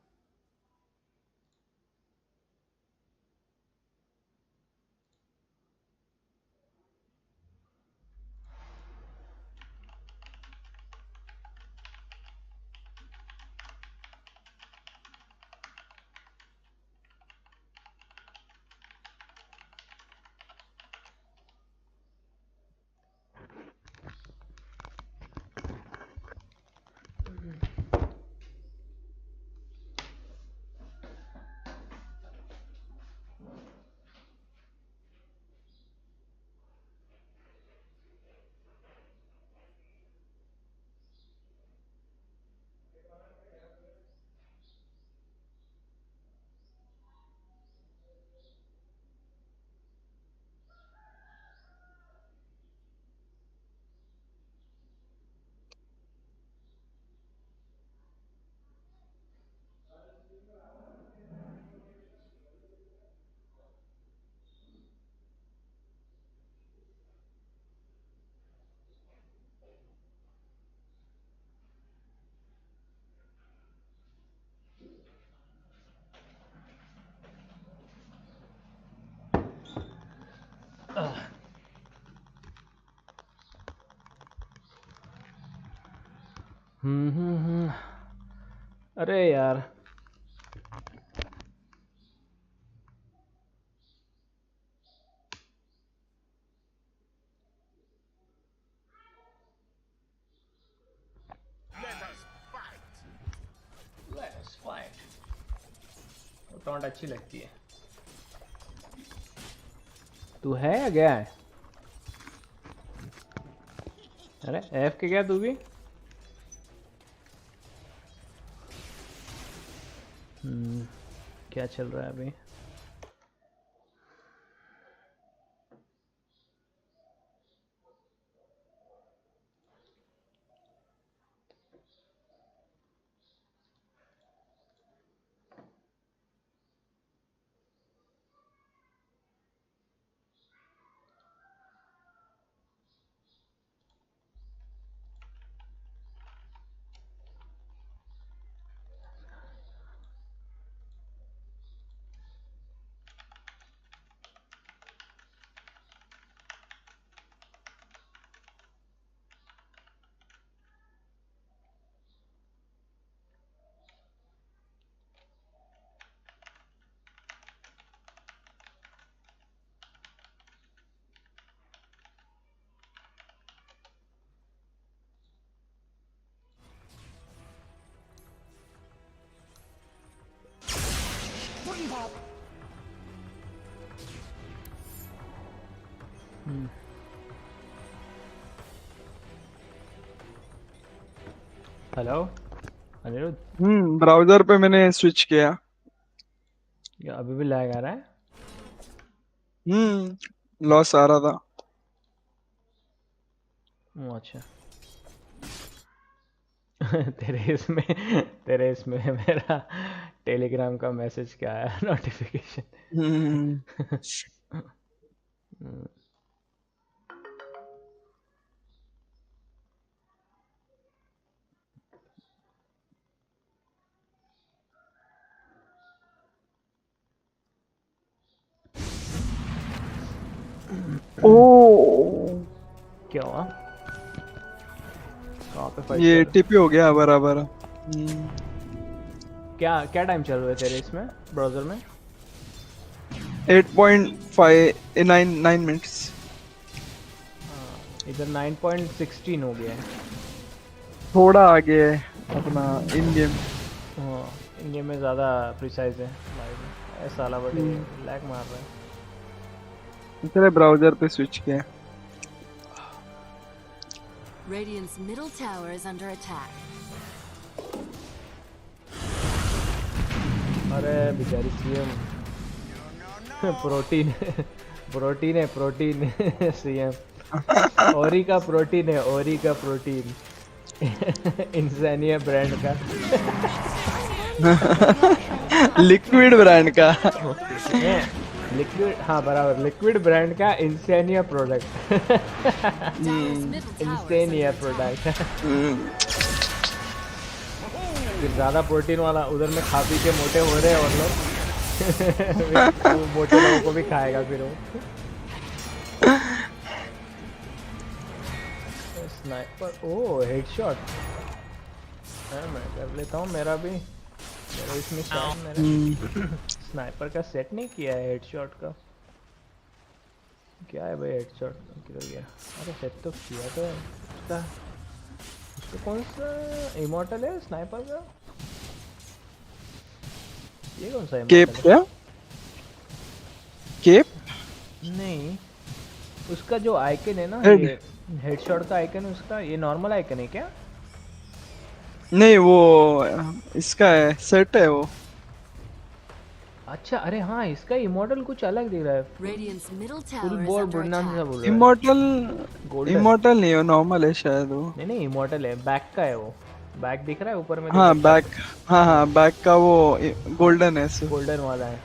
अरे यार टॉन्ट अच्छी लगती है। तू है या गया है? अरे एफ के गया तू भी? क्या चल रहा है अभी? हेलो अनिरुद्ध। ब्राउजर पे मैंने स्विच किया। क्या अभी भी लैग आ रहा है? लॉस आ रहा था। अच्छा तेरे इसमें मेरा टेलीग्राम का मैसेज क्या आया नोटिफिकेशन। क्या हुआ? कहाँ पे फाइट ये टीपी हो गया बराबर। क्या क्या टाइम चल रहा है तेरे इसमें ब्राउजर में? 8.599 मिनट्स। इधर 9.16 हो गया है। थोड़ा आगे है अपना इन गेम। हाँ इन गेम में ज़्यादा प्रिसाइज है लाइव में। ऐसा साला बड़े लैग मार रहा है। इसलिए ब्राउजर पे स्विच किया। Radiant's middle tower is under attack. अरे बेचारी सीएम प्रोटीन प्रोटीन है प्रोटीन सीएम ओरी का प्रोटीन है ओरी का प्रोटीन इंसानिया ब्रांड का लिक्विड ब्रांड का लिक्विड हाँ बराबर लिक्विड ब्रांड का इंसानिया प्रोडक्ट इंसानिया प्रोडक्ट फिर ज़्यादा प्रोटीन वाला उधर में खा पी के मोटे हो रहे हैं और लोग वो मोटे लोगों को भी खाएगा फिर वो। स्नाइपर ओह हेडशॉट मैं कर लेता हूँ मेरा भी मेरा इसमें शायद मेरा स्नाइपर का सेट नहीं किया है हेडशॉट का। क्या है भाई हेडशॉट किधर गया? अरे सेट तो किया तो उसका उसका कौन सा इमॉर्टल है स्नाइपर का? ये कौन सा केप क्या? केप नहीं उसका जो आइकन है ना ये हेडशॉट का आइकन उसका ये नॉर्मल आइकन है क्या? नहीं वो इसका है सेट है वो। अच्छा अरे हाँ इसका इमॉर्टल कुछ अलग दिख रहा है। फुल बोर्ड बुढ़नाम सा बोल रहा है। इमॉर्टल नहीं हो नॉर्मल है शायद वो। नहीं इमॉर्टल है बैक का है वो। बैक दिख रहा है ऊपर में? हाँ बैक हाँ बैक का वो गोल्डन है गोल्डन वाला है।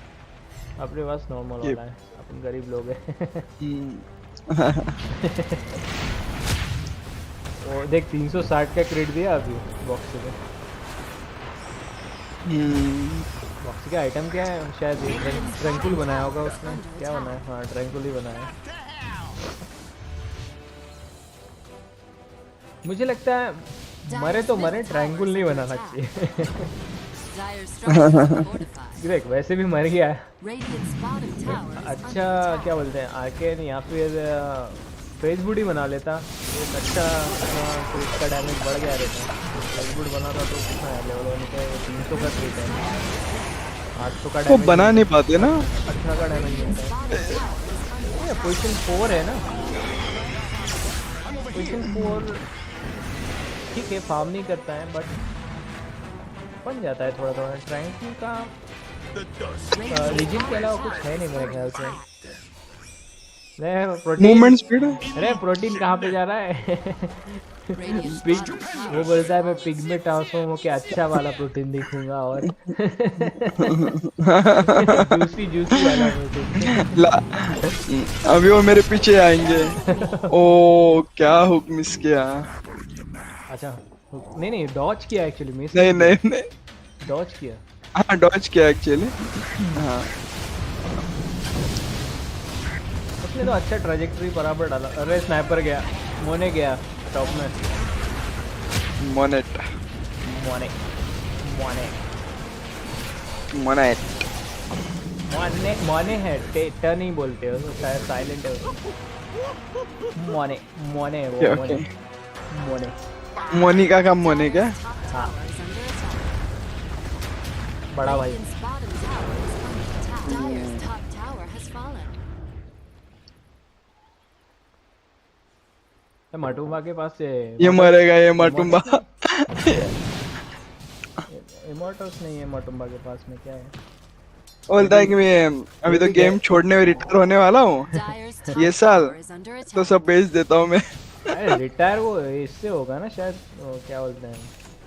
अपने पास नॉर्मल वाला है अपन गरीब लोग हैं। वो देख 360 का क्रेडिट दिया अभी बॉक्स में। बॉक्स का आइटम क्या है? शायद ट्रैंकुल बनाया होगा उसने। क्या बनाया? हाँ ट्रैंकुल ही बनाया। मुझे लगता है मरे तो मरे, ट्रायंगल नहीं बनाना चाहिए। देख वैसे भी मर गया है। अच्छा क्या बोलते हैं आके नहीं या फिर फेस बूट ही बना लेता, एक अच्छा तो उसका डैमेज बढ़ गया रहता। फेस बूट बनाता तो कितना है लेवल 1 के 300 का क्रिट है, 800 का वो डैमेज बना नहीं पाते ना। 18 का डैमेज मिलता है। ये पोजीशन 4 है ना, पोजीशन 4 ठीक है, फार्म नहीं करता है बट बन जाता है थोड़ा थोड़ा। ट्रायंगल का रीजन के अलावा कुछ है नहीं मेरे ख्याल से। Protein movement speed. अरे प्रोटीन कहाँ पे जा रहा है? पिग, वो बोलता है मैं पिग में ट्रांसफॉर्म होके अच्छा वाला प्रोटीन दिखूंगा और जूसी जूसी वाला प्रोटीन। अभी वो मेरे पीछे आएंगे। ओ क्या हुक मिस किया। अच्छा नहीं नहीं डॉज किया एक्चुअली, मिस नहीं नहीं नहीं डॉज किया। हाँ डॉज किया एक्चुअली। हाँ उसने तो अच्छा ट्रैजेक्टरी बराबर डाला। अरे स्नाइपर गया, मोने गया टॉप में। मोनेट मोने मोने मोनेट मोने मोने है, ट नहीं बोलते हो तो शायद साइलेंट है। मोने मोने वो मोने मोने मोनिका का मोने क्या? हाँ बड़ा भाई। माटुम्बा के पास से ये मरेगा ये माटुम्बा। इमोर्टल्स नहीं है माटुम्बा के पास में, क्या है? बोलता है कि मैं अभी तो गेम छोड़ने में रिटायर होने वाला हूँ ये साल, तो सब बेच देता हूँ मैं। अरे रिटायर वो इससे होगा ना शायद, क्या बोलते हैं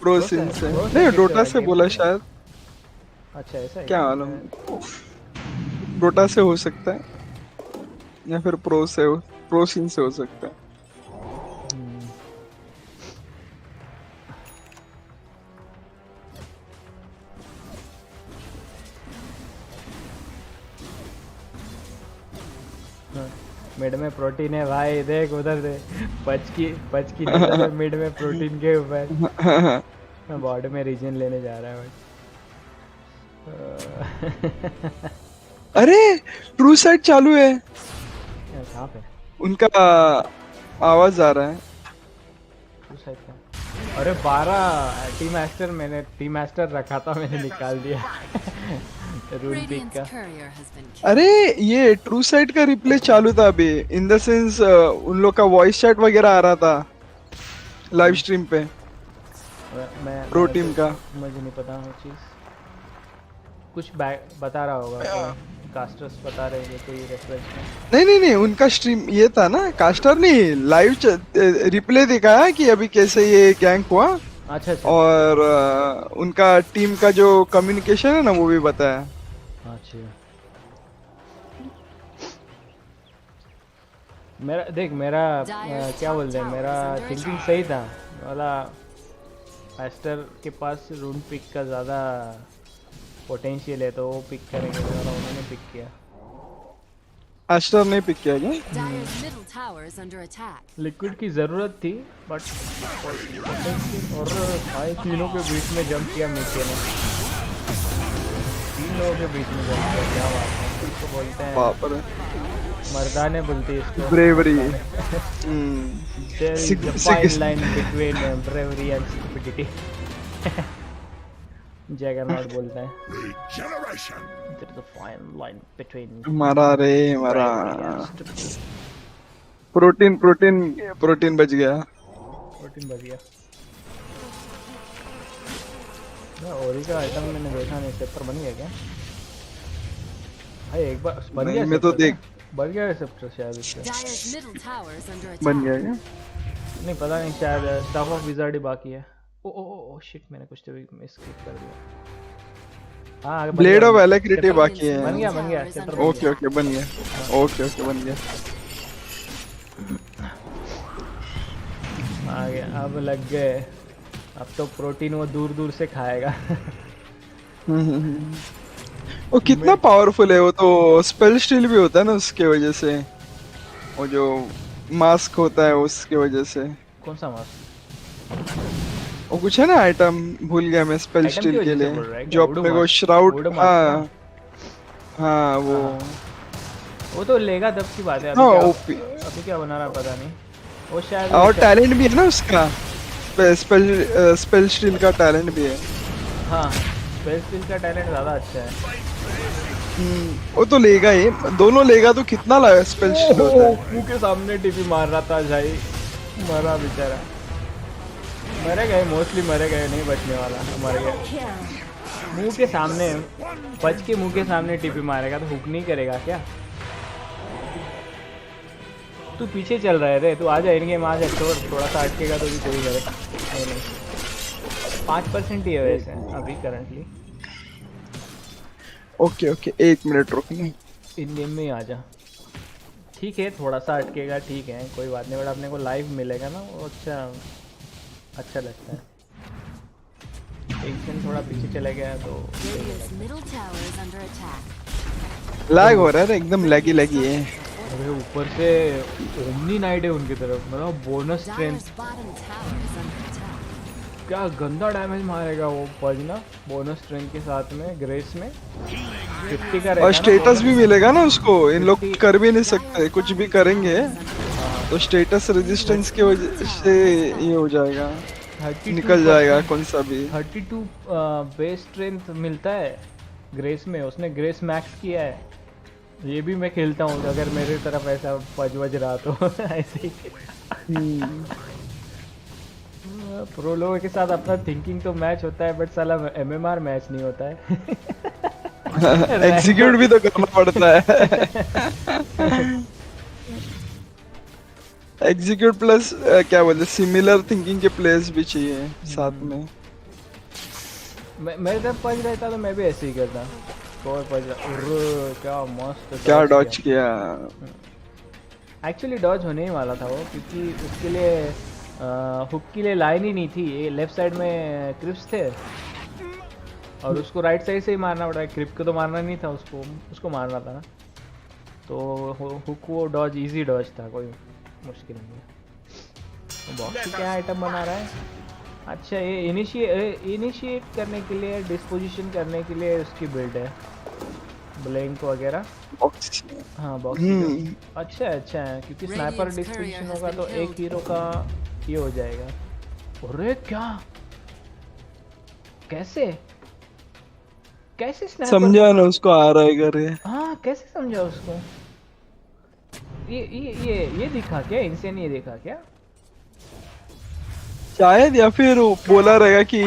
प्रो सिन से नहीं, डोटा से बोला शायद। अच्छा ऐसा है क्या मालूम, डोटा से हो सकता है या फिर प्रो सिन से हो सकता है। मिड में प्रोटीन है भाई, देख उधर दे पच की मिड में प्रोटीन के ऊपर बॉडी में रीजन लेने जा रहा है भाई। अरे ट्रू साइड चालू है। कहाँ पे? उनका आवाज आ रहा है। ट्रू साइड का? अरे 12 मैंने टी मास्टर रखा था, मैंने निकाल दिया। रूल पिक का। अरे ये ट्रू साइड का रिप्ले चालू था अभी, इन द सेंस उन लोग का वॉइस चैट वगैरह आ रहा था लाइव स्ट्रीम पे प्रो टीम का। मुझे नहीं पता वो चीज, कुछ बता रहा होगा कास्टर्स बता रहे हैं कोई रेफरेंस में। नहीं उनका स्ट्रीम ये था ना, कास्टर नहीं, लाइव रिप्ले दिखाया कि अभी कैसे ये गैंग हुआ। अच्छा। और उनका टीम का जो कम्युनिकेशन है ना वो भी बताया। अच्छा मेरा देख क्या बोलते हैं, मेरा थिंकिंग सही था वाला। एस्टर के पास रूम पिक का ज़्यादा पोटेंशियल है तो वो पिक करेंगे, वाला उन्होंने पिक किया। एस्टर ने पिक किया क्या? लिक्विड की ज़रूरत थी बट और भाई तीनों के बीच में जंप किया मीके ने, 3 लोगों के बीच में जंप किया। क्या बात है, इसको बोलते हैं मर्दाने बोलती है इसको, bravery. There is a fine line between bravery and stupidity. जैगरनॉट बोलता है there is a fine line between मारा रे मारा। प्रोटीन बच गया। प्रोटीन बच गया। ओरी का आइटम मैंने देखा नहीं, सेप्टर बन गया क्या भाई? एक बार बन गया मैं तो देख बन गया है सेप्टर शायद इसका। बन गया क्या? नहीं पता नहीं, शायद स्टाफ ऑफ विजार्ड ही बाकी है। ओ शिट, मैंने कुछ तो मिस कर दिया। हाँ ब्लेड ऑफ एलेक्रिटी बाकी है। बन गया ओके बन गया। ओके बन गया। आ गया, अब लग गए। अब तो प्रोटीन वो दूर से खाएगा। वो कितना पावरफुल है, वो तो स्पेल स्टील भी होता है ना उसके वजह से, वो जो मास्क होता है उसके वजह से। कौन सा मास्क? वो कुछ है ना आइटम, भूल गया मैं, स्पेल आइटम की स्टील के वजह से लिए बोल रहा है क्या? जो अपने को श्राउड, हाँ हाँ वो वो तो लेगा तब की बात है, हाँ अभी ओपी। क्या बना रहा पता नहीं। वो शायद और टैलेंट भी है ना उसका, स्पेल स्टील का टैलेंट भी है। हाँ स्पेल स्टील का टैलेंट ज़्यादा अच्छा है। वो तो लेगा ही, दोनों लेगा तो कितना स्पेल स्टील होता है। मुंह के सामने टीपी मार रहा था भाई, मरा बेचारा। मरे गए, मोस्टली मरे गए, नहीं बचने वाला, मर गया। मुंह के सामने बच के मुंह के सामने टीपी मारेगा तो हुक नहीं करेगा क्या? तू पीछे चल रहा है रे, तू आ जा इन गेम, आ जा। थोड़ा सा अटकेगा तो भी कोई नहीं। 5% ही है वैसे अभी करंटली। ओके ओके, 1 मिनट रुकना। इन गेम में ही आ जा। ठीक है थोड़ा सा अटकेगा, ठीक है कोई बात नहीं, बट अपने को लाइव मिलेगा ना वो अच्छा लगता है। एक दिन थोड़ा पीछे चला गया तो लैग हो रहा है, एकदम लैगी है। अरे ऊपर से ओमनी नाइट है उनकी तरफ, मतलब बोनस स्ट्रेंथ। क्या गंदा डैमेज मारेगा वो पज ना, बोनस स्ट्रेंथ के साथ में ग्रेस में 50 का। और स्टेटस भी मिलेगा ना उसको, इन लोग कर भी नहीं सकते, कुछ भी करेंगे तो स्टेटस रेजिस्टेंस की वजह से ये हो जाएगा, निकल जाएगा कौन सा भी। 32 बेस स्ट्रेंथ मिलता है ग्रेस में, उसने ग्रेस मैक्स किया है। ये भी मैं खेलता हूँ अगर मेरे तरफ ऐसा पज वज रहा तो ऐसे ही। प्रो लोगों के साथ अपना थिंकिंग तो मैच होता है, बट साला एमएमआर मैच नहीं होता है। एग्जीक्यूट भी तो करना पड़ता है। एग्जीक्यूट प्लस क्या बोलते, सिमिलर थिंकिंग के प्लेयर्स भी चाहिए साथ में। मेरे तरफ पज रहता तो मैं भी ऐसे ही करता। क्या मस्त, क्या डॉज किया। एक्चुअली डॉज होने ही वाला था वो, क्योंकि उसके लिए हुक के लिए लाइन ही नहीं थी। ये लेफ्ट साइड में क्रिप्स थे और उसको राइट साइड से ही मारना पड़ा। क्रिप को तो मारना नहीं था, उसको मारना था ना, तो हुक वो डॉज इजी डॉज था, कोई मुश्किल नहीं है। बॉक्सी क्या आइटम बना रहा है? अच्छा ये इनिशिएट करने के लिए, डिस्पोजिशन करने के लिए उसकी बिल्ड है, ब्लैंक वगैरह। हाँ बॉक्सी अच्छा है क्योंकि स्नाइपर डिस्पोजिशन होगा तो एक हीरो का ये हो जाएगा। अरे क्या, कैसे स्नाइपर समझा ना उसको, आ रहा है करे। हाँ कैसे समझा उसको? ये दिखा क्या इनसे, ये देखा क्या शायद, या फिर बोला रहेगा कि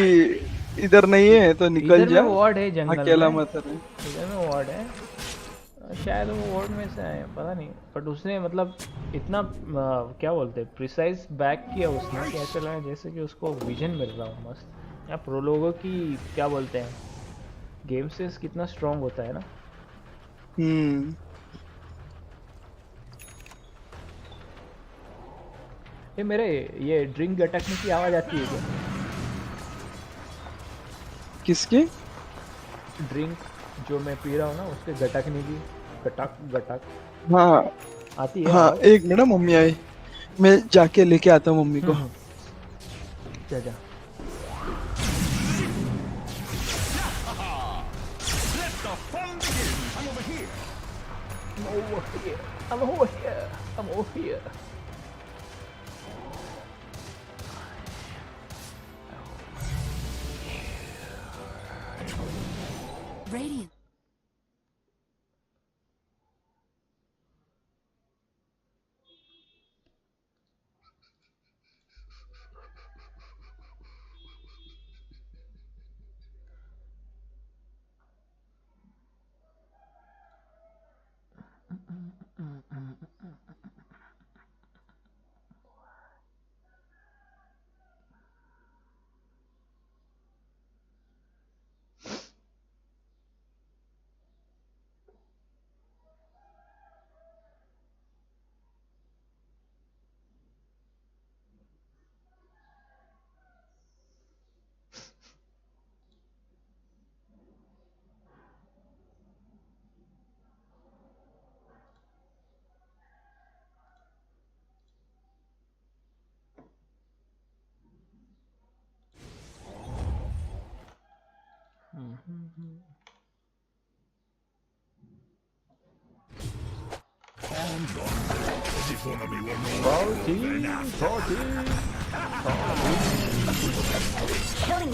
इधर नहीं है तो निकल जा, इधर में वार्ड है जंगल अकेला में, मत रहे। इधर में वार्ड है, शायद वो वार्ड में से आए, पता नहीं। बट उसने मतलब इतना क्या बोलते हैं, प्रिसाइज बैक किया उसने कि ऐसा लगा जैसे कि उसको विजन मिल रहा हो मस्त। या प्रो लोगों की क्या बोलते हैं, गेम से कितना स्ट्रांग होता है ना। ये मेरे ये ड्रिंक गटकने की आवाज आती है क्या? किसकी? ड्रिंक जो मैं पी रहा हूँ ना, उसके गटकने की, गटक हाँ आती है हाँ, आवाज? एक मिनट, मम्मी आई, मैं जाके लेके आता हूँ मम्मी को। जा I'm over here. Radiant. Killing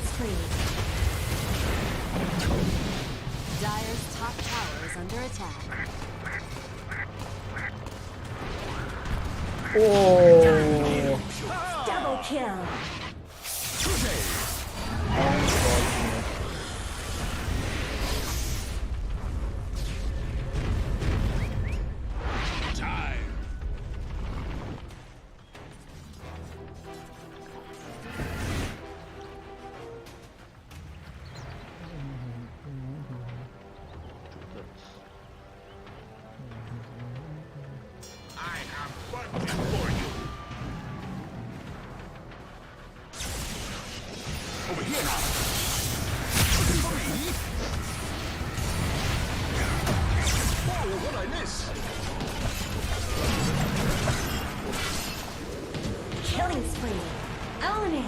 spree. Dire's top tower is under attack. Oh. Double kill. Killing spree. Own it.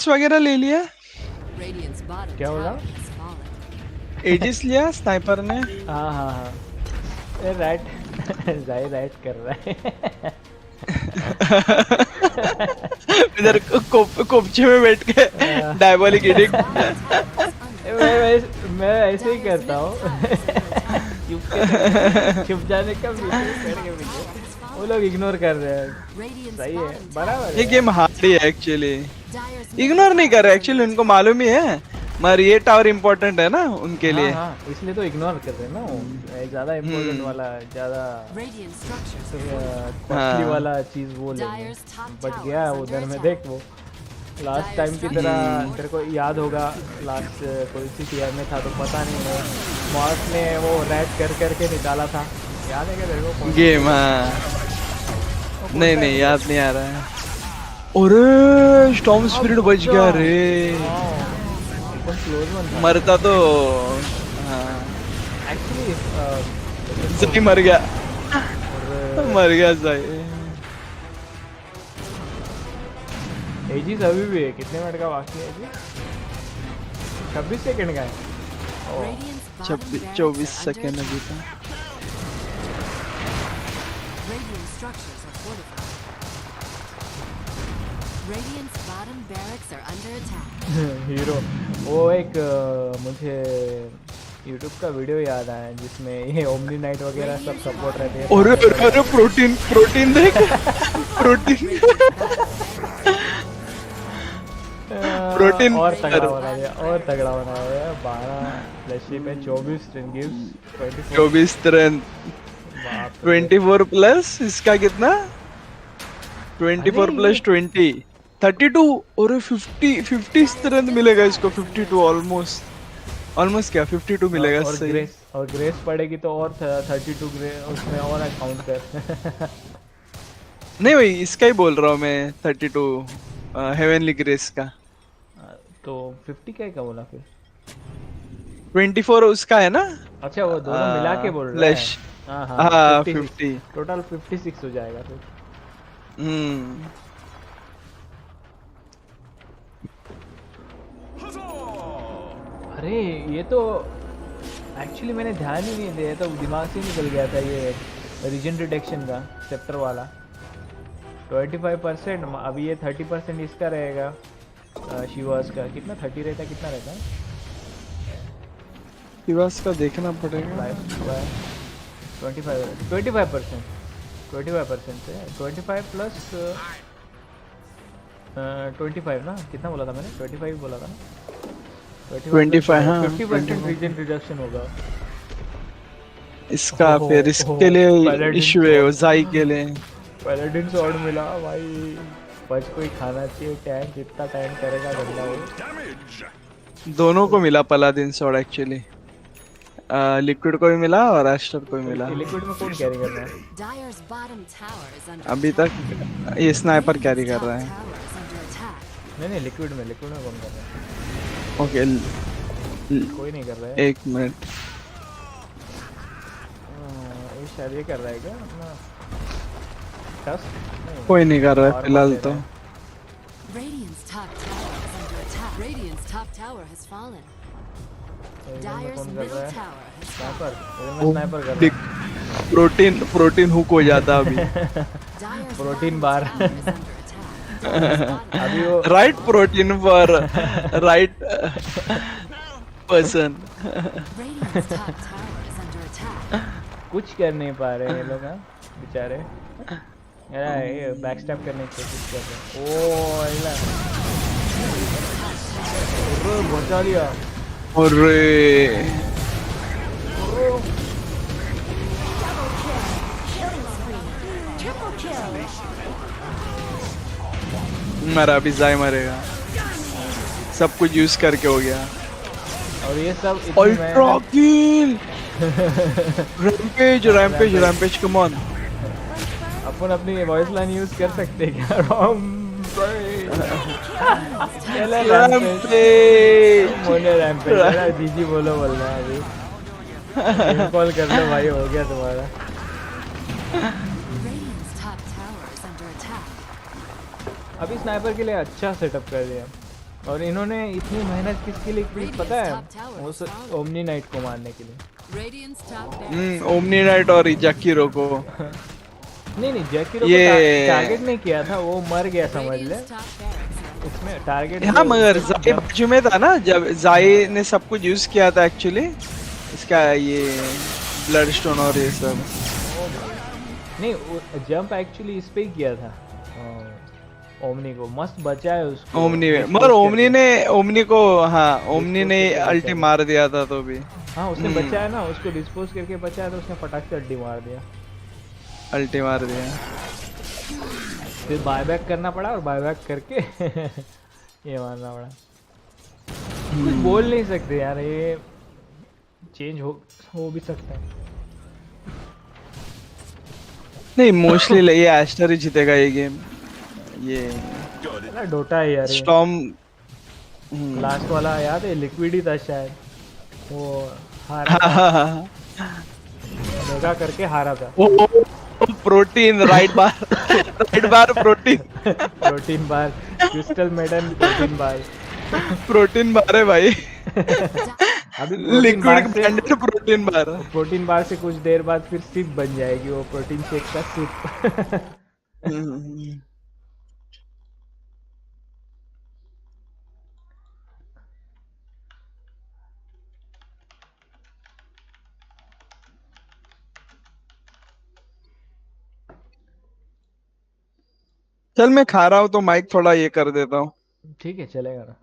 वगैरह ले लिया। Radiant's bottom क्या बोला? tower has fallen. एजिस लिया स्नाइपर ने। हाँ हाँ हाँ। ये रैट जाई रैट कर रहा है। इधर कोपचे में बैठ के डायबोलिक एडिक्ट। मैं ऐसे ही करता हूँ। छुप जाने का वो लोग इग्नोर कर रहे हैं। सही है, बराबर है। ये गेम हार्ड है एक्चुअली। इग्नोर नहीं कर रहे एक्चुअली, उनको मालूम ही है मगर ये टावर इम्पोर्टेंट है ना उनके लिए। हाँ, इसलिए तो इग्नोर कर रहे हैं ना वो। ज्यादा इम्पोर्टेंट वाला, ज्यादा कॉस्टली वाला चीज वो लेंगे। बट गया उधर में देख वो लास्ट टाइम की तरह। तेरे को याद होगा लास्ट कोई सी टीआर में था तो पता नहीं है, मॉस ने वो रैट कर करके निकाला था, याद है क्या तेरे को? गेम हाँ नहीं याद नहीं आ रहा है। अरे स्टॉर्म स्पिरिट बच गया रे। मरता तो एक्चुअली मर गया। मर गया सही। एजीज अभी भी है। कितने मिनट का बाकी है? 26 सेकंड का है। 24 सेकंड अभी था। Radiant's bottom barracks are under attack. Hero वो एक मुझे YouTube का वीडियो याद आया जिसमें ये ओमनी नाइट वगैरह सब सपोर्ट रहते हैं। अरे प्रोटीन देख प्रोटीन और तगड़ा बना दिया 12 फ्लैशी पे 24 स्ट्रेंथ गिव्स 24 स्ट्रेंथ 24 प्लस इसका कितना 24 plus 20 32 और 50 स्ट्रेंथ मिलेगा इसको 52 ऑलमोस्ट क्या 52 मिलेगा सही। और ग्रेस पड़ेगी तो और 32 उसमें और अकाउंट कर। नहीं भाई इसका ही बोल रहा हूँ मैं 32 हेवनली ग्रेस का। तो 50 क्या बोला फिर? 24 उसका है ना। अच्छा वो दोनों मिला के बोल रहा है। फ्लैश हाँ हाँ 56 50 टोटल 56 हो जाएगा फिर। अरे ये तो एक्चुअली मैंने ध्यान ही नहीं दिया, तो दिमाग से निकल गया था ये रीजन डिटेक्शन का चैप्टर वाला। 25%, अभी ये 30% इसका रहेगा। शिवास का कितना 30 रहता है, कितना रहता है शिवास का देखना पड़ेगा। 25% 25% से 25 प्लस 25 ना, कितना बोला था मैंने? 25 बोला था ना। 25 हाँ 50% रीजन रिडक्शन होगा इसका। फिर इसके लिए इशू है जाई के लिए। पैलेडिन स्वॉर्ड मिला भाई, बच कोई खाना चाहिए। टैंक इतना टैंक करेगा बंदा वो। दोनों को मिला पलादिन स्वॉर्ड एक्चुअली। लिक्विड को भी मिला और एस्टर को भी मिला। लिक्विड में कौन कैरी कर रहा है अभी तक ये स्नाइपर कैरी कर रहा है। नहीं लिक्विड में कौन कर रहा है? ओके कोई नहीं कर रहा है। एक मिनट ये शायद ये कर रहा है क्या अपना टस्ट? कोई नहीं कर रहा है फिलहाल तो। प्रोटीन हुक हो जाता अभी। Protein bar. अभी वो right protein for right person. कुछ कर नहीं पा रहे ये लोग बेचारे। ये बैकस्टैप करने की कोशिश कर रहे हैं। ओ बचा लिया। अरे मरा अभी जाए मरेगा। सब कुछ यूज करके हो गया। और ये सब ultra kill. Rampage come on. अपन अपनी वॉइस लाइन यूज कर सकते हैं क्या? रैम्पेज जीजी बोलो बोल रहा है अभी। कॉल कर लो भाई, हो गया तुम्हारा। अभी स्नाइपर के लिए अच्छा सेटअप कर दिया। और इन्होंने इतनी मेहनत किसके लिए की पता है? उस ओमनी नाइट को मारने के लिए। ओमनी नाइट और जैकिरो को। नहीं जैकिरो को टारगेट नहीं किया था, वो मर गया समझ ले। इसमें टारगेट हाँ मगर जाई बाजू में था ना, जब जाई ने सब कुछ यूज किया था एक्चुअली इसका ये ब्लड स्टोन और ये सब। नहीं जंप एक्चुअली इस पे ही किया था ओमनी को, मस्त बचा है उसको। मगर ओमनी को हाँ ओमनी ने अल्टी मार दिया था तो भी। हाँ उसने बचा है ना, उसको डिस्पोज करके बचा है तो उसने फटाक से अड्डी मार दिया। अल्टी मार दिया। फिर बायबैक करना पड़ा और बायबैक करके ये मारना पड़ा। कुछ बोल नहीं सकते यार, ये चेंज हो भी सकता है। नहीं मोस्टली ये एस्टर ही जीतेगा ये गेम। ये डोटा है यार। स्टॉर्म लास्ट वाला याद है, लिक्विड ही था शायद, वो हारा मेगा करके हारा था। Protein right bar protein bar crystal medal protein bar है भाई। अभी लिक्विड प्रोटीन बार से कुछ देर बाद फिर सिप बन जाएगी वो प्रोटीन शेक का सिप। चल मैं खा रहा हूँ तो माइक थोड़ा ये कर देता हूँ। ठीक है चलेगा ना।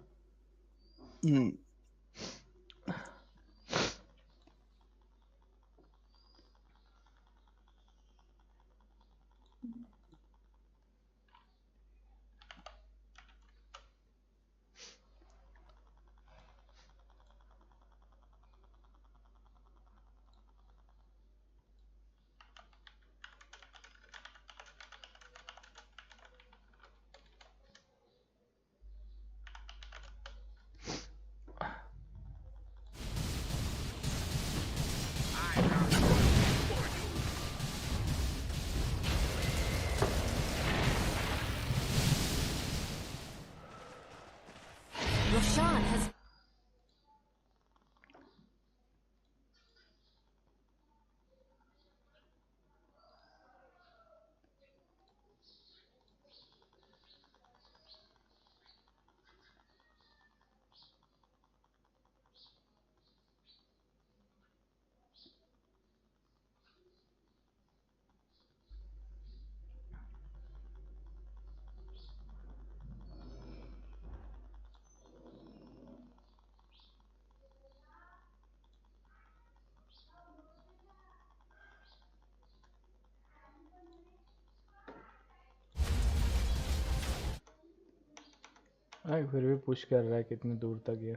फिर भी पुश कर रहा है कितनी दूर तक ये.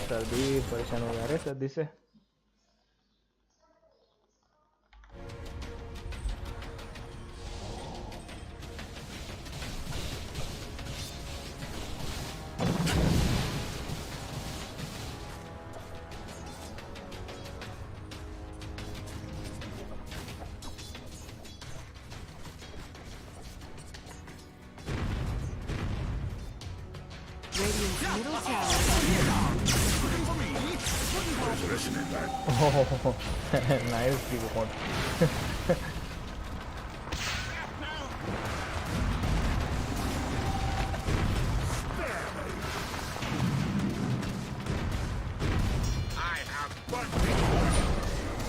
सर्दी परेशान हो जा रहे सर्दी से. Oh, nice keyboard.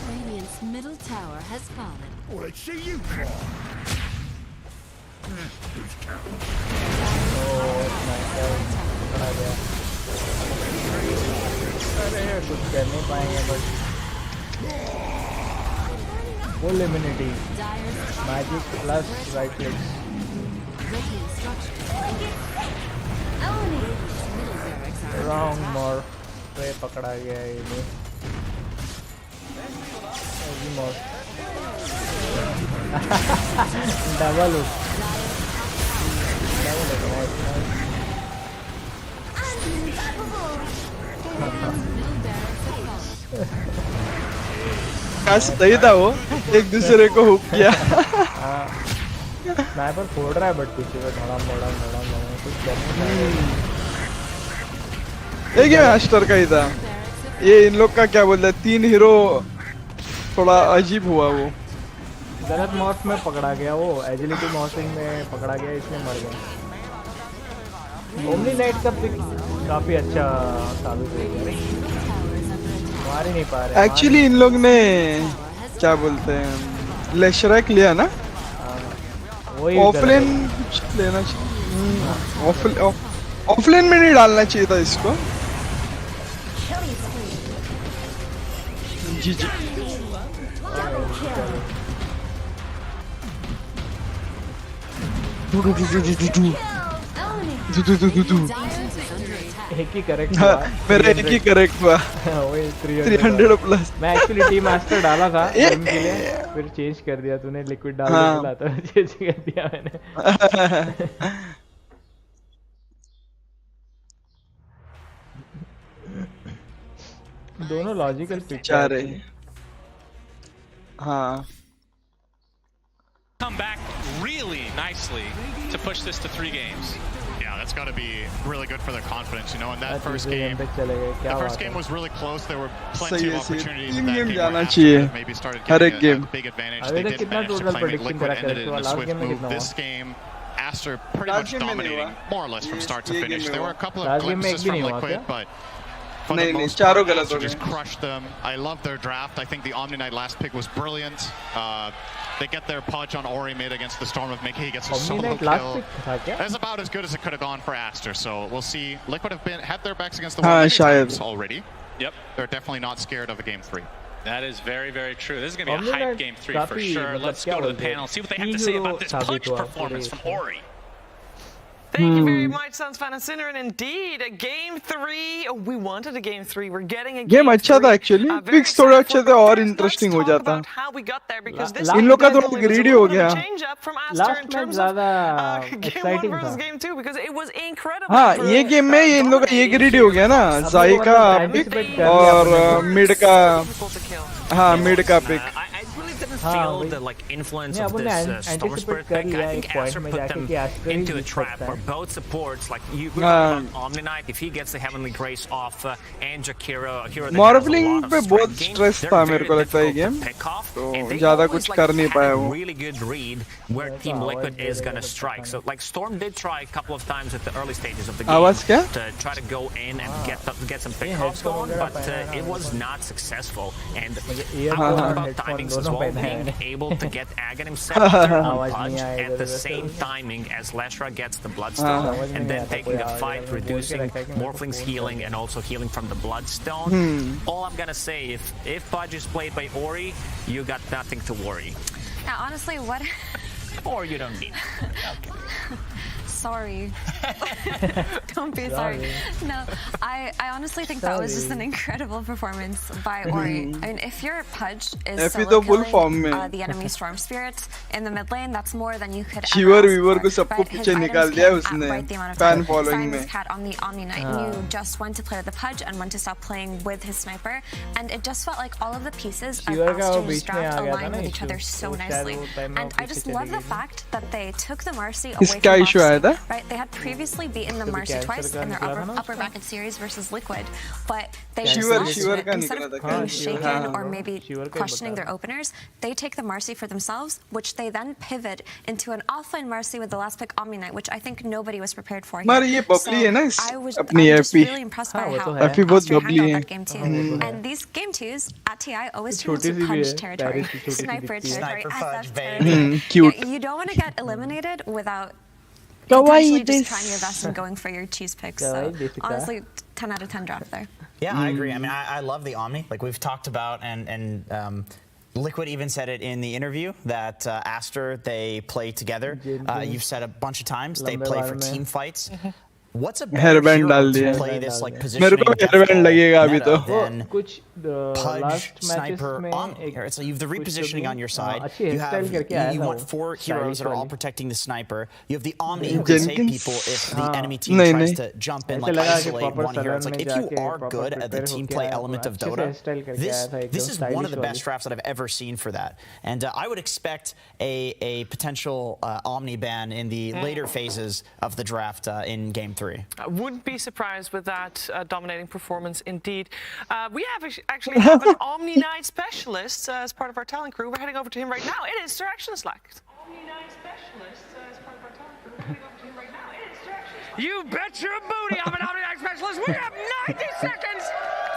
Radiant's middle tower has fallen. Let's see you fall. Oh, it's nice. पकड़ा गया. अरे कुछ कर नहीं पाएंगे but full immunity. Magic plus right clicks. Wrong more. पे पकड़ा गया ये. Easy more. Double hook. Double hook. Nice. काश सही था वो एक दूसरे को हुक किया. स्नाइपर फोड़ रहा है बट पीछे से धड़ाम कुछ करने. एक ही मास्टर का ही था ये. इन लोग का क्या बोलते हैं 3 हीरो थोड़ा अजीब हुआ. वो गलत माउस में पकड़ा गया. वो एजिलिटी माउसिंग में पकड़ा गया इसलिए मर गया. ओमनी नाइट का पिक काफी अच्छा साबित हो गया. मार ही नहीं पा रहे. एक्चुअली इन लोग ने क्या बोलते हैं लेशरैक लिया ना. ऑफलाइन कुछ लेना चाहिए. ऑफलाइन में नहीं डालना चाहिए था इसको. जी जी. एक ही करेक्ट हुआ। मेरा एक ही करेक्ट हुआ। वही 300 प्लस। मैं एक्चुअली टीम मास्टर डाला था गेम के लिए, फिर चेंज कर दिया। तूने लिक्विड डाल के बोला तो चेंज कर दिया मैंने। दोनों लॉजिकल पिक जा रहे। हाँ। Come back really nicely to push this to 3 games. Yeah, that's got to be really good for their confidence, you know. In that first game, the first game was really close. There were plenty of opportunities in that game where Aster maybe started getting a big advantage. They did manage to claim it. Liquid ended it in a swift move. This game, Aster pretty much dominating more or less from start to finish. There were a couple of glimpses from Liquid, but for the most part, Aster just crushed them. I love their draft. I think the Omni Knight last pick was brilliant. They get their pudge on Ori mid against the Storm of Mickey. He gets a solo kill. That's about as good as it could have gone for Aster. So we'll see. Liquid have had their backs against the wall times already. Yep. They're definitely not scared of a game 3. That is very, very true. This is going to be a hype game 3 for sure. Let's go to the panel, see what they have to say about this pudge performance from Ori. Thank you very much, Sans Fan and Sinner. And indeed, a game 3. We wanted a game 3. We're getting a game 3. अच्छा था actually. Picks थोड़ा अच्छे थे और interesting हो जाता. How we got there because this इन लोग का थोड़ा greedy हो गया. Last match ज़्यादा exciting था. Game 2 because it was incredible. हाँ, ये game में इन लोग का ये greedy हो गया ना. Zai का pick और mid का. हाँ, mid का pick. Feel the like influence of this Storm Spirit pick. I think Aster put them into a trap where both supports, like you Omni Knight, if he gets the Heavenly Grace off and Jakiro, a hero that Morphling पे बहुत stress था मेरे को लगता है ये game. तो ज़्यादा कुछ कर नहीं पाया वो. Really good read where Team Liquid is gonna strike. So like Storm did try a couple of times at the early stages of the game to try to go in and get some pickoffs going, but it was not successful. And about timings as well. Being able to get Agon himself pudge at the same timing as Leshra gets the Bloodstone, and then taking a fight, reducing Morphling's healing and also healing from the Bloodstone. All I'm gonna say, if Pudge is played by Ori, you got nothing to worry. Now, honestly, what? Or you don't need it. Okay. Sorry. Don't be sorry. No, I honestly think that was just an incredible performance by Ori. I mean, if your Pudge is solo killing the enemy Storm Spirits in the mid lane, that's more than you could ever ask for. Right? His items came at right the amount of time. Simon's Cat on the Omni Knight knew just when to play with the Pudge and when to stop playing with his sniper. And it just felt like all of the pieces of Aster's draft aligned with each other so nicely. And I just love the fact that they took the Marcy away from Boxing. Right, they had previously beaten the Marcy twice in their upper bracket series versus Liquid, but they instead of being shaken or maybe questioning their openers, they take the Marcy for themselves, which they then pivot into an offline Marcy with the last pick Omni Knight, which I think nobody was prepared for here. So I was just really impressed by how Aster handled that game 2. And these game 2s at TI always turn into Pudge territory, Sniper territory, SF territory. You don't want to get eliminated without potentially just trying your best and going for your cheese picks. So honestly, 10 out of 10 draft there. Yeah, I agree. I mean, I love the Omni. Like we've talked about, and Liquid even said it in the interview that Aster, they play together. You've said a bunch of times they play for team fights. What's a better hero to play this like positioning than Pudge, Sniper, Omni? So you have the repositioning on your side. You want 4 heroes that are all protecting the Sniper. You have the Omni who can save people if the enemy team tries to jump in, like isolate one hero. It's like if you are good at the team play element of Dota, this is one of the best drafts that I've ever seen for that. And I would expect a potential Omni ban in the later phases of the draft in Game 3. I wouldn't be surprised with that dominating performance indeed. We actually have an Omni Knight specialist as part of our talent crew. We're heading over to him right now. It is Sir Actionslack. Omni Knight specialist as part of our talent crew. We're heading over to him right now. It is Sir Actionslack. You bet your booty I'm an Omni Knight specialist. We have 90 seconds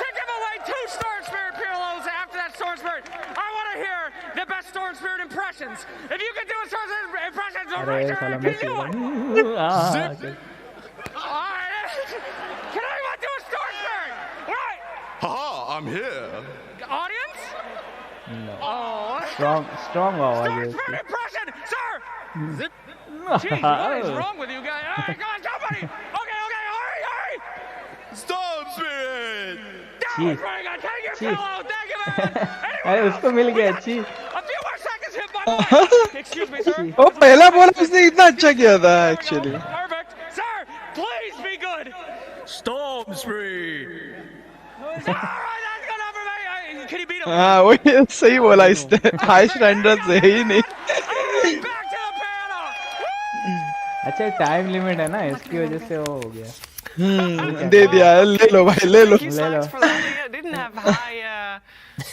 to give away 2 Storm Spirit Pirlos after that Storm Spirit. I want to hear the best Storm Spirit impressions. If you can do a Storm Spirit impression, raise your hand. Can you do it? Can anyone do a Storm Spirit? Right. Haha, I'm here. Audience? No. Oh. Strong Storm Spirit impression, sir. Jeez, what is wrong with you guys? All right, come on, somebody. Okay, hurry. Storm Spirit! ची ची अरे उसको मिल गया ची Excuse me, sir. वो पहला ball उसने इतना अच्छा किया था actually. Perfect. Sir, please be good. Storm Spree. Can you beat him? हाँ वही सही बोला इसने. हाई स्टैंडर्ड है ही नहीं. अच्छा टाइम लिमिट है ना इसकी वजह से वो हो गया. दे दिया. ले लो भाई ले लो. I didn't have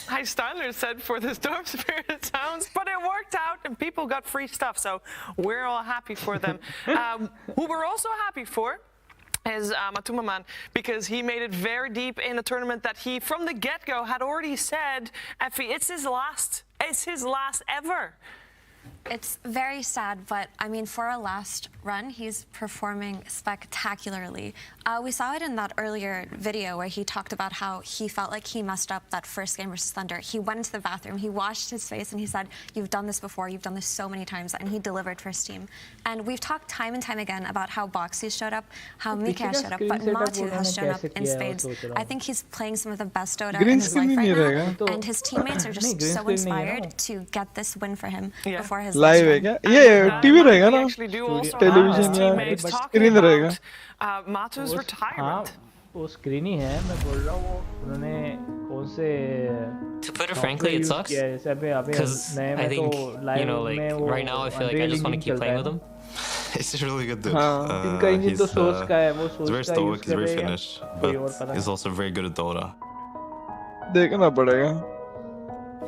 high standards set for the Storm Spirit sounds, but it worked out and people got free stuff, so we're all happy for them. Who we're also happy for is Matumaman, because he made it very deep in a tournament that he, from the get-go, had already said, Effie, it's his last ever. It's very sad, but I mean, for a last run, he's performing spectacularly. We saw it in that earlier video where he talked about how he felt like he messed up that first game versus Thunder. He went into the bathroom, he washed his face, and he said, "You've done this before, you've done this so many times," and he delivered for his team. And we've talked time and time again about how Boxy showed up, how Mika has showed up, but Matu has shown up in spades. I think he's playing some of the best Dota in his life right now, and his teammates are just so inspired to get this win for him before his live है क्या? ये TV रहेगा ना? Television या screen रहेगा? Matu's retirement. हाँ वो screen ही है. मैं बोल रहा हूँ वो उन्होंने कौन से To put it frankly, it sucks. Because I think, you know, like right now I feel like I just want to keep playing with him. He's a really good dude. He's very stoic, he's very finished, but he's also very good at Dota. देखना पड़ेगा.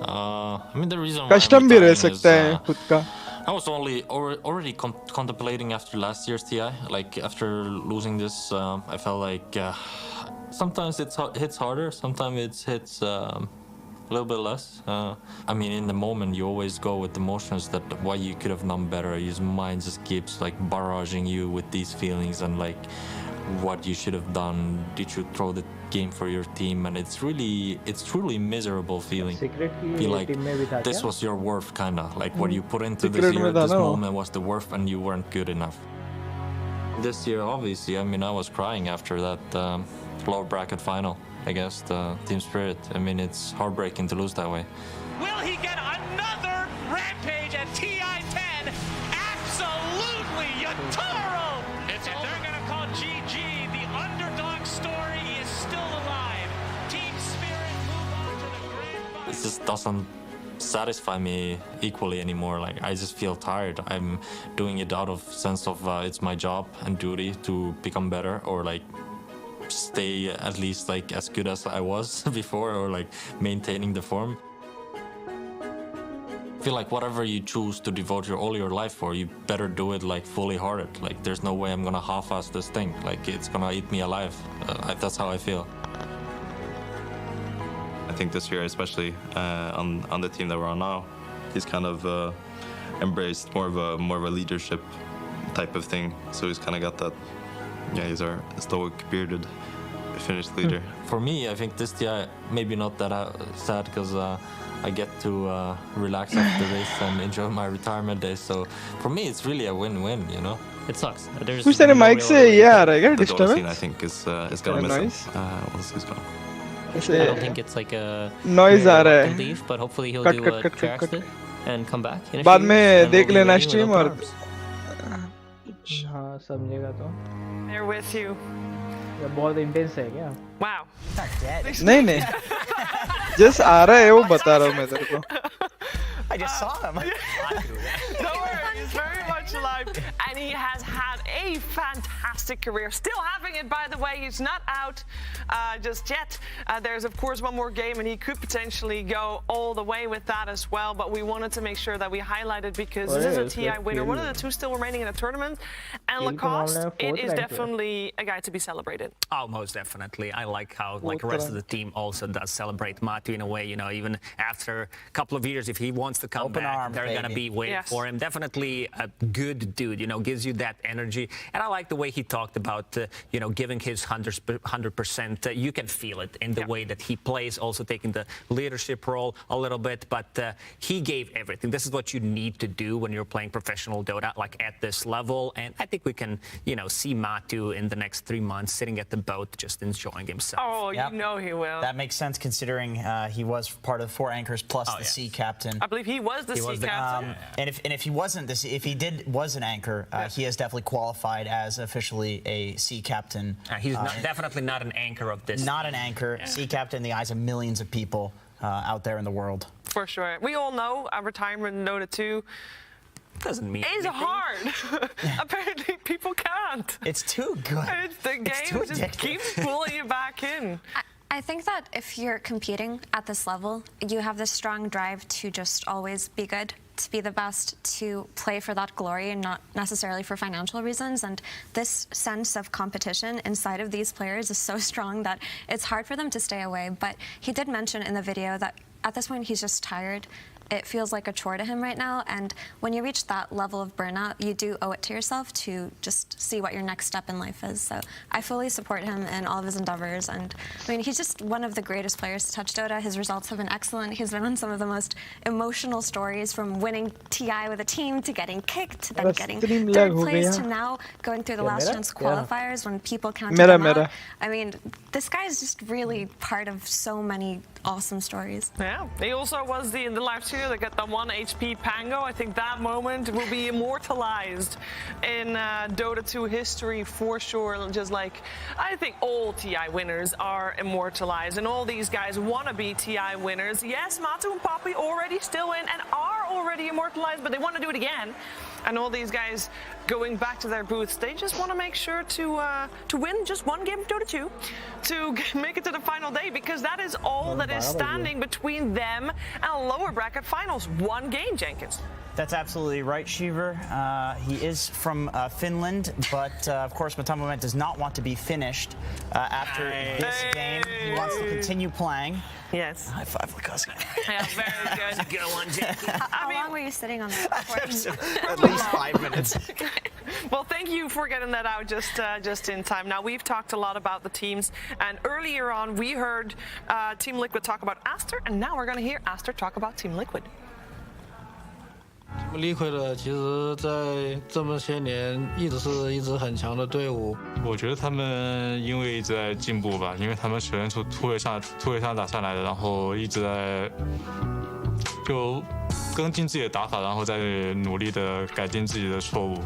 I mean, the reason custom भी रह सकता है खुद का. I was already contemplating after last year's TI. Like after losing this, I felt like sometimes it hits harder, sometimes it hits a little bit less. I mean, in the moment, you always go with emotions that what you could have done better. Your mind just keeps like barraging you with these feelings and like what you should have done. Did you throw the game for your team? And it's truly miserable feeling. Feel like this was your worth, kinda like what you put into this year. This moment was the worth, and you weren't good enough. This year, obviously, I mean, I was crying after that lower bracket final against Team Spirit. I mean, it's heartbreaking to lose that way. Will he get another rampage at TI-10? Absolutely, Yatoro! And they're gonna call GG. The underdog story is still alive. Team Spirit move on to the grand final. It just doesn't satisfy me equally anymore. Like I just feel tired. I'm doing it out of sense of it's my job and duty to become better, or like stay at least like as good as I was before, or like maintaining the form. I feel like whatever you choose to devote all your life for, you better do it like fully hearted. Like there's no way I'm gonna half-ass this thing. Like it's gonna eat me alive. That's how I feel. I think this year, especially on the team that we're on now, he's kind of embraced more of a leadership type of thing. So he's kind of got that. Yeah, he's our stoic, bearded, Finnish leader. For me, I think this TI maybe not that sad because I get to relax after this and enjoy my retirement days. So for me, it's really a win-win, you know. It sucks. There's कुछ तेरे mic से ये आ रहा है क्या The Dota scene, disturbance? I think, is gonna miss him once he's gone. I don't think it's like a noise आ रहा है. leave, but hopefully he'll Cut, do cut, a cut, cut, track cut. split and come back. in a बाद few में weeks, and देख we'll be लेना winning with stream no और problems. हाँ समझेगा तो. They're with you. ये बहुत इंटेंस है क्या? Wow. नहीं नहीं. Just आ रहा है वो बता रहा हूँ मैं तेरे को. I just saw him. Don't worry, he's very much alive, and he has had a fantastic career. Still having it, by the way. He's not out just yet. There's, of course, one more game, and he could potentially go all the way with that as well. But we wanted to make sure that we highlighted because this is a TI winner, one of the two still remaining in the tournament. And Lacoste, it is definitely a guy to be celebrated. Oh, most definitely. I like how the rest of the team also does celebrate Matu in a way. You know, even after a couple of years, if he wants to come back, they're going to be waiting for him. Definitely a good dude, gives you that energy. And I like the way he talked about, giving his 100%. You can feel it in the way that he plays, also taking the leadership role a little bit. But he gave everything. This is what you need to do when you're playing professional Dota, like at this level. And I think we can, see Matu in the next 3 months sitting at the boat, just enjoying himself. Oh, you know he will. That makes sense considering he was part of 4 anchors plus the C captain. I believe he was the C captain. And if he wasn't if he was an anchor, he has definitely qualified as officially a C captain. He's definitely not an anchor of this. Not an anchor. C captain in the eyes of millions of people out there in the world. For sure. We all know a retirement in Dota 2 doesn't mean it's hard. Apparently people can't. It's too good. The game just keeps pulling you back in. I think that if you're competing at this level, you have this strong drive to just always be good, to be the best, to play for that glory and not necessarily for financial reasons. And this sense of competition inside of these players is so strong that it's hard for them to stay away. But he did mention in the video that at this point he's just tired. It feels like a chore to him right now, and when you reach that level of burnout, you do owe it to yourself to just see what your next step in life is. So I fully support him in all of his endeavors, and I mean, he's just one of the greatest players to touch Dota. His results have been excellent. He's been on some of the most emotional stories, from winning TI with a team to getting kicked to then getting third place to now going through the last chance qualifiers when people counted him out. I mean, this guy is just really part of so many awesome stories. Yeah, he also was in the live stream that got the 1 HP Pango. I think that moment will be immortalized in Dota 2 history for sure. Just like I think all TI winners are immortalized, and all these guys want to be TI winners. Yes, Matu and Poppy already still win and are already immortalized, but they want to do it again. And all these guys going back to their booths, they just want to make sure to win just one game of Dota 2 to make it to the final day, because that is all that is standing between them and a lower bracket finals. One game, Jenkins. That's absolutely right, Shiver. He is from Finland, but of course Matamamoment does not want to be finished after this game. He wants to continue playing. Yes. High five, Lukaska. Yeah, very good. Go on, Jackie. How long were you sitting on that? At least 5 minutes. Well, thank you for getting that out just in time. Now, we've talked a lot about the teams, and earlier on we heard Team Liquid talk about Aster, and now we're going to hear Aster talk about Team Liquid. Liquid 其实在这么些年一直是一支很强的队伍。我觉得他们因为一直在进步吧，因为他们首先从突围上打上来的，然后一直在就跟进自己的打法，然后再努力的改进自己的错误。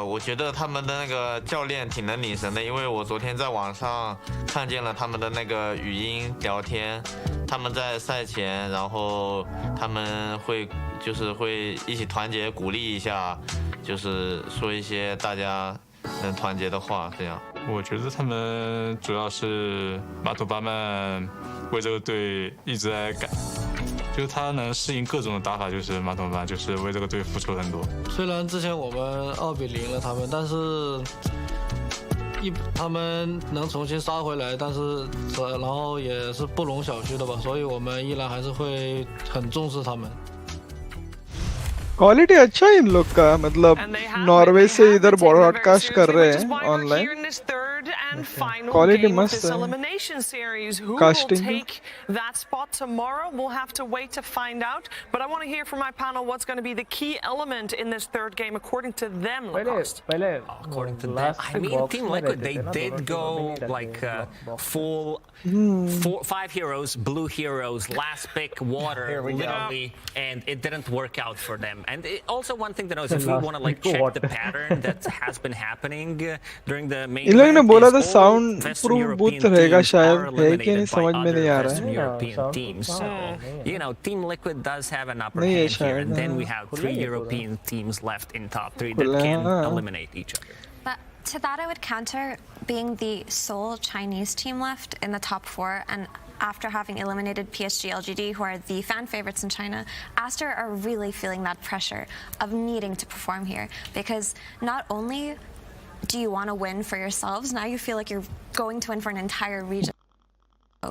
我觉得他们的那个教练挺能领神的，因为我昨天在网上看见了他们的那个语音聊天，他们在赛前，然后他们会一起团结鼓励一下，就是说一些大家能团结的话，这样。我觉得他们主要是马土巴曼为这个队一直在改。就是他能适应各种的打法，就是马桶巴，就是为这个队付出很多。虽然之前我们2比0了他们，但是他们能重新杀回来，但是然后也是不容小觑的吧，所以我们依然还是会很重视他们。क्वालिटी अच्छा है इन लोग का, मतलब Norway से इधर broadcast कर रहे हैं online. Quality must elimination series. Who casting will take that spot tomorrow? We'll have to wait to find out. But I want to hear from my panel what's going to be the key element in this third game according to them. According to them, I mean, Team Liquid, they did go like full 5 heroes, blue heroes, last pick, water, literally, and it didn't work out for them. And also one thing to know is if we want to like check the pattern that has been happening during the main इन लोगों ने बोला था is all sound Western proof booth European रहेगा teams शायद, are है कि नहीं eliminated by समझ में नहीं आ other रहा Western है. European teams. So, you know, Team Liquid does have an upper नहीं है hand here, शायद, and then we have 3 European teams left in top 3 that can eliminate each other. But to that I would counter being the sole Chinese team left in the top 4, and after having eliminated PSG LGD, who are the fan favorites in China, Aster are really feeling that pressure of needing to perform here, because not only do you want to win for yourselves, now you feel like you're going to win for an entire region.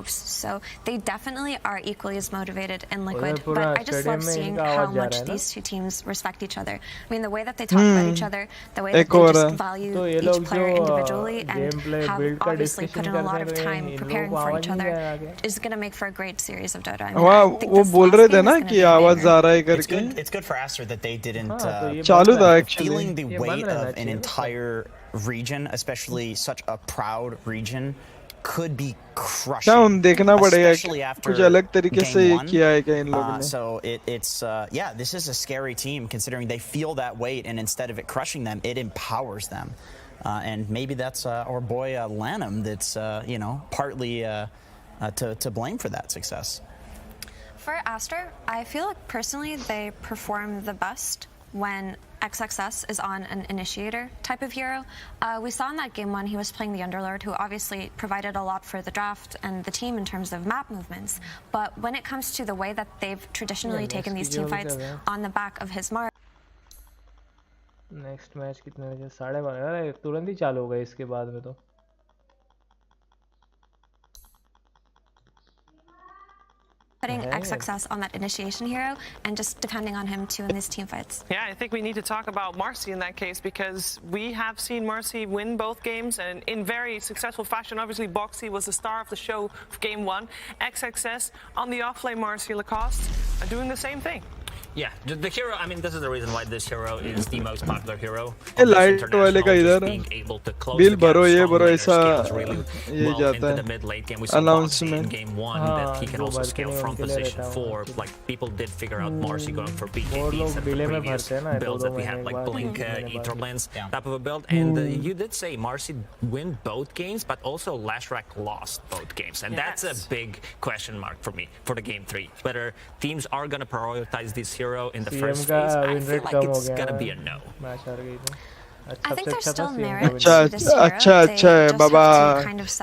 So they definitely are equally as motivated in Liquid, but I just love seeing how much these two teams respect each other. I mean, the way that they talk about each other, the way that they just value each player individually, and have obviously put in a lot of time preparing for each other, is going to make for a great series of Dota. I mean, I think this last game is going to be it's good for Aster that they didn't feeling the weight of an entire region, especially such a proud region, could be crushing, especially after game one. So it's this is a scary team considering they feel that weight, and instead of it crushing them, it empowers them. And maybe that's our boy Lanham that's partly to blame for that success. For Aster, I feel like personally they perform the best when XXS is on an initiator type of hero. We saw in that game one he was playing the Underlord, who obviously provided a lot for the draft and the team in terms of map movements. But when it comes to the way that they've traditionally taken these team fights on the back of his mark. Next match कितने बजे? 12:30। तुरंत ही चालू हो गए इसके बाद में तो। Putting XXS on that initiation hero and just depending on him to win these team fights. Yeah, I think we need to talk about Marcy in that case, because we have seen Marcy win both games and in very successful fashion. Obviously, Boxy was the star of the show for game one. XXS on the offlane, Marcy Lacoste are doing the same thing. Yeah, the hero, I mean, this is the reason why this hero is the most popular hero. Light वाले का इधर bill भरो ये भरो ऐसा ये जाता है announcement. Game one that he can also scale from position 4. Like people did figure out Marcy going for BKBs and the previous builds that we had, like Blink, Etherblends type of a build. And you did say Marcy win both games, but also Lashrak lost both games, and that's a big question mark for me for the game 3. Whether teams are going to prioritize this hero in the first phase, I feel like it's gonna be a no. I think there's still merit to this hero. अच्छा बाबा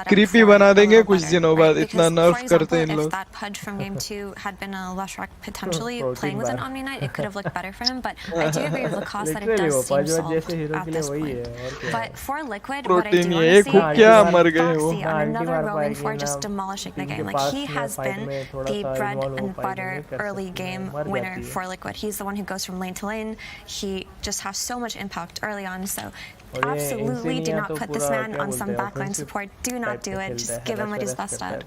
creepy बना देंगे कुछ दिनों बाद, इतना nerf करते हैं इन लोग. If that pudge from game 2 had been a Lashrak potentially playing with an Omni Knight, it could have looked better for him. But I do agree with Lacoste that it does seem solved at this point. But for Liquid, what I do want to see is Boxy on another rolling floor just demolishing the game. Like, he has been the bread and butter early game winner for Liquid. He's the one who goes from lane to lane. He just has so much impact early on. So absolutely do not put this man on some backline support. Do not do it. Just give him what he's best at.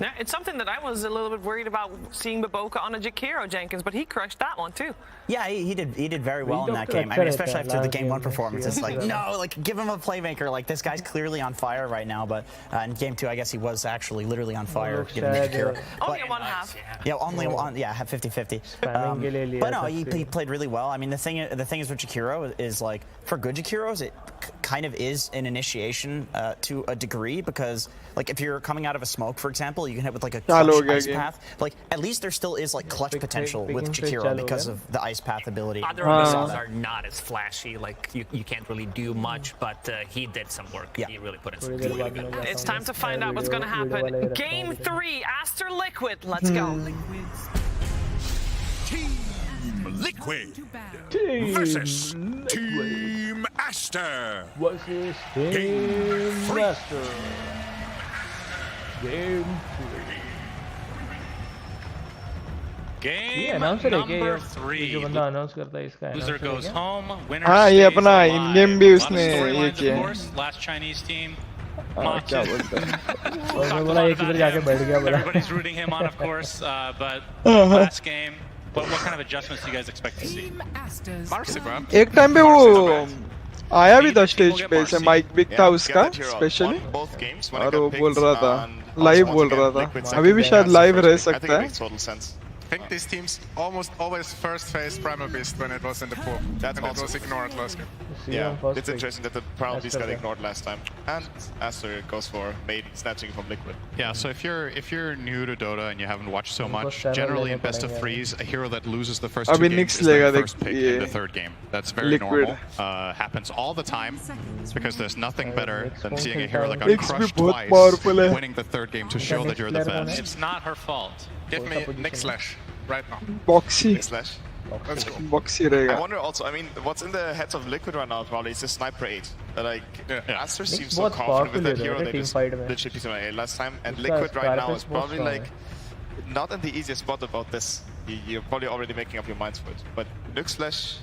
Yeah, it's something that I was a little bit worried about seeing Baboka on a Jakiro, Jenkins, but he crushed that one too. Yeah, he did very well in that game. I mean, especially after the game 1 performance. It's like, no, like give him a playmaker. Like, this guy's clearly on fire right now. But in game 2, I guess he was actually literally on fire. Only one half. Yeah, only one. Yeah, 50-50. But no, he played really well. I mean, the thing is with Jakiro is, like, for good Jakiros, it kind of is an initiation to a degree, because like if you're coming out of a smoke, for example, you can hit with like a clutch ice path. Like, at least there still is like clutch potential with Jakiro because of the ice path ability. Other abilities are not as flashy. Like you can't really do much, but he did some work. Yeah. He really put in some really good work. It's time to find out what's going to happen. Game 3, Aster Liquid. Let's go. Team Liquid versus Team Aster. What's this? Team Aster. Game 3. Game number 3. जो बंदा announce करता है इसका Loser goes home. Winner हाँ, ये अपना stays in-game alive. भी A lot of उसने ये storylines, किया of है. course. Last Chinese team. क्या बोलते हैं? और मैं बोला एक इधर जाके बैठ गया बोला. Everybody's rooting him on, of course. But last game, what kind of adjustments do you guys expect to see? Marcy, bro. एक टाइम पे वो आया भी था स्टेज पे, ऐसे माइक बिक था उसका स्पेशली, और वो बोल रहा था, लाइव बोल रहा था. अभी भी शायद लाइव रह सकता है. I think these teams almost always first faced Primal Beast when it was in the pool. That's and awesome. it was ignored last game. Yeah, it's interesting that the Primal Beast got ignored last time. And Aster goes for Maiden, snatching from Liquid. Yeah, so if you're new to Dota and you haven't watched so much, generally in best of threes, a hero that loses the first 2 games is the first pick in the 3rd game. That's very normal. Happens all the time, because there's nothing better than seeing a hero that got crushed twice, winning the 3rd game to show that you're the best. It's not her fault. Give me Nick Slash right now. Boxy. Nick Slash. Let's go. Boxy रहेगा. I wonder also, I mean, what's in the heads of Liquid right now probably is the Sniper 8. Like, Aster seems so confident with that hero, they just literally picked him at 8 last time, and Liquid right now is probably like, not in the easiest spot about this. You're probably already making up your minds for it. But Nyx Flash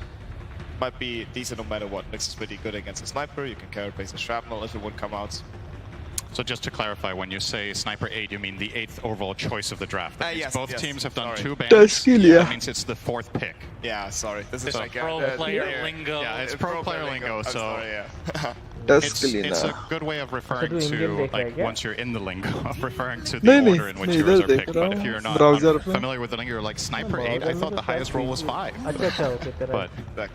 might be decent no matter what. Nyx is pretty good against a Sniper, you can carry base a Shrapnel if it would come out. So just to clarify, when you say Sniper 8, you mean the 8th overall choice of the draft. That means yes, both yes, teams have done sorry. 2 bans. That means it's the 4th pick. Yeah, sorry. This is like pro player lingo. Yeah, it's pro player lingo, so sorry, yeah. it's a good way of referring to, like, once you're in the lingo, of referring to the order in which heroes are picked. But if you're not familiar with the lingo, you're like, Sniper 8, I thought the highest roll was 5. But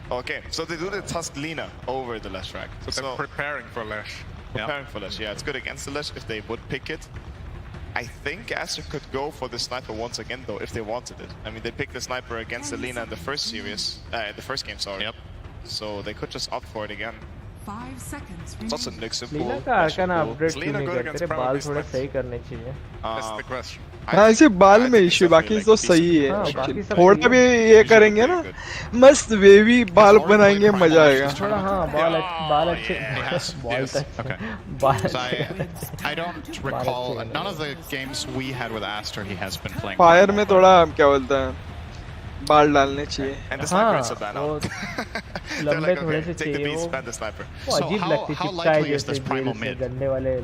okay, so they do the Tusk Lina over the Lesh rack. So they're preparing for Lesh. Preparing for Lesh, yeah, it's good against the Lesh if they would pick it. I think Aster could go for the Sniper once again though, if they wanted it. I mean, they picked the Sniper against the Lina in the first series, in the first game, sorry. Yep. So they could just opt for it again. 5 seconds. It's also Nyx and Leena का आर्काना update क्यों नहीं करते? तेरे बाल थोड़े सही करने चाहिए. That's the question. हाँ ऐसे बाल में इश्यू बाकी तो सही है actually. थोड़ा भी ये करेंगे ना मस्त वेवी बाल बनाएंगे मजा आएगा. थोड़ा हाँ बाल अच्छे बाल So I don't recall none of the games we had with Aster he has been playing. Fire में थोड़ा क्या बोलता है बाल डालने चाहिए. And the Sniper is a ban out. लंबे थोड़े से Take the चाहिए beats, वो. ban the Sniper. वो अजीब लगती how चिपकाए likely is जैसे this primal जेल से mid? गन्ने वाले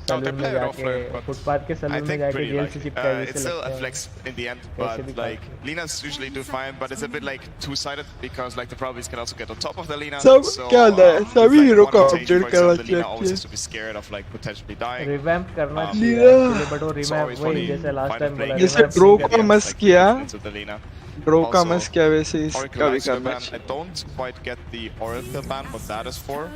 सलून में जाके फुटपाथ के I सलून में think जाके pretty जेल से likely. चिपकाए It's जैसे still लगता a है. flex in the end, but like Lina's usually do fine, but it's a bit like two-sided because like the probabilities can also get on top of the Lina. सब So, क्या होता है सभी like, hero one का rotation, update for करना example, the Lina always चाहिए. has to be scared of like potentially dying. Revamp करना Um, चाहिए Lina. actually, but वो रिवैम्प वही जैसे लास्ट टाइम बोला जैसे revamp ड्रो नहीं का करना. मस किया into the Lina. ड्रो का Also, मस किया वैसे इसका Oracle भी Lancer करना ban. I चाहिए. don't quite get the Oracle ban, what that is for.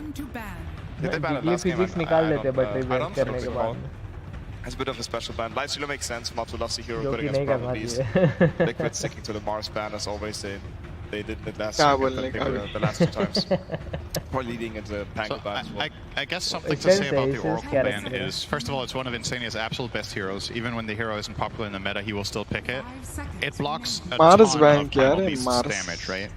Did they ban it ये last game? फिजिक्स I निकाल don't, लेते बट I रिवैम्प don't करने के recall. बाद It's a bit of a special ban. Lightsilo makes sense. Matsu loves the hero, जो good कि against नहीं करना Primal Beast. चाहिए. Liquid sticking to the Mars ban as always. They did it last क्या week बोलने and का the last 2 times. Or leading into Pango ban as well. I guess something to say about the Oracle ban is, first of all, it's one of Insania's absolute best heroes. Even when the hero isn't popular in the meta, he will still pick it. It blocks a Mars ton ban of क्या Primal है Beast's Mars. damage, right?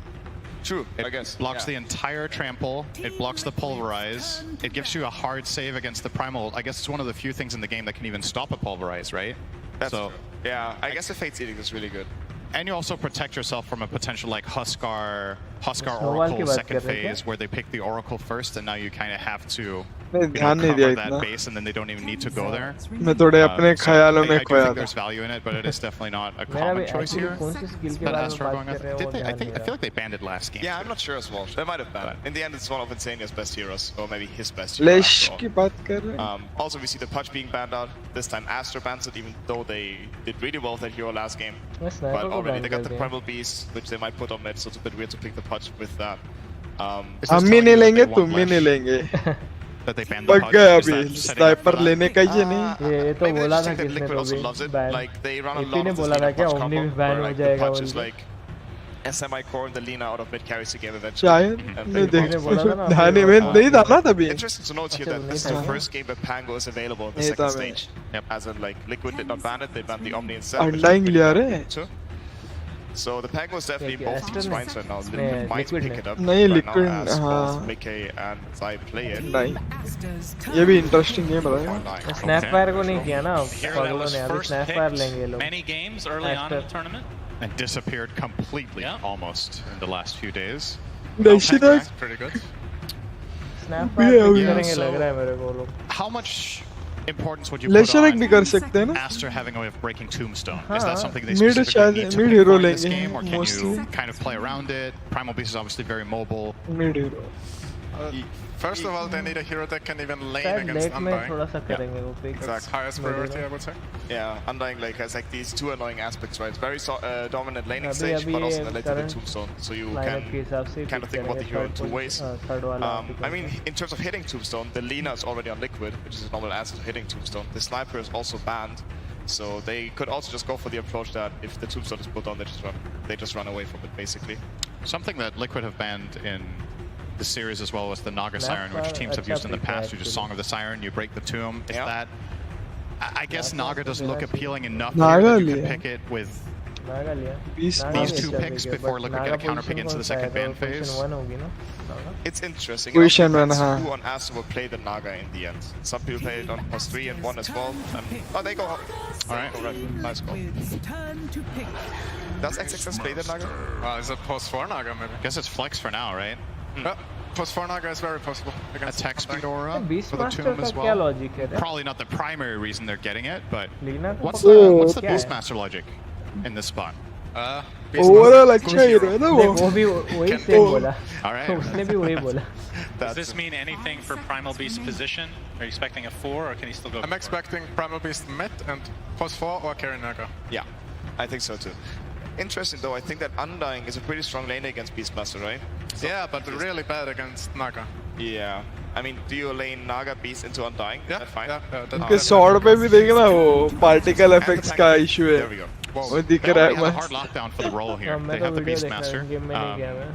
True, It I guess. blocks the entire trample, it blocks the pulverize, it gives you a hard save against the primal. I guess it's one of the few things in the game that can even stop a pulverize, right? That's true. Yeah, I guess the Fate's Eating is really good. And you also protect yourself from a potential like Huskar Snowball Oracle की बात second कर रहे थे? phase where they pick the Oracle first and now you kind of have to मैं ध्यान नहीं दिया cover that इतना. base and then they don't even need to go there. मैं थोड़े अपने So ख्यालों I में do खोया think था. there's value in it, but it is definitely not a मेरा common भी choice actually here. कौन सी स्किल के But बारे में Astro बात going कर रहे हो did वो they? I ध्यान think नहीं I रहा. feel like they banned it last game. Yeah, I'm not sure as well. They might have banned it. In the end, it's one of Insania's best heroes, or maybe his best hero. लेश after all. की बात कर रहे हैं. Also, we see the Punch being banned out. This time, Aster bans it, even though they did really well with that hero last game. मैं sniper But को already ban they got कर the दिया. Primal Beast, which they might put on mid, so it's a bit weird to pick the Punch with that. हम भी नहीं लेंगे तुम भी नहीं लेंगे. That they banned the पक Punch. गए Is अभी that setting up for sniper that? लेने का ये नहीं. ये तो Maybe they बोला just था think that किसने Liquid तो also भी loves it. ban. Like, they run a AP lot ने of this बोला था Lina क्या Punch ओमनी combo, भी ban where हो like the जाएगा Punch बोल is के. like a semi-core and the Lina out of mid carries the game eventually. शायद And नहीं Pango देख bounces. ध्यान में नहीं था ना तभी. Interesting to note here अच्छा, that नहीं this is था the क्या? first game where Pango is available in the नहीं second था मैं. stage. As in, like, Liquid did not ban it, they banned the Omni instead. which is अंडा ही pretty लिया cool रे. too. So the Pango is definitely क्या both Aston shrines right now. ने Liquid might Liquid pick ने. it up नहीं, right Liquid, now as both हाँ. Mickey and Zai play it. नहीं ये भी इंटरेस्टिंग गेम रहा है. स्नैपफायर को नहीं किया ना Hero that पागलों was ने. अभी first स्नैपफायर लेंगे ये picked लोग. many games early on in the tournament. And disappeared completely almost in the last few days. Nashida Pretty good. Snapfire pick Yeah, करेंगे so- लग रहा है मेरे को लोग. How much importance would you put लेशरक भी on कर सकते हैं ना. Aster having a way of breaking Tombstone? Is हाँ. that something they Mid specifically शायद need to mid hero pinpoint in this लेंगे game, or can mostly. you kind of play around it? Primal Beast is obviously very mobile. Mid hero. First of all, they need a hero that can even lane शायद against late में Undying. थोड़ा सा करेंगे वो pick. That's highest priority, I would say. Yeah, Undying like has like these two annoying aspects, right? It's very dominant laning अभी stage, but also ये the later current Tombstone, so you lineup के can हिसाब से kind of pick think about the करेंगे hero in two ways. Third वाला. I mean, in terms of hitting Tombstone, the Lina is already on Liquid, which is a normal answer to hitting Tombstone. The Sniper is also banned, so they could also just go for the approach that if the Tombstone is put on, they just run away from it, basically. Something that Liquid have banned in the series as well was the Naga Siren, which teams have used in the past. You just Song of the Siren, you break the tomb. Is that? I guess Naga doesn't look appealing enough here Naga that you can लिया. pick it with Naga लिया. These two picks before Liquid get a counter pick into the second ban phase. Position 1 होगी ना. It's interesting. Position It all depends 1, who on Aster will play the Naga in the end. Some people play it on +3 and 1 as well. Oh, they go. Alright. Nice call. Does XXS play the Naga? Is it +4 Naga maybe? I guess it's flex for now, right? +4 Naga is very possible. Attack speed aura for the Beastmaster tomb का as क्या well. logic है? Probably not the primary reason they're getting it, but Lina को what's पता the क्या है? Beastmaster logic in this spot? Overall अच्छा ही रहा ना वो. वो भी वही सेम बोला. Alright. उसने भी वही बोला. Does this mean anything for Primal Beast position? Are you expecting a 4 or can he still go? I'm expecting Primal Beast mid and +4 or carry Naga. Yeah, I think so too. Interesting though, I think that Undying is a pretty strong lane against Beastmaster, right? So Yeah, but really bad against Naga. Yeah. I mean, do you lane Naga Beast into Undying? Yeah, That's fine. उनके sword पे भी देखे ना वो particle effects का issue है. There we go. वो दिख They रहा already have a है. hard lockdown for the role here. मैं They तो have the वीडियो देख रहा Beastmaster. हूँ. गेम में नहीं गया मैं.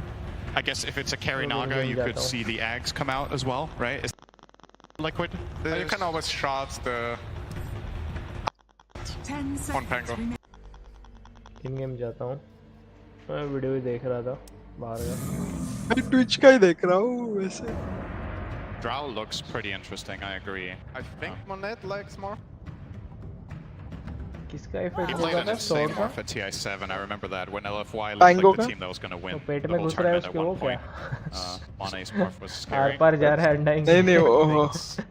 I guess if it's a carry Naga, you could see the Ags come out as well, right? Is Liquid? You can always shard the one Pango. In game जाता हूँ. मैं वीडियो भी देख रहा था बाहर का. मैं Twitch का ही देख रहा हूँ वैसे. Drow looks pretty interesting, I agree. I think Monet likes more. किसका He इफेक्ट played होगा an था insane sword का? morph at TI7. I remember that when LFY looked Tango like the का? team that was going to win तो पेट the में whole घुस रहा है tournament at उसके वो one point. क्या? Mone's morph was आर scary. पार जा रहा है Undying. नहीं नहीं वो.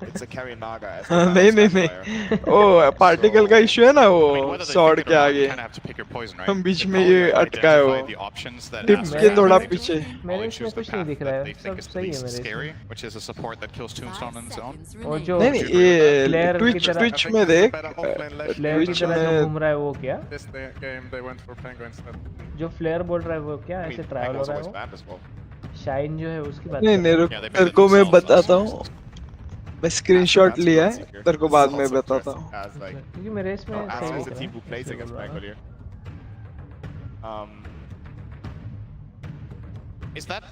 It's a carry Naga. as हाँ, a नहीं नहीं vampire. नहीं. वो particle का issue है ना I mean, वो whether they sword pick it के or not, you आगे. kind of have to pick your poison, right? हम बीच They में probably ये identify अटका है वो. the options that tip Aster के has थोड़ा to पीछे. मेरे only इसमें choose the कुछ नहीं path दिख रहा that है. they think सब is सही है least मेरे इसमें. scary, which is a support that kills Tombstone on his own. वो जो नहीं नहीं ये player की Twitch तरह Twitch में देख. player की Twitch तरह जो में घूम रहा है वो क्या? This game they went for Pango instead. जो फ्लेयर बोल रहा है वो क्या I ऐसे mean, ट्रायल हो Pango's रहा always है वो? banned as well. शाइन जो है उसकी बात नहीं कर नहीं रहा रुक Yeah, they तेरे made को मैं themselves बताता last हूँ. season. मैं स्क्रीनशॉट लिया है तेरे को बाद में बताता हूँ. As like, क्योंकि मेरे इसमें सही Aster is दिख the रहा team who है. plays इसलिए against बोल रहा Pango हूँ. here. Is that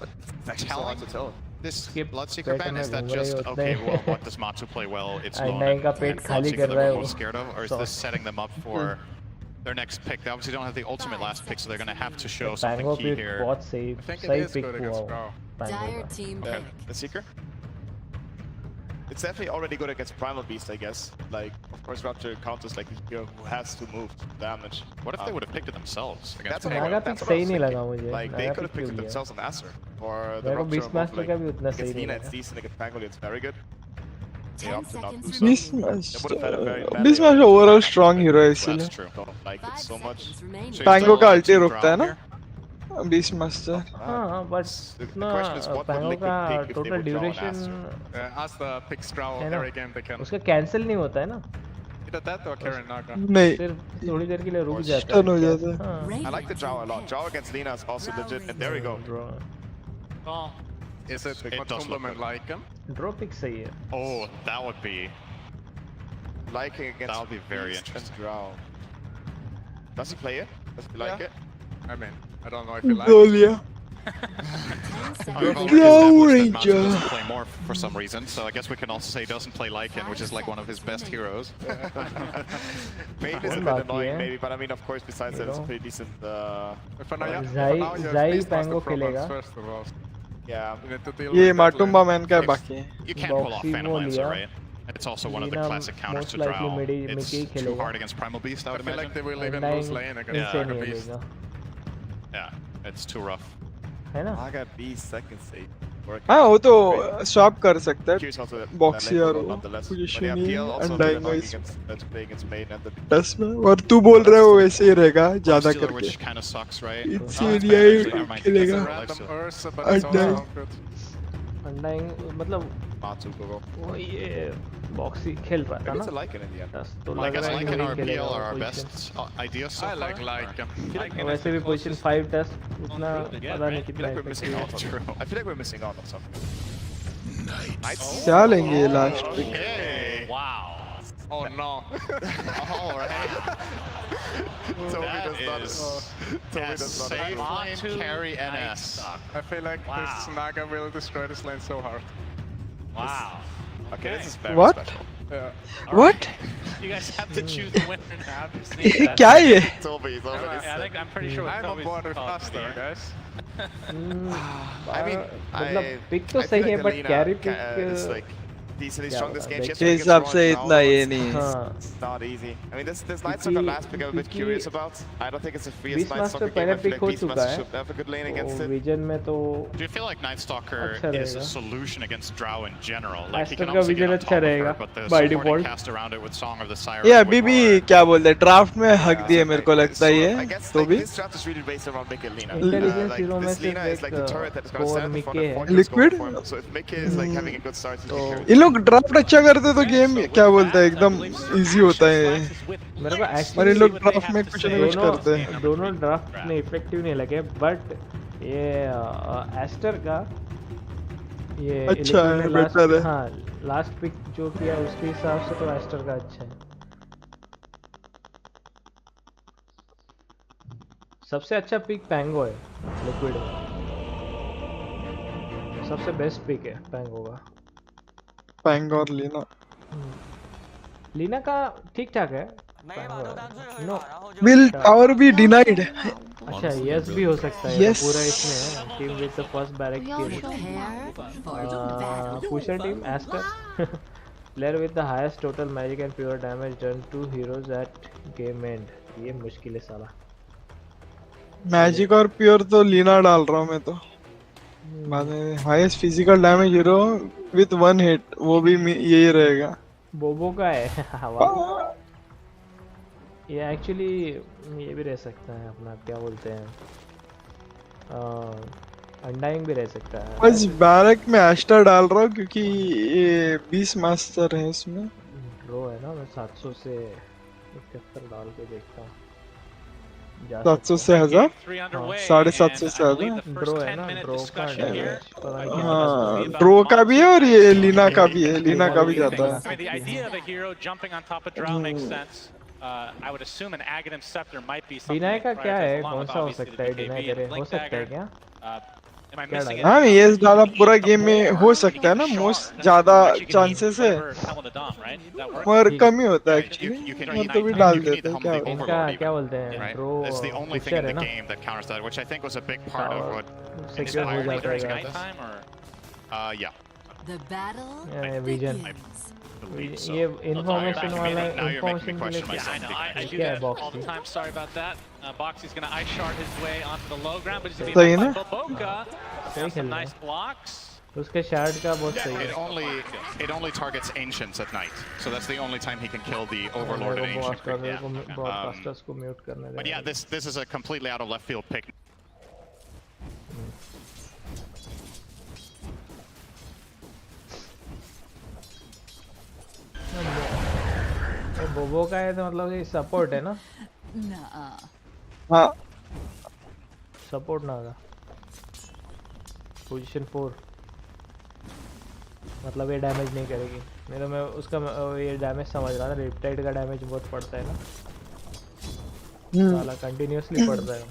Actually, so hard telling? to tell. This Skip Bloodseeker pet ban, में is that घूम रहे just होते okay? हैं. Well, what does Matsu play well? It's Undying Lone का and पेट खाली Bloodseeker कर that रहा है we're वो. most scared of, or is So- this setting them up for their next pick? They obviously don't have the ultimate last pick, so they're going to have to show something Pango key pick here. बहुत सही I think it सही is pick good हुआ against वो. Drow. Pango Dire का. team Yeah, pick. the Seeker? It's definitely already good against Primal Beast, I guess. Like, of course, Raptor counters like the hero who has to move to damage. What if they would have picked it themselves against That's what Pango? Naga that's pick what I सही was नहीं thinking. लगा मुझे. Like, they Naga could have pick picked क्यों it लिया? themselves on Acer. Or the मेरे को Raptor move, Beastmaster like, का भी उतना against सही नहीं Lina, it's लगा. decent, against Pangolier, it's very good. They 10 opted not to seconds do so. remaining. They would have had a very bad Beastmaster day. overall strong hero है That's इसीलिए. true. Don't like it 5 so much. seconds remaining. So you're Pango still का on ulti Team रुकता है Drow ना? here? Beastmaster. हाँ but The उतना question is, what would Pango Liquid का pick if they total would draw on duration Aster? As the picks Drow है ना? every game they can. उसका cancel नहीं होता है ना? Either that or carry Naga. नहीं. सिर्फ थोड़ी देर के लिए रुक जाता है. Stun हो जाता है. हाँ. I like the Drow a lot. Drow against Lina is also legit, and there we go. Draw. Is it It what does look complement good. like him? Draw pick सही है. Oh, that would be Liking against That would be very Beast and interesting. Drow. Does he play it? Does he like Yeah. it? I mean, I don't know if you like दो it. लिया. We've already Drow established that Matsu Ranger. doesn't play more for some reason, so I guess we can also say he doesn't play Lycan, which is like one of his best heroes. Bane is a One bit बाकी annoying है. maybe, but I mean, of course, besides that, it's know. pretty decent. For now, Zai- for now you have Zai Beastmaster Pango problems खेलेगा. first of all. Yeah. You need to deal ये with that माटुम्बा lane. Man का है बाकी है. You can't pull off Boxy Phantom वो Lancer, लिया. right? It's also one of the Lina classic counters most to likely Drow. mid It's he too खेलेगा. hard against Primal Beast, I I would feel like imagine. they will even Undying lose lane against Yeah. insane Naga he Beast. लेगा. Yeah, it's too rough. है ना? Naga Beast second save. हाँ वो तो swap कर सकता है. Curious also that Boxy lane और will वो nonetheless. But yeah, positioning PL also and been dying annoying is to play against main and the 10 में. और तू बोल रहा है वो वैसे ही रहेगा ज़्यादा Stealer, करके. which kind of sucks, right? It's Oh, area actually, never mind. खेलेगा. It's a Random lifesteal. Ursa, but it's also Undying. not good. Undying मतलब Matsu को go. वो ये बॉक्सी खेल रहा था Maybe it's a ना? Lycan in the end. तो Well, I लग guess रहा है कि Lycan वही or खेलेगा PL are our position. best ideas so I far. like Lycan. वैसे भी पोजीशन 5 टेस्ट उतना पता नहीं I feel कितना like we're missing out effective on I feel like we're missing out on something. क्या लेंगे ये last pick? Okay. Wow. Oh no. All right. Toby That does not. is Toby does not. save Matsu, line carry nice NS. suck. I feel like Wow. this Naga will destroy this lane so hard. Wow. Okay, this is very What? special. Yeah. What? You guys have to choose the winner now. I'm just saying ये that. क्या है ये? I'm pretty sure I'm on board with called faster, here. guys. मतलब pick तो सही है but carry pick is like decently strong this game. के हिसाब से इतना ये नहीं है. It's not easy. I mean, this Nightstalker last pick I'm a bit curious about. I don't think it's the freest Beastmaster Nightstalker game. I feel पहले like pick हो Beastmaster चुका है. should have a good lane against it. Vision में तो Do you feel like Nightstalker अच्छा is a रहेगा. solution against Drow in general? Like he Aster can का obviously get vision on अच्छा top of रहेगा her, but the by supporting default. cast around it with Song of the Siren. ये अभी भी क्या बोलते हैं ड्राफ्ट में हक दिए मेरे को लगता है ये I guess तो like, भी this draft is really based around Mickey and Lina. Intelligence Like, hero में this सिर्फ Lina is like the turret that is going to core stand in front Mickey of है. Point Liquid? for him. So if Mickey is like having a good start, he can carry. ये लोग draft अच्छा करते तो game क्या बोलते हैं एकदम इजी होता है मेरे को और ये लोग एक्चुअली ड्राफ्ट में कुछ ना कुछ करते हैं. दोनों ड्राफ्ट में इफेक्टिव नहीं लगे बट ये एस्टर का ये अच्छा है, Liquid ने better है. हाँ लास्ट पिक जो किया उसके हिसाब से तो एस्टर का अच्छा है. सबसे अच्छा पिक पैंगो है लिक्विड में. सबसे बेस्ट पिक है पैंगो का. पैंग और लीना लीना का ठीक ठाक है. No will tower be denied. अच्छा यस भी हो सकता है. Yes. पूरा इसमें team with the first barrack kill. Pusher team Aster player with the highest total magic and pure damage done to heroes at game end. ये मुश्किल है साला. मैजिक और प्योर तो लीना डाल रहा हूँ मैं तो. बाद में highest physical damage hero with one hit वो भी यही रहेगा. बोबो का है. ये एक्चुअली ये भी रह सकता है अपना क्या बोलते हैं अनडाइंग भी रह सकता है. बस बैरक में एस्टर डाल रहा हूँ क्योंकि ये 20 मास्टर है इसमें. ड्रॉ है ना. मैं 700 से 71 डाल के देखता हूँ. 700 से 1000 750 से 1000. ड्रॉ है ना. ड्रॉ का डैमेज हाँ ड्रो का भी है और ये लीना का भी है. लीना का भी जाता है. I mean, the idea of a hero jumping on top of Drow makes sense. I would assume an Aghanim Scepter might be something. Deny का that क्या priors है. along कौन with सा हो obviously सकता the है BKB डिनाई and करे. Blink हो सकता है Dagger. क्या. Am I क्या missing डाला? हाँ ये डाला पूरा गेम में हो सकता है ना. मोस्ट ज्यादा चांसेस है मगर कम ही होता है एक्चुअली. तो भी डाल देते हैं क्या. इनका क्या बोलते हैं Right? Draw It's the only thing pusher in है the ना. game that counters that, which I think was a big part of what secure हो inspired me जाता है during ज़्यादा. nighttime, or yeah. The battle vision believe so. ये Sorry, information back वाला now you're making me information के question लिए myself. I know, I do क्या है that all the box. time. Sorry about that. Boxy's gonna ice shard his way onto the low ground, but he's gonna सही be ना? left by Boboka. सही Some खेल रहा nice blocks. उसके short का बहुत सही है. It only targets ancients at night, so that's the only time he can kill the overlorded मेरे को ancient. ब्रॉडकास्टर्स को म्यूट करने But yeah, this is a completely out of left field pick. बोबो का है तो मतलब ये सपोर्ट है ना. हाँ सपोर्ट ना था. पोजीशन 4 मतलब ये डैमेज नहीं करेगी. नहीं तो मैं उसका ये डैमेज समझ रहा था. रिपटाइड का डैमेज बहुत पड़ता है ना. साला कंटिन्यूअसली पड़ता है.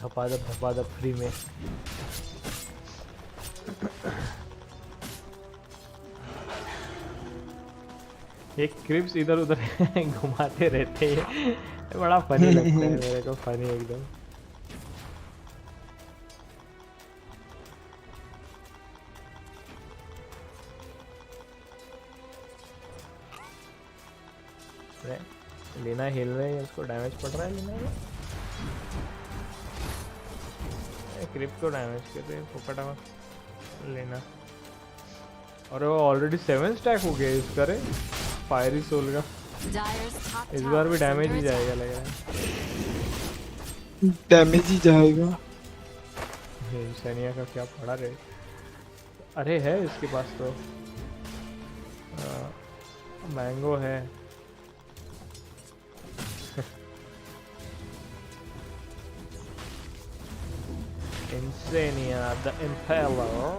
धपाधप फ्री में. ये क्रिप्स इधर उधर घुमाते रहते हैं. बड़ा फनी लगता है मेरे को. फनी एकदम. लीना हिल रही है. उसको डैमेज पड़ रहा है. लीना को क्रिप्ट को डैमेज कर रही है फटाफट लेना. और वो ऑलरेडी 7 स्टैक हो गया इसका रे. फायरी सोल का इस बार भी डैमेज ही जाएगा लग रहा है. डैमेज ही जाएगा. सैनिया का क्या पड़ा रे. अरे है इसके पास तो मैंगो है. Insania, the Impaler.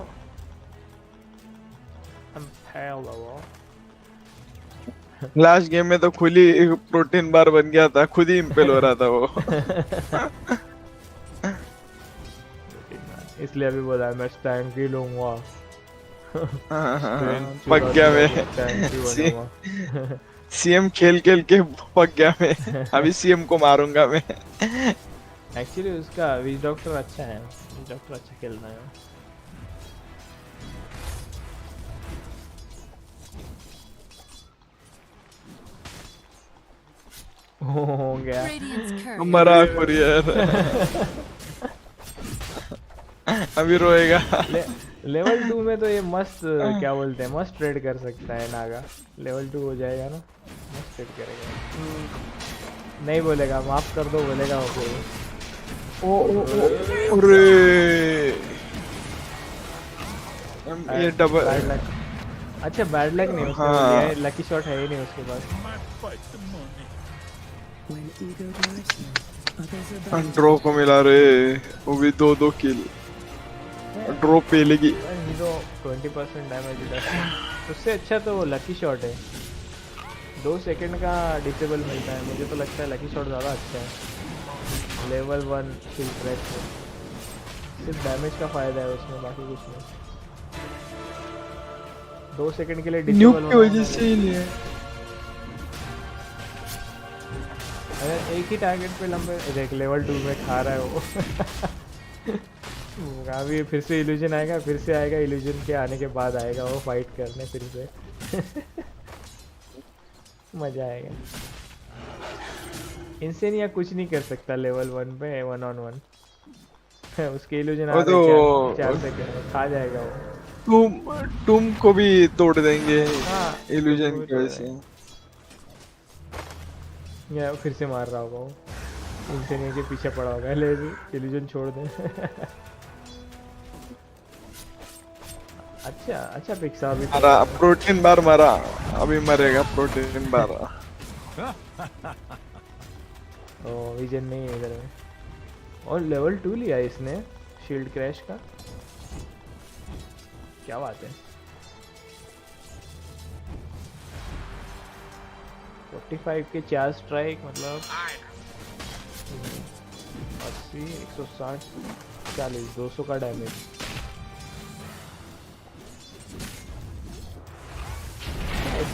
Last game में तो खुली एक प्रोटीन बार बन गया था. खुद ही इम्पेल हो रहा था वो. इसलिए अभी बोला मैं स्टैंक ही लूंगा. पक गया मैं सीएम खेल खेल के पक गया मैं अभी सीएम को मारूंगा मैं एक्चुअली उसका विच डॉक्टर अच्छा है, विच डॉक्टर अच्छा खेल रहा है। हो गया मरा कुरियर अभी रोएगा। लेवल 2 में तो ये मस्त क्या बोलते हैं, मस्त ट्रेड कर सकता है नागा। लेवल 2 हो जाएगा ना, मस्त ट्रेड करेगा। नहीं बोलेगा माफ कर दो बोलेगा वो कोई। ओ अरे ये डबल बैड लक। अच्छा बैड लक नहीं उसका, हाँ। लकी शॉट है ही नहीं उसके पास। ड्रॉ को मिला रे, वो भी 2-2 किल। ड्रॉ पे लेगी 20% डैमेज इधर, उससे अच्छा तो वो लकी शॉट है। 2 सेकंड का डिसेबल मिलता है, मुझे तो लगता है लकी शॉट ज़्यादा अच्छा है। लेवल 1 शील्ड क्रैश है, सिर्फ डैमेज का फायदा है उसमें, बाकी कुछ नहीं। 2 सेकंड के लिए डिसेबल की वजह से ही नहीं है। अगर एक ही टारगेट पे लंबे देख, लेवल 2 में खा रहा है वो अभी फिर से इल्यूजन आएगा, फिर से आएगा, इल्यूजन के आने के बाद आएगा वो फाइट करने फिर से मजा आएगा। इनसे नहीं, कुछ नहीं कर सकता लेवल 1 पे 1-on-1 उसके इल्यूजन आ तो 4 सेकंड में खा जाएगा वो। तुम को भी तोड़ देंगे इल्यूजन हाँ, की वजह से। या फिर से मार रहा होगा वो, इनसे नहीं के पीछे पड़ा होगा, ले इल्यूजन छोड़ दे अच्छा पिक्सा अभी मारा प्रोटीन बार मारा, अभी मरेगा प्रोटीन बार। ओ विजन नहीं है इधर में। और लेवल 2 लिया इसने शील्ड क्रैश का, क्या बात है। 45 के 4 स्ट्राइक मतलब 80 160 40 200 का डैमेज।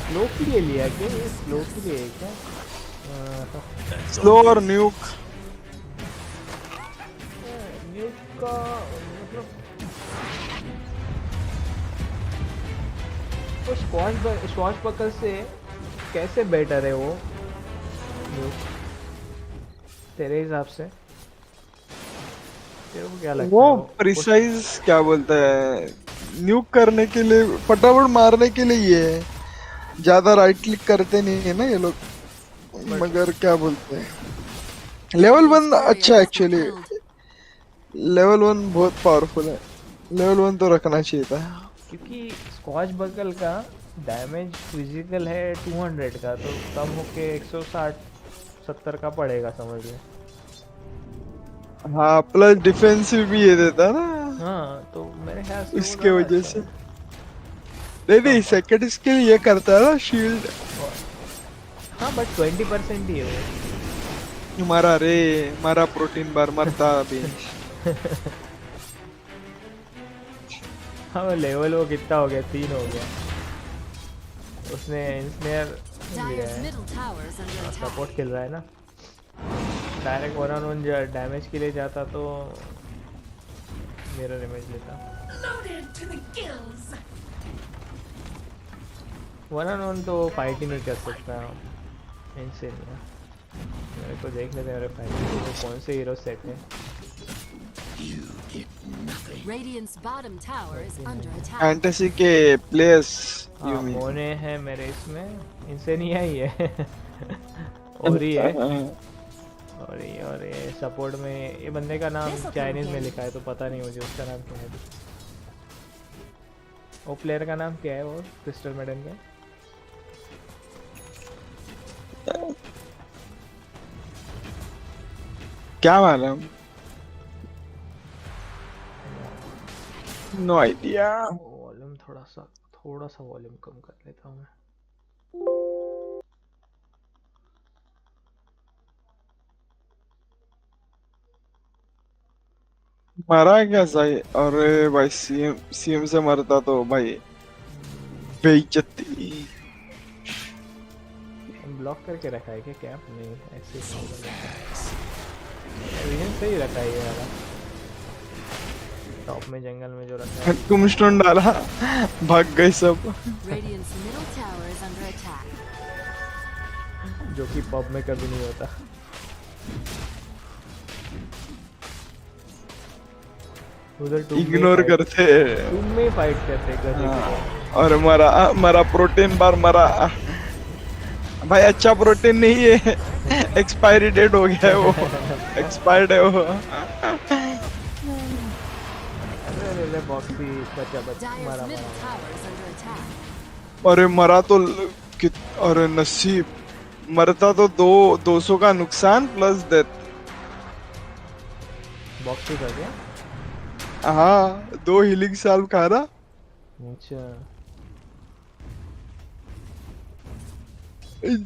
स्लो के लिए लिया क्या ये? स्लो के लिए क्या? स्लो और न्यूक का मतलब वो स्क्वाश बकल से कैसे बेटर है वो तेरे हिसाब से? तेरे को क्या लगता वो है? प्रिसाइज क्या बोलता है, न्यूक करने के लिए, फटाफट मारने के लिए ये है, ज्यादा राइट क्लिक करते नहीं है ना ये लोग। मगर क्या बोलते हैं, लेवल 1 अच्छा एक्चुअली, लेवल 1 बहुत पावरफुल है, लेवल 1 तो रखना चाहिए था। क्योंकि स्क्वाश बकल का डैमेज फिजिकल है 200 का, तो कम होके 160-70 का पड़ेगा समझ ले। हाँ प्लस डिफेंसिव भी ये देता ना। हाँ तो मेरे ख्याल से इसके वजह से नहीं सेकंड स्किल ये करता है ना शील्ड। हाँ बट 20% ही है वो। मारा रे, मारा प्रोटीन बार मरता अभी हाँ लेवल वो कितना हो गया, 3 हो गया। उसने इंस्नेयर लिया है, सपोर्ट खेल रहा है ना, डायरेक्ट 1-on-1 डैमेज के लिए जाता तो मेरा डैमेज लेता। 1-on-1 तो फाइट ही नहीं कर सकता, इनसे नहीं। मेरे को देख लेते मेरे फाइट तो कौन से हीरो सेट है। फैंटेसी के प्लेयर्स होने हैं मेरे इसमें, इनसे नहीं आई है और ही है और ये सपोर्ट में ये बंदे का नाम चाइनीज में लिखा है तो पता नहीं मुझे उसका नाम क्या है। वो प्लेयर का नाम क्या है, वो क्रिस्टल मेडन का क्या मालूम, नो आइडिया। वॉल्यूम थोड़ा सा वॉल्यूम कम कर लेता हूँ मैं। मरा क्या सही, अरे भाई सीएम से मरता तो भाई बेइज्जती। ब्लॉक करके रखा है क्या कैंप? नहीं ऐसे रीजन सही रखा है ये वाला, टॉप में जंगल में जो रखा है। टूमस्टोन डाला, भाग गए सब। Radiant's middle tower is under attack. जो कि पब में कभी नहीं होता। उधर इग्नोर करते, तुम में फाइट करते गधे की। और मरा प्रोटीन बार मरा। भाई अच्छा प्रोटीन नहीं है, एक्सपायरी डेट हो गया है वो, एक्सपायर्ड है वो। अरे बॉक्सी बचा मरा। अरे मरा तो अरे नसीब, मरता तो 200 का नुकसान प्लस डेथ। बॉक्सी का क्या? हाँ 2 हीलिंग साल्व खा रहा। अच्छा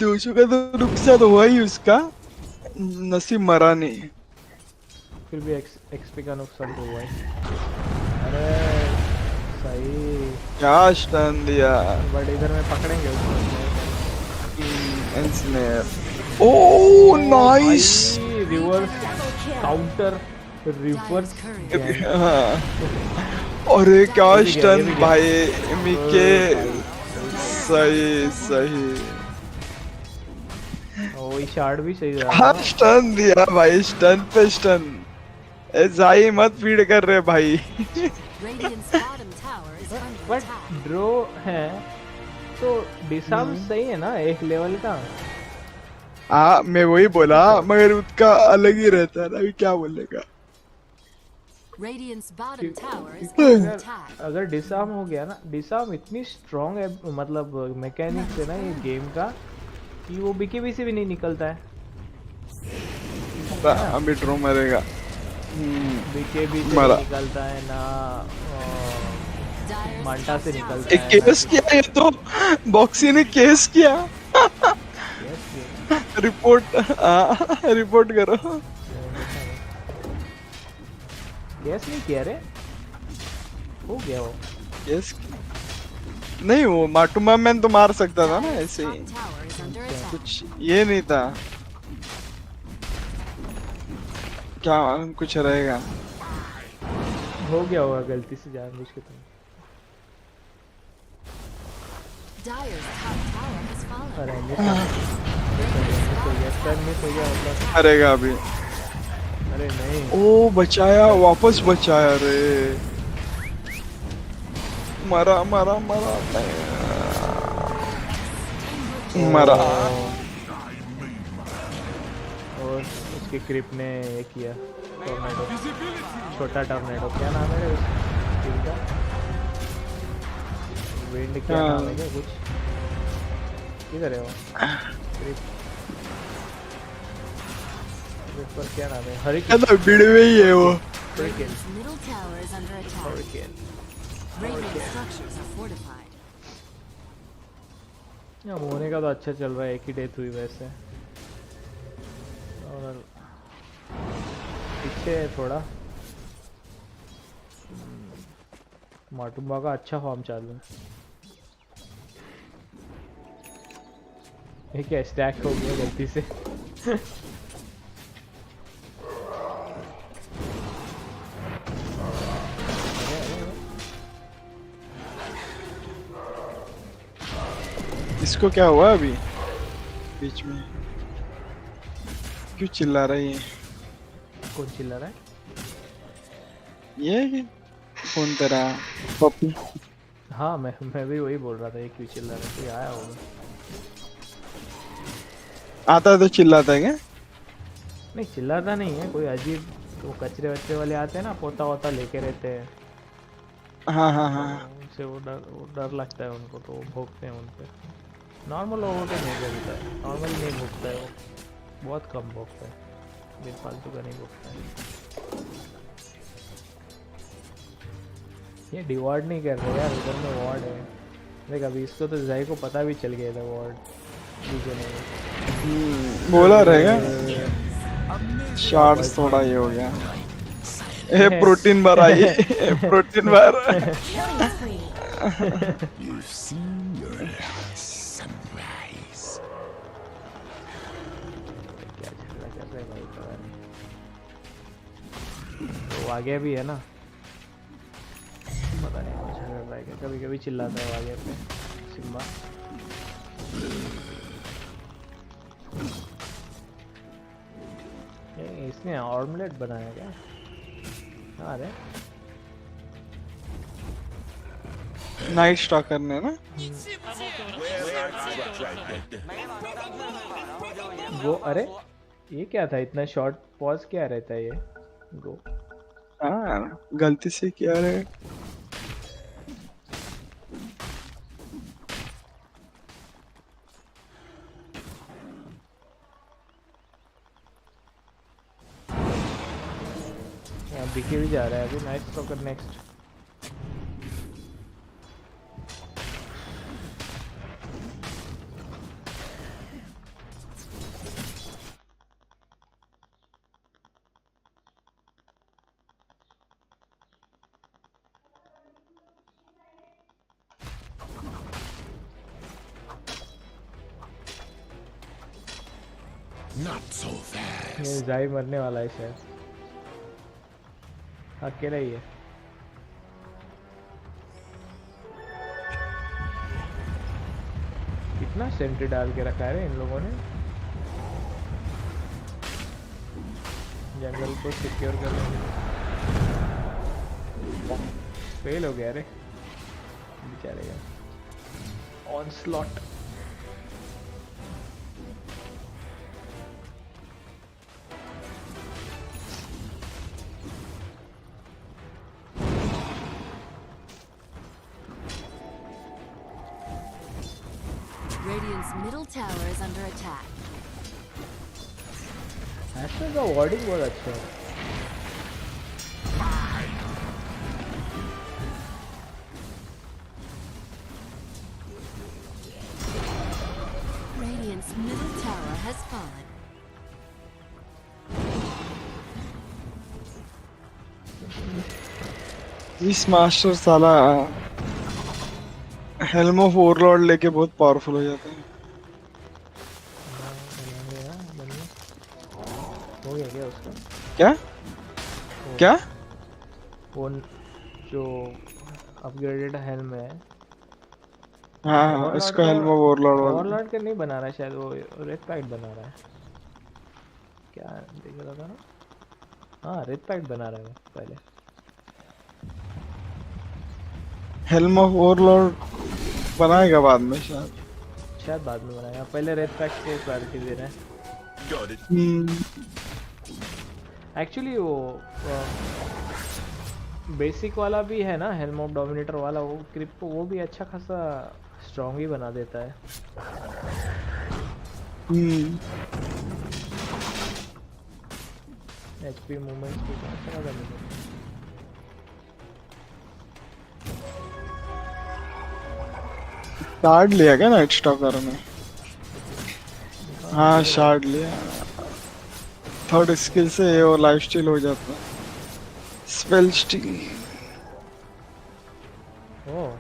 200 का तो नुकसान हुआ ही उसका, नसीब मरा नहीं। फिर भी एक्सपी का नुकसान तो हुआ है। अरे सही, क्या स्टन दिया। बट इधर में पकड़ेंगे उसको। Oh nice, reverse counter, reverse. अरे क्या स्टन भाई मिके, सही। ओ ये शार्ट भी सही रहा। हाँ स्टन दिया भाई, स्टन पे स्टन। जाई मत फीड कर रहे भाई। बट ड्रो है तो डिसाम सही है ना एक लेवल का। हाँ मैं वही बोला, मगर उसका अलग ही रहता है ना, अभी क्या बोलेगा। अगर डिसाम हो गया ना, डिसाम इतनी स्ट्रॉन्ग है, मतलब मैकेनिक्स है ना ये गेम का, कि वो बीकेबी से भी नहीं निकलता है। अभी ड्रो मरेगा, बीकेबी से नहीं निकलता है ना, मांटा से निकलता है। केस किया ये तो, बॉक्सी ने केस किया। रिपोर्ट करो। केस नहीं किया रे, हो गया वो केस नहीं, वो माटुमा मैन तो मार सकता था ना ऐसे ही, कुछ ये नहीं था। क्या कुछ रहेगा, हो गया होगा गलती से जानबूझ के। तुम करेगा अभी। अरे नहीं, ओ बचाया, वापस बचाया रे। मरा और उसके क्रिप ने ये किया टॉर्नेडो, छोटा टॉर्नेडो। क्या नाम है उसका? विंड क्या नाम है क्या कुछ? किधर है वो क्रिप? पर क्या नाम है? हरिकेन। भीड़ में ही है वो। मोने का तो अच्छा चल रहा है, एक ही डेथ हुई वैसे, और पीछे है थोड़ा। माटुम्बा का अच्छा फॉर्म चालू है। ये क्या स्टैक हो गया गलती से। इसको क्या हुआ अभी बीच में, क्यों चिल्ला रही है? कौन चिल्ला रहा है? ये कौन तेरा पप्पू? हाँ मैं भी वही बोल रहा था, ये क्यों चिल्ला रहा है? कोई आया होगा। आता है तो चिल्लाता है क्या? नहीं चिल्लाता नहीं है, कोई अजीब वो कचरे वचरे वाले आते हैं ना, पोता वोता लेके रहते हैं। हाँ उनसे वो डर लगता है उनको, तो वो भोगते हैं उन पे। नॉर्मल लोगों पे नहीं भोगता है, नॉर्मल नहीं भोगता है वो, बहुत कम भोगता है, बेफालतू का नहीं भोगता है। ये डिवार्ड नहीं कर रहे यार, उधर में वार्ड है। देख अभी इसको तो जाई को पता भी चल गया था वार्ड बोला रहेगा। शार्ट्स थोड़ा ये हो गया। ए प्रोटीन बार आई, प्रोटीन बार। वो आगे भी है ना, पता नहीं कुछ कर रहा है क्या, कभी कभी चिल्लाता है आगे पे सिम्बा। ये इसने ऑमलेट बनाया क्या? अरे नाइट स्टॉकर ने ना वो, अरे ये क्या था इतना शॉर्ट पॉज, क्या रहता है ये गो? हाँ गलती से किया रे। दिखे भी जा रहा है अभी। Night stalker next. Not so fast. ये जाई मरने वाला है शायद, अकेला ही है। कितना सेंट्री डाल के रखा है इन लोगों ने, जंगल को सिक्योर करने के लिए। फेल हो गया रे बेचारे का onslaught. Radiant's middle tower is under attack. Aster का वार्डिंग बहुत अच्छा है। Radiant's middle tower has fallen. इस मास्टर साला हेल्म ऑफ ओवरलॉर्ड लेके बहुत पावरफुल हो जाता है। हो गया क्या उसका? क्या क्या वो जो अपग्रेडेड हेल्म है। हाँ इसका हेल्म ऑफ ओवरलॉर्ड का नहीं बना रहा है शायद, वो रेड पैक्ट बना रहा है क्या, देख रहा था ना। हाँ रेड पैक्ट बना रहा है पहले। हेल्म ऑफ ओवरलॉर्ड बनाएगा बाद में शायद बाद में बनाएगा, पहले रेड पैक्ट को प्रायोरिटी दे रहे हैं। एक्चुअली वो बेसिक वाला भी है ना, हेल्म ऑफ डोमिनेटर वाला, वो क्रिप को वो भी अच्छा खासा स्ट्रॉन्ग ही बना देता है। एचपी मूवमेंट्स भी अच्छा लगा मुझे। शार्ड लिया क्या नाइट स्टॉकर में? हाँ शार्ड लिया। थर्ड स्किल से वो लाइफ स्टील हो जाता है, स्पेल स्टील। ओह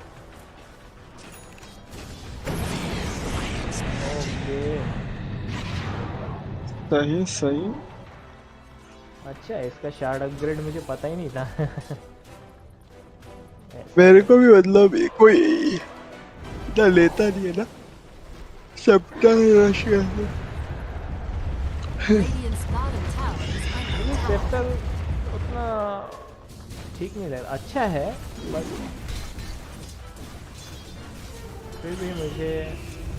सही सही। अच्छा इसका शार्ड अपग्रेड मुझे पता ही नहीं था। मेरे को भी मतलब कोई इतना लेता नहीं है ना, सबका रश करता। सेप्टर उतना ठीक नहीं लगा, अच्छा है बट फिर भी मुझे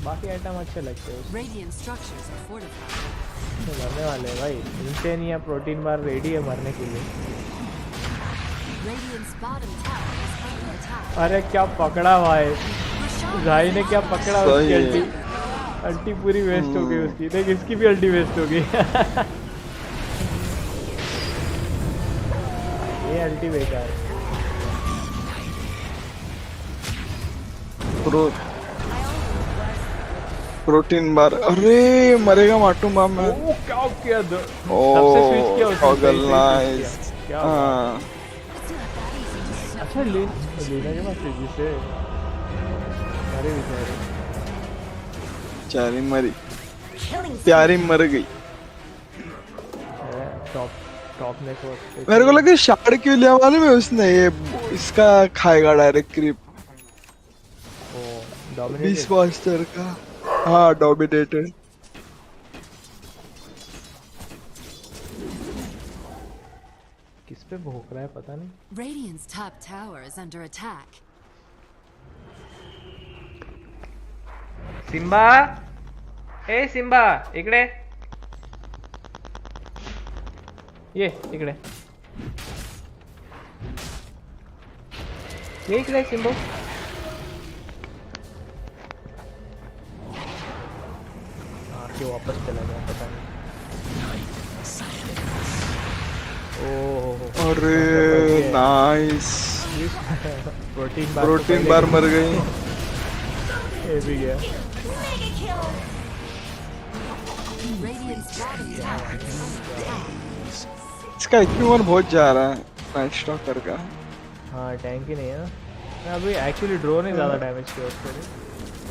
बाकी आइटम अच्छे लगते हैं। मरने वाले हैं भाई, इंटेन या प्रोटीन बार रेडी है मरने के लिए। अरे क्या पकड़ा भाई, भाई ने क्या पकड़ा उसकी अल्टी, अल्टी पूरी वेस्ट हो गई उसकी। देख इसकी भी अल्टी वेस्ट हो गई। ये अल्टी बेकार। प्रोटीन बार, अरे मरेगा माटू माम में। ओ क्या किया सबसे स्विच किया उसने। नाइस। हां अच्छा लेना के पास तेजी से अरे बेचारी मरी, प्यारी मर गई। Top top network. मेरे को लगा शार्ड क्यों लिया मालूम है उसने, ये इसका खाएगा डायरेक्ट क्रिप। बीस मास्टर का। हाँ डोमिनेटेड। किस पे भौंक रहा है पता नहीं। Radiant's top tower is under attack. Simba, ए सिम्बा इकडे ये, इकडे ये, इकडे सिम्बो। आके वापस चला गया पता नहीं। ओह अरे नाइस। प्रोटीन बार मर गई। ये भी गया। इसका इक्विपमेंट बहुत जा रहा है नाइट स्टॉकर का। हाँ टैंक ही नहीं है ना। अभी एक्चुअली ड्रोन ही ज़्यादा डैमेज किया उसको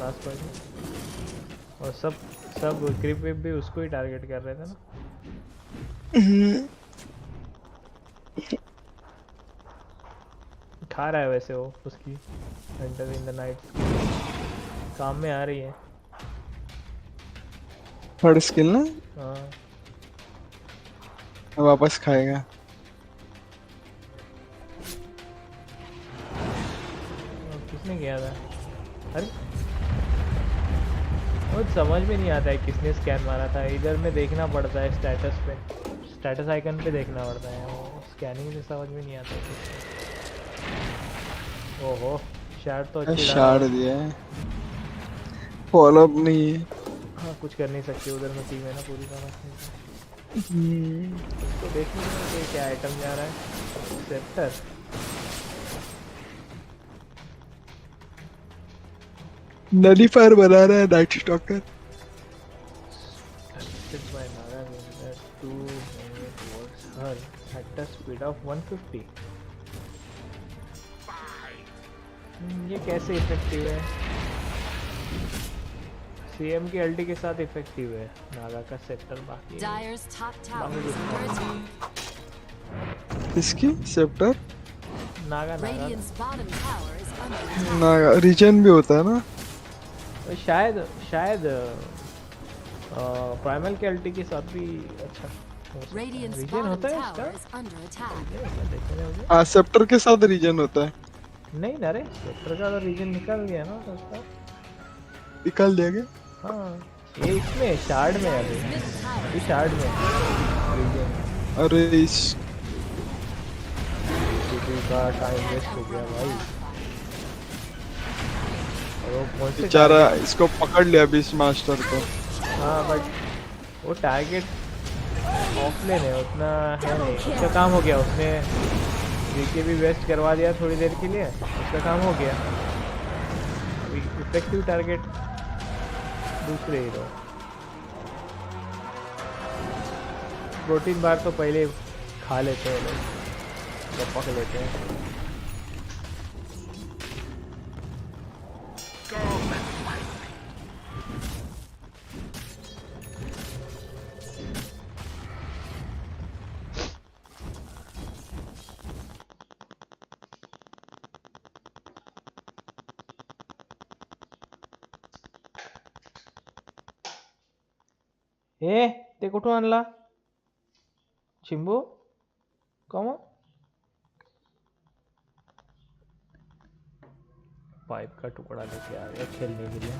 लास्ट पॉइंट। और सब क्रिप विप भी उसको ही टारगेट कर रहे थे ना। खा रहा है वैसे वो उसकी एंटर इन द नाइट काम में आ रही है। थर्ड स्किल ना। हाँ वापस खाएगा। किसने किया था? अरे वो समझ में नहीं आता है किसने स्कैन मारा था। इधर में देखना पड़ता है स्टेटस पे, स्टेटस आइकन पे देखना पड़ता है। वो स्कैनिंग से समझ में नहीं आता है। ओहो शार्ड तो अच्छी शार्ड दिया है, फॉलो अप नहीं है। हाँ कुछ कर नहीं सकते उधर में टीम है ना पूरी तरह से। तो देखने में क्या आइटम जा रहा है। सेप्टर नलीफायर बना रहा है night stalker. at a speed of 150। ये कैसे इफेक्टिव है? सीएम की अल्टी के साथ इफेक्टिव है। नागा का सेक्टर बाकी है। इसकी सेप्टर नागा रीजन भी होता है ना। शायद प्राइमल के अल्टी के साथ भी अच्छा रीजन होता है इसका। हाँ सेप्टर के साथ रीजन होता है। नहीं ना रे, सेक्टर का तो रीजन निकल गया ना तो उसका निकाल दिया गया। हाँ ये इसमें शार्ड में अभी शार्ड में रीजन। अरे इस का टाइम वेस्ट हो गया भाई। बेचारा इसको पकड़ लिया बीस मास्टर को। हाँ बट वो टारगेट ऑफलाइन है, उतना है नहीं। उसका काम हो गया, उसने जीके भी वेस्ट करवा दिया थोड़ी देर के लिए, उसका काम हो गया। अभी इफेक्टिव टारगेट दूसरे हीरो। प्रोटीन बार तो पहले खा लेते हैं लोग, जब पक लेते हैं। ते कुठून आणला चिंबू? कम पाइप का टुकड़ा लेके आ गया खेलने के लिए।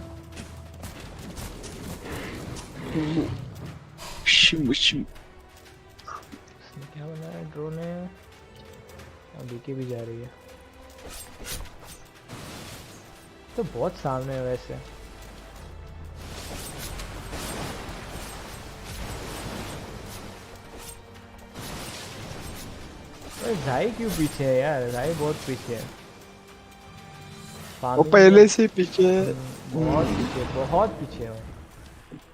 इसने क्या बनाया? ड्रोन है, अभी के भी जा रही है तो बहुत सामने है वैसे। राई क्यों पीछे है यार? राई बहुत पीछे है। वो पहले से पीछे है। बहुत पीछे है।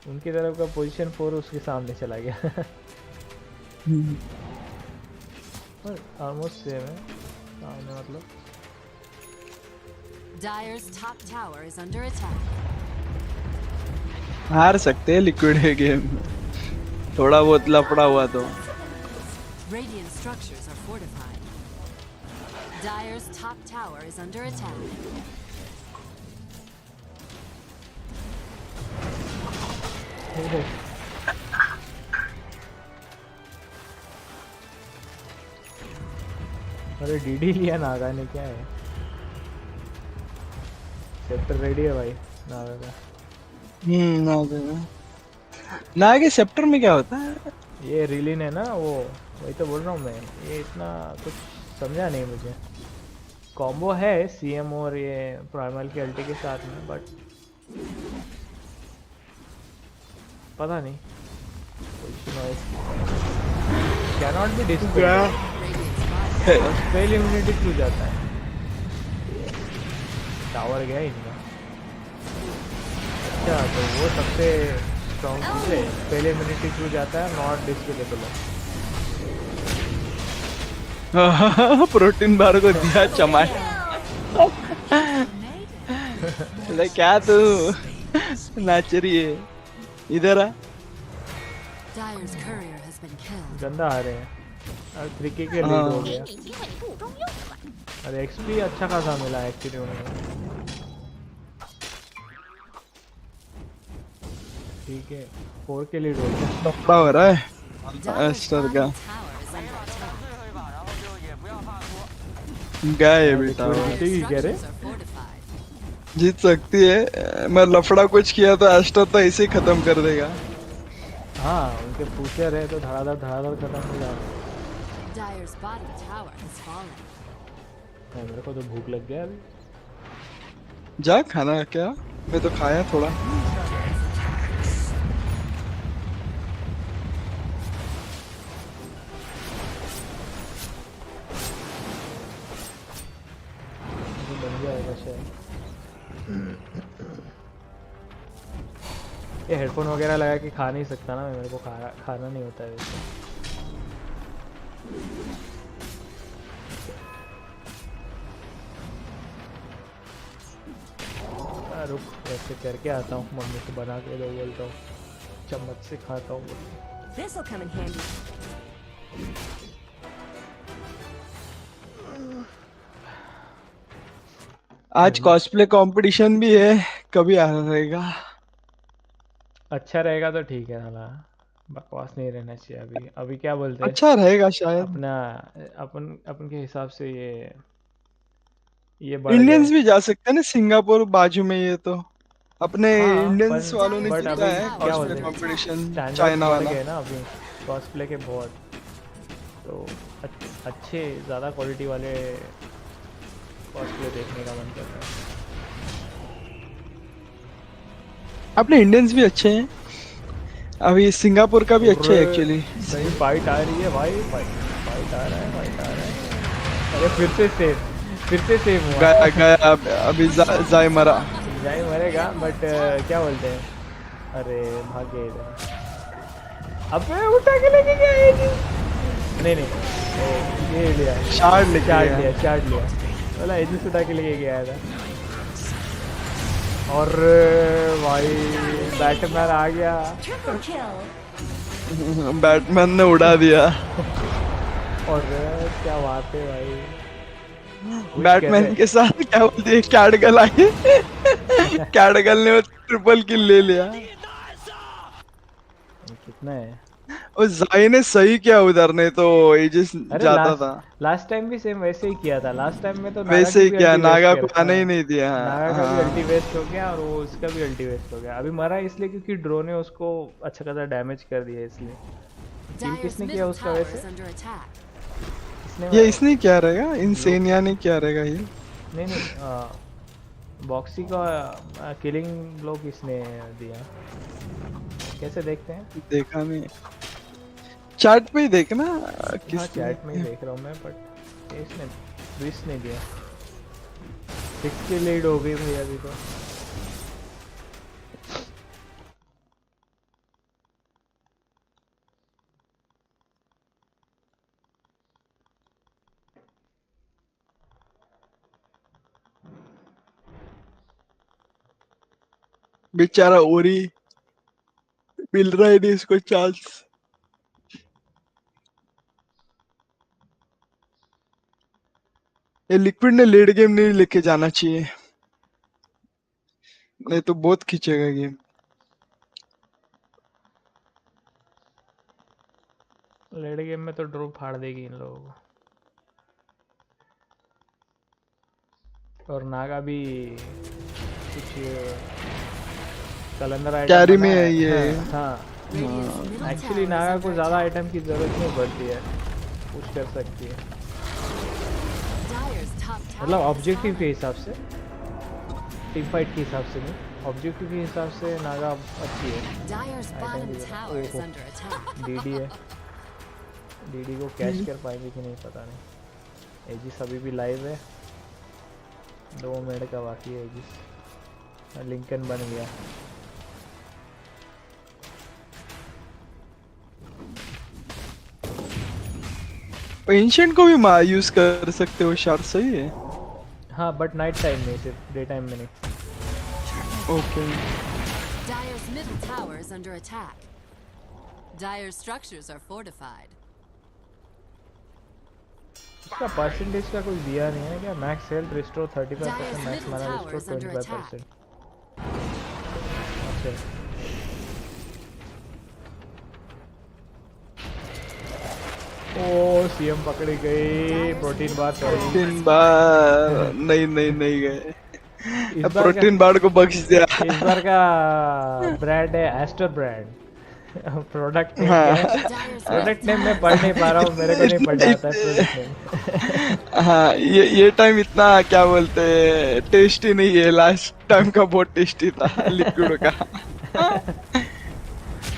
उनकी तरफ का पोजीशन 4 उसके सामने चला गया। ऑलमोस्ट सेम है सामने, मतलब Dire's top tower is under attack. हार सकते हैं लिक्विड है गेम में, थोड़ा बहुत लफड़ा हुआ तो। Radiant structures are fortified. Dire's top tower is under attack. अरे डीडी लिया नागा ने, क्या है? सेप्टर रेडी है भाई नागा का। नागा के सेप्टर में क्या होता है? ये रिलीन है ना वो, वही तो बोल रहा हूँ मैं। ये इतना कुछ समझा नहीं मुझे। कॉम्बो है सीएम और ये प्राइमल के अल्टी के साथ में, बट पता नहीं। Cannot be displayed, spell immunity क्यों जाता है? टावर गया इनका। अच्छा तो वो सबसे स्ट्रॉन्ग चीज है, स्पेल इम्यूनिटी क्यों जाता है, नॉट डिस्प्लेबल है। प्रोटीन बार को दिया चमाट। क्या तू नाच रही है? इधर आ। गंदा आ रहे हैं। 3K के लीड हो गया। अरे एक्सपी अच्छा खासा मिला एक्चुअली उन्हें। ठीक है 4K लीड हो गया। लंबा हो रहा है एस्टर का। गए बेटा जीत सकती है। मैं लफड़ा कुछ किया तो एस्टर तो ऐसे ही खत्म कर देगा। हाँ उनके पूछे रहे तो धड़ाधड़ खत्म हो जाता। मेरे को तो भूख लग गया अभी। जा खाना क्या? मैं तो खाया थोड़ा। बन जाएगा शायद। ये हेडफोन वगैरह लगा के खा नहीं सकता ना, मेरे को खाना नहीं होता है वैसे। रुक वैसे करके आता हूँ, मम्मी को बना के दो बोलता हूँ, चम्मच से खाता हूँ। आज कॉस्प्ले कंपटीशन भी है, कभी आ रहेगा? अच्छा रहेगा तो ठीक है ना, बकवास नहीं रहना चाहिए। अभी क्या बोलते हैं? अच्छा रहेगा शायद। अपना अपन के हिसाब से ये बढ़ इंडियंस गए। भी जा सकते हैं ना, सिंगापुर बाजू में। ये तो अपने हाँ, इंडियंस वालों ने बट जीता अभी है क्या कॉस्प्ले बोलते हैं, कंपटीशन स्टैंडर्ड्स चाइना बढ़ वाला। गए ना अभी कॉस्प्ले के बहुत, तो अच्छे ज़्यादा क्वालिटी वाले कॉस्प्ले देखने का मन कर रहा है। अपने इंडियंस भी अच्छे हैं, अभी सिंगापुर का भी अच्छा है एक्चुअली। सही फाइट आ रही है भाई, फाइट आ रहा है, फाइट आ रहा है। अरे फिर से सेव हुआ। गया अभी जाय मरा। जाय मरेगा, बट क्या बोलते हैं, अरे भाग गए इधर। अबे उठा के लेके गया ये जी। नहीं ये लिया, शार्ड लिया बोला एजिस उठा के लेके गया था। और भाई बैटमैन आ गया। बैटमैन ने उड़ा दिया। और क्या बात है भाई, बैटमैन के साथ क्या बोलते हैं, कैडगल आई। कैडगल ने वो ट्रिपल किल ले लिया। कितना है? और जाई ने सही किया उधर, नहीं तो एजिस जाता था। लास्ट टाइम भी सेम वैसे ही किया था। लास्ट टाइम में तो वैसे ही किया, नागा को आने ही नहीं दिया। नागा का भी अल्टी वेस्ट हो गया और वो उसका भी अल्टी वेस्ट हो गया। अभी मरा इसलिए क्योंकि ड्रो ने उसको अच्छा खासा डैमेज कर दिया, इसलिए। किसने किया उसका वैसे? इसने क्या रहेगा, इनसेनिया ने क्या रहेगा ये? नहीं बॉक्सी का किलिंग ब्लो किसने दिया, कैसे देखते हैं? देखा नहीं, चैट पे ही देखना। हाँ चैट में ही देख रहा हूँ मैं, बट इसने विश नहीं दिया। 6 की लीड हो गई भाई अभी तो। बेचारा ओरी मिल रहा है नहीं इसको चांस। ये लिक्विड ने लेट गेम नहीं लेके जाना चाहिए, नहीं तो बहुत खींचेगा गेम। लेट गेम में तो ड्रॉप फाड़ देगी इन लोगों को। और नागा भी कुछ कैलेंडर आइटम कैरी बना में है। है ये। हाँ एक्चुअली नागा को ज़्यादा आइटम की ज़रूरत नहीं पड़ती है, पुश कर सकती है, मतलब ऑब्जेक्टिव के हिसाब से, टीम फाइट के हिसाब से नहीं, ऑब्जेक्टिव के हिसाब से नागा अच्छी है आइटम की ज़रूरत। डीडी है, डीडी को कैच कर पाएंगे कि नहीं पता नहीं। एजिस अभी भी लाइव है, 2 मिनट का बाकी है। एजिस लिंकन बन गया। एंशिएंट को भी यूज कर सकते हो शार्ट, सही है। हाँ बट नाइट टाइम में, सिर्फ डे टाइम में नहीं। Okay. Dire's middle tower is under attack. Dire's structures are fortified. इसका परसेंटेज का कुछ दिया नहीं है क्या? मैक्स हेल्थ रिस्टोर 35%, मैक्स माना रिस्टोर 25%। अच्छा ओ सीएम पकड़ी गई। प्रोटीन बार नहीं गए। प्रोटीन बार को बख्श दिया। इस बार का ब्रांड है एस्टर ब्रांड। प्रोडक्ट नेम हाँ। क्या है? प्रोडक्ट नेम मैं पढ़ नहीं पा रहा हूँ, मेरे को नहीं पढ़ना आता है प्रोडक्ट नेम। हाँ ये टाइम इतना क्या बोलते हैं टेस्टी नहीं है, लास्ट टाइम का बहुत टेस्टी था लिक्विड का।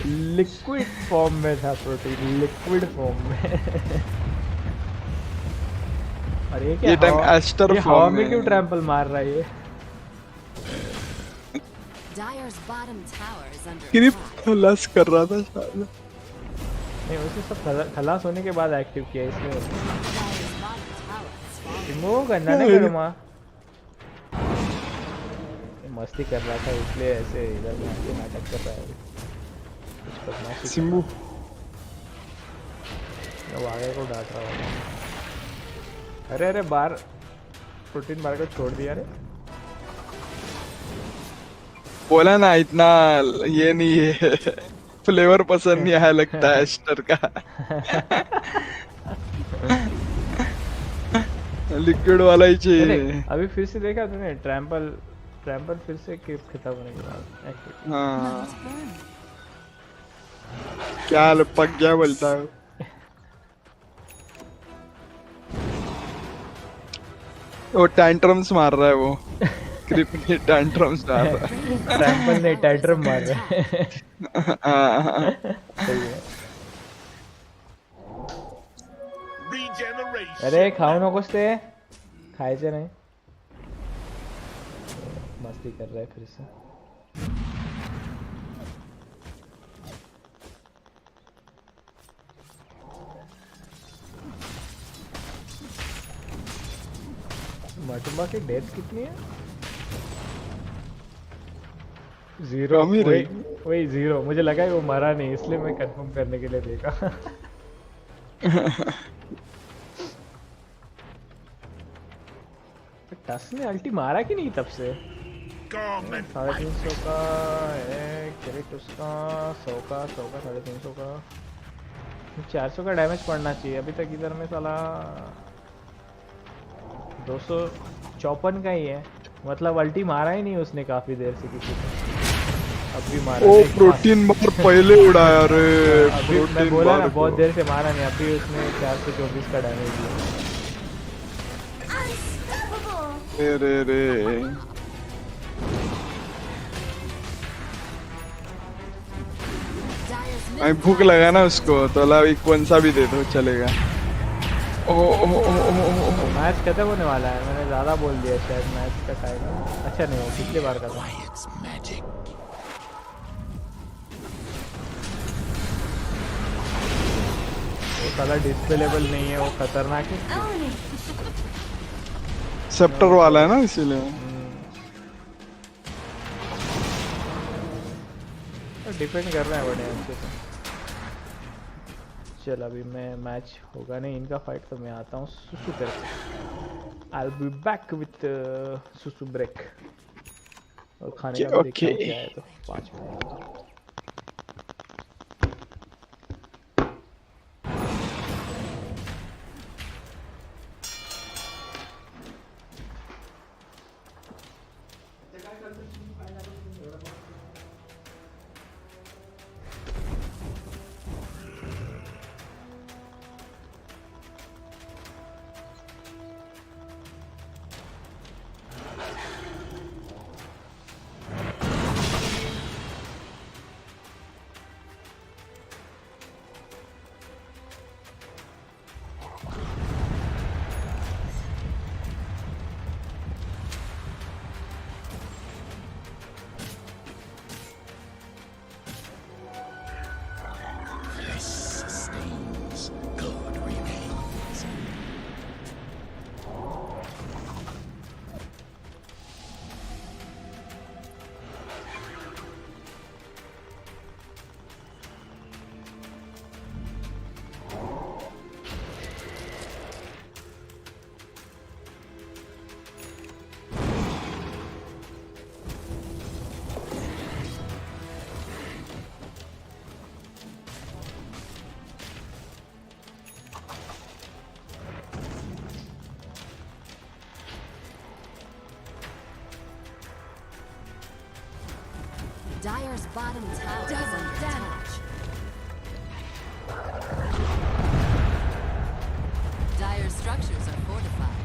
लिक्विड फॉर्म में था प्रोटीन, लिक्विड फॉर्म में। अरे ये क्या ये टाइम एस्टर फॉर्म में क्यों ट्रैम्पल मार रहा है ये? क्रिप खलास कर रहा था शायद। नहीं उसे सब खलास होने के बाद एक्टिव किया इसलिए। रिमूव करना नहीं करो माँ, मस्ती कर रहा था इसलिए ऐसे इधर नाटक कर रहा है। सिम्बू अब आगे को डांट रहा होगा। अरे बार प्रोटीन बार को छोड़ दिया रे। बोला ना इतना ये नहीं है, फ्लेवर पसंद नहीं आया लगता है एस्टर का। लिक्विड वाला ही चाहिए। अभी फिर से देखा तूने ट्रैम्पल फिर से खत्म होने के बाद एक्टिव। हाँ क्या पक गया बोलता है वो, टैंट्रम्स मार रहा है वो। क्रिप ने टैंट्रम्स मार रहा है। ट्रैम्पल ने टैंट्रम मार रहा है। सही है। अरे खाओ ना कुछ ते खाए से नहीं, मस्ती कर रहा है फिर से। मटुम्बा की डेथ कितनी है? 0। वही 0। मुझे लगा वो मरा नहीं, इसलिए मैं कंफर्म करने के लिए देखा। टस ने अल्टी मारा कि नहीं तब से? 350 का एक क्रिट उसका, 100 का 350 का 400 का डैमेज पड़ना चाहिए। अभी तक इधर में साला 254 का ही है, मतलब अल्टी मारा ही नहीं उसने काफी देर से किसी को। अब भी मारा। ओ प्रोटीन बार पहले उड़ाया रे। अभी मैं बोला ना बहुत देर से मारा नहीं, अभी उसने 424 का डैमेज दिया। रे भूख लगा ना उसको तो अभी कौन सा भी दे दो चलेगा। मैच खत्म होने वाला है, मैंने ज्यादा बोल दिया शायद मैच का टाइम। अच्छा नहीं हो पिछली बार का था। वो साला डिस्प्ले लेवल नहीं है, वो खतरनाक है। सेप्टर वाला है ना इसीलिए। डिपेंड कर रहा है बड़े अच्छे से। चल अभी मैं मैच होगा नहीं इनका फाइट तो मैं आता हूँ सुसु करके I'll be back with सुसु ब्रेक और खाने का भी देखता हूँ क्या है तो 5 minute Dire's bottom tower is under attack. Dire's structures are fortified.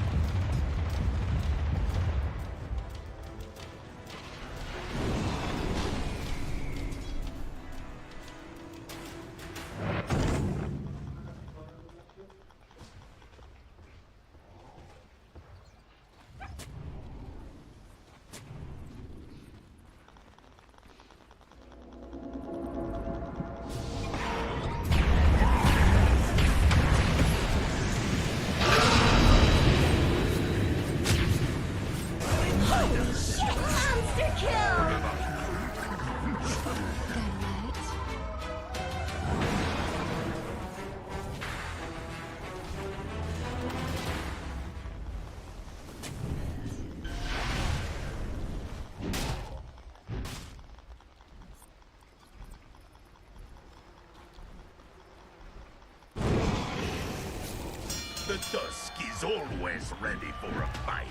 The Dusk is always ready for a fight.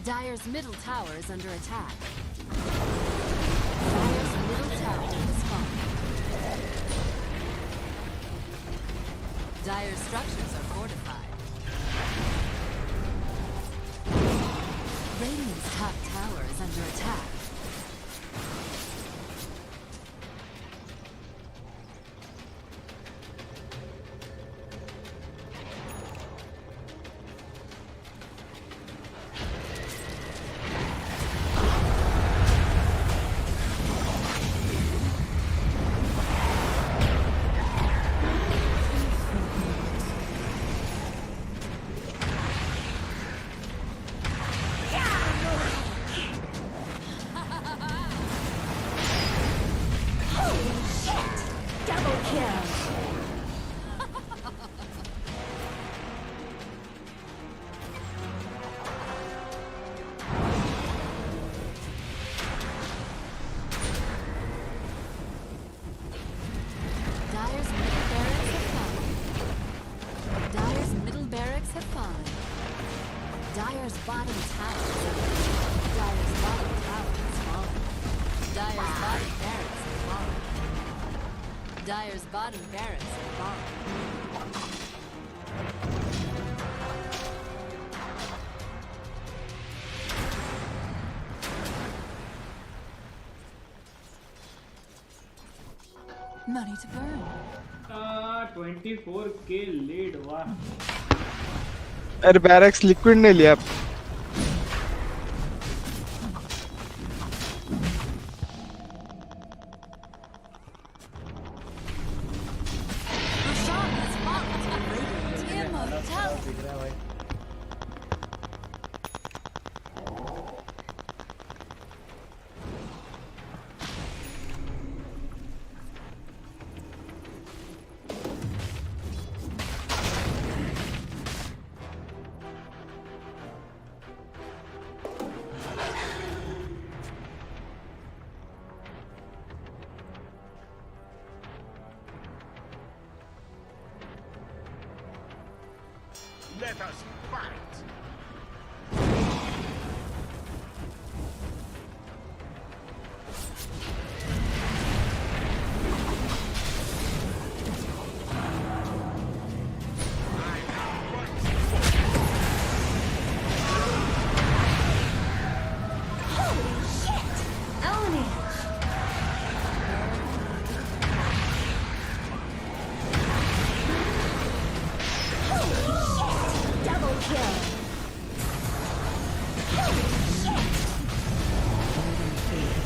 Dire's middle tower is under attack. Dire's middle tower is falling. Dire's structures are fortified. Radiant's top tower is under attack. Dire's bottom tower is falling. Dire's bottom tower is falling. Dire's bottom barracks are falling. Dire's bottom barracks are falling. Money to burn. 24k lead, wow. अरे barracks liquid ने लिया Let us fight.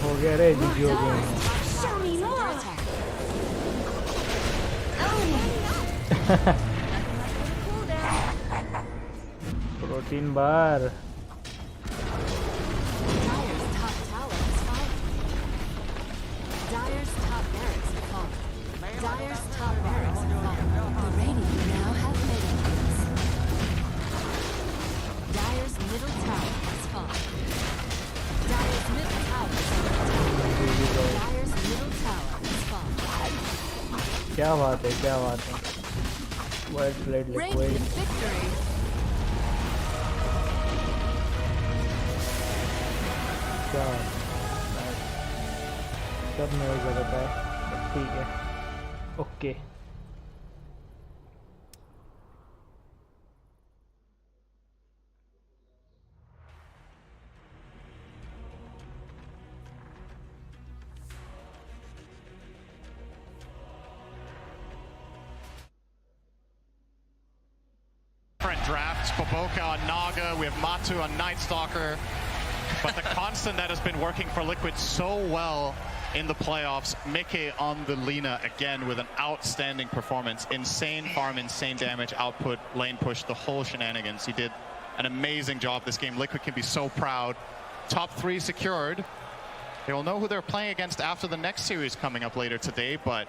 हो गया रे जीजी हो गया protein bar Dire's top barracks have fallen. Dire's top barracks have fallen. The Radiant now have minions. Dire's middle tower has fallen. Dire's middle tower is under attack. Dire's middle tower has fallen. क्या बात है Well played Radiant Liquid victory. क्या सब मेरे जरूरत है ठीक है okay Different drafts, Boboka on Naga, we have Matu on Night Stalker, but the constant that has been working for Liquid so well in the playoffs, Mickey on the Lina again with an outstanding performance. Insane farm, insane damage, output, lane push, the whole shenanigans. He did an amazing job this game. Liquid can be so proud. Top 3 secured. They will know who they're playing against after the next series coming up later today, but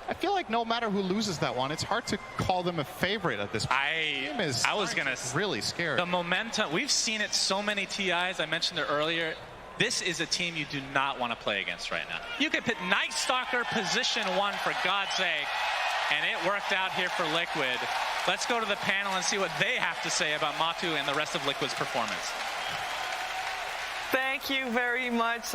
I feel like no matter who loses that one, it's hard to call them a favorite at this point. I was gonna really scared. The momentum, we've seen it so many TIs. I mentioned it earlier. This is a team you do not want to play against right now. You could put Night Stalker position 1 for God's sake, and it worked out here for Liquid. Let's go to the panel and see what they have to say about Matu and the rest of Liquid's performance. Thank you very much.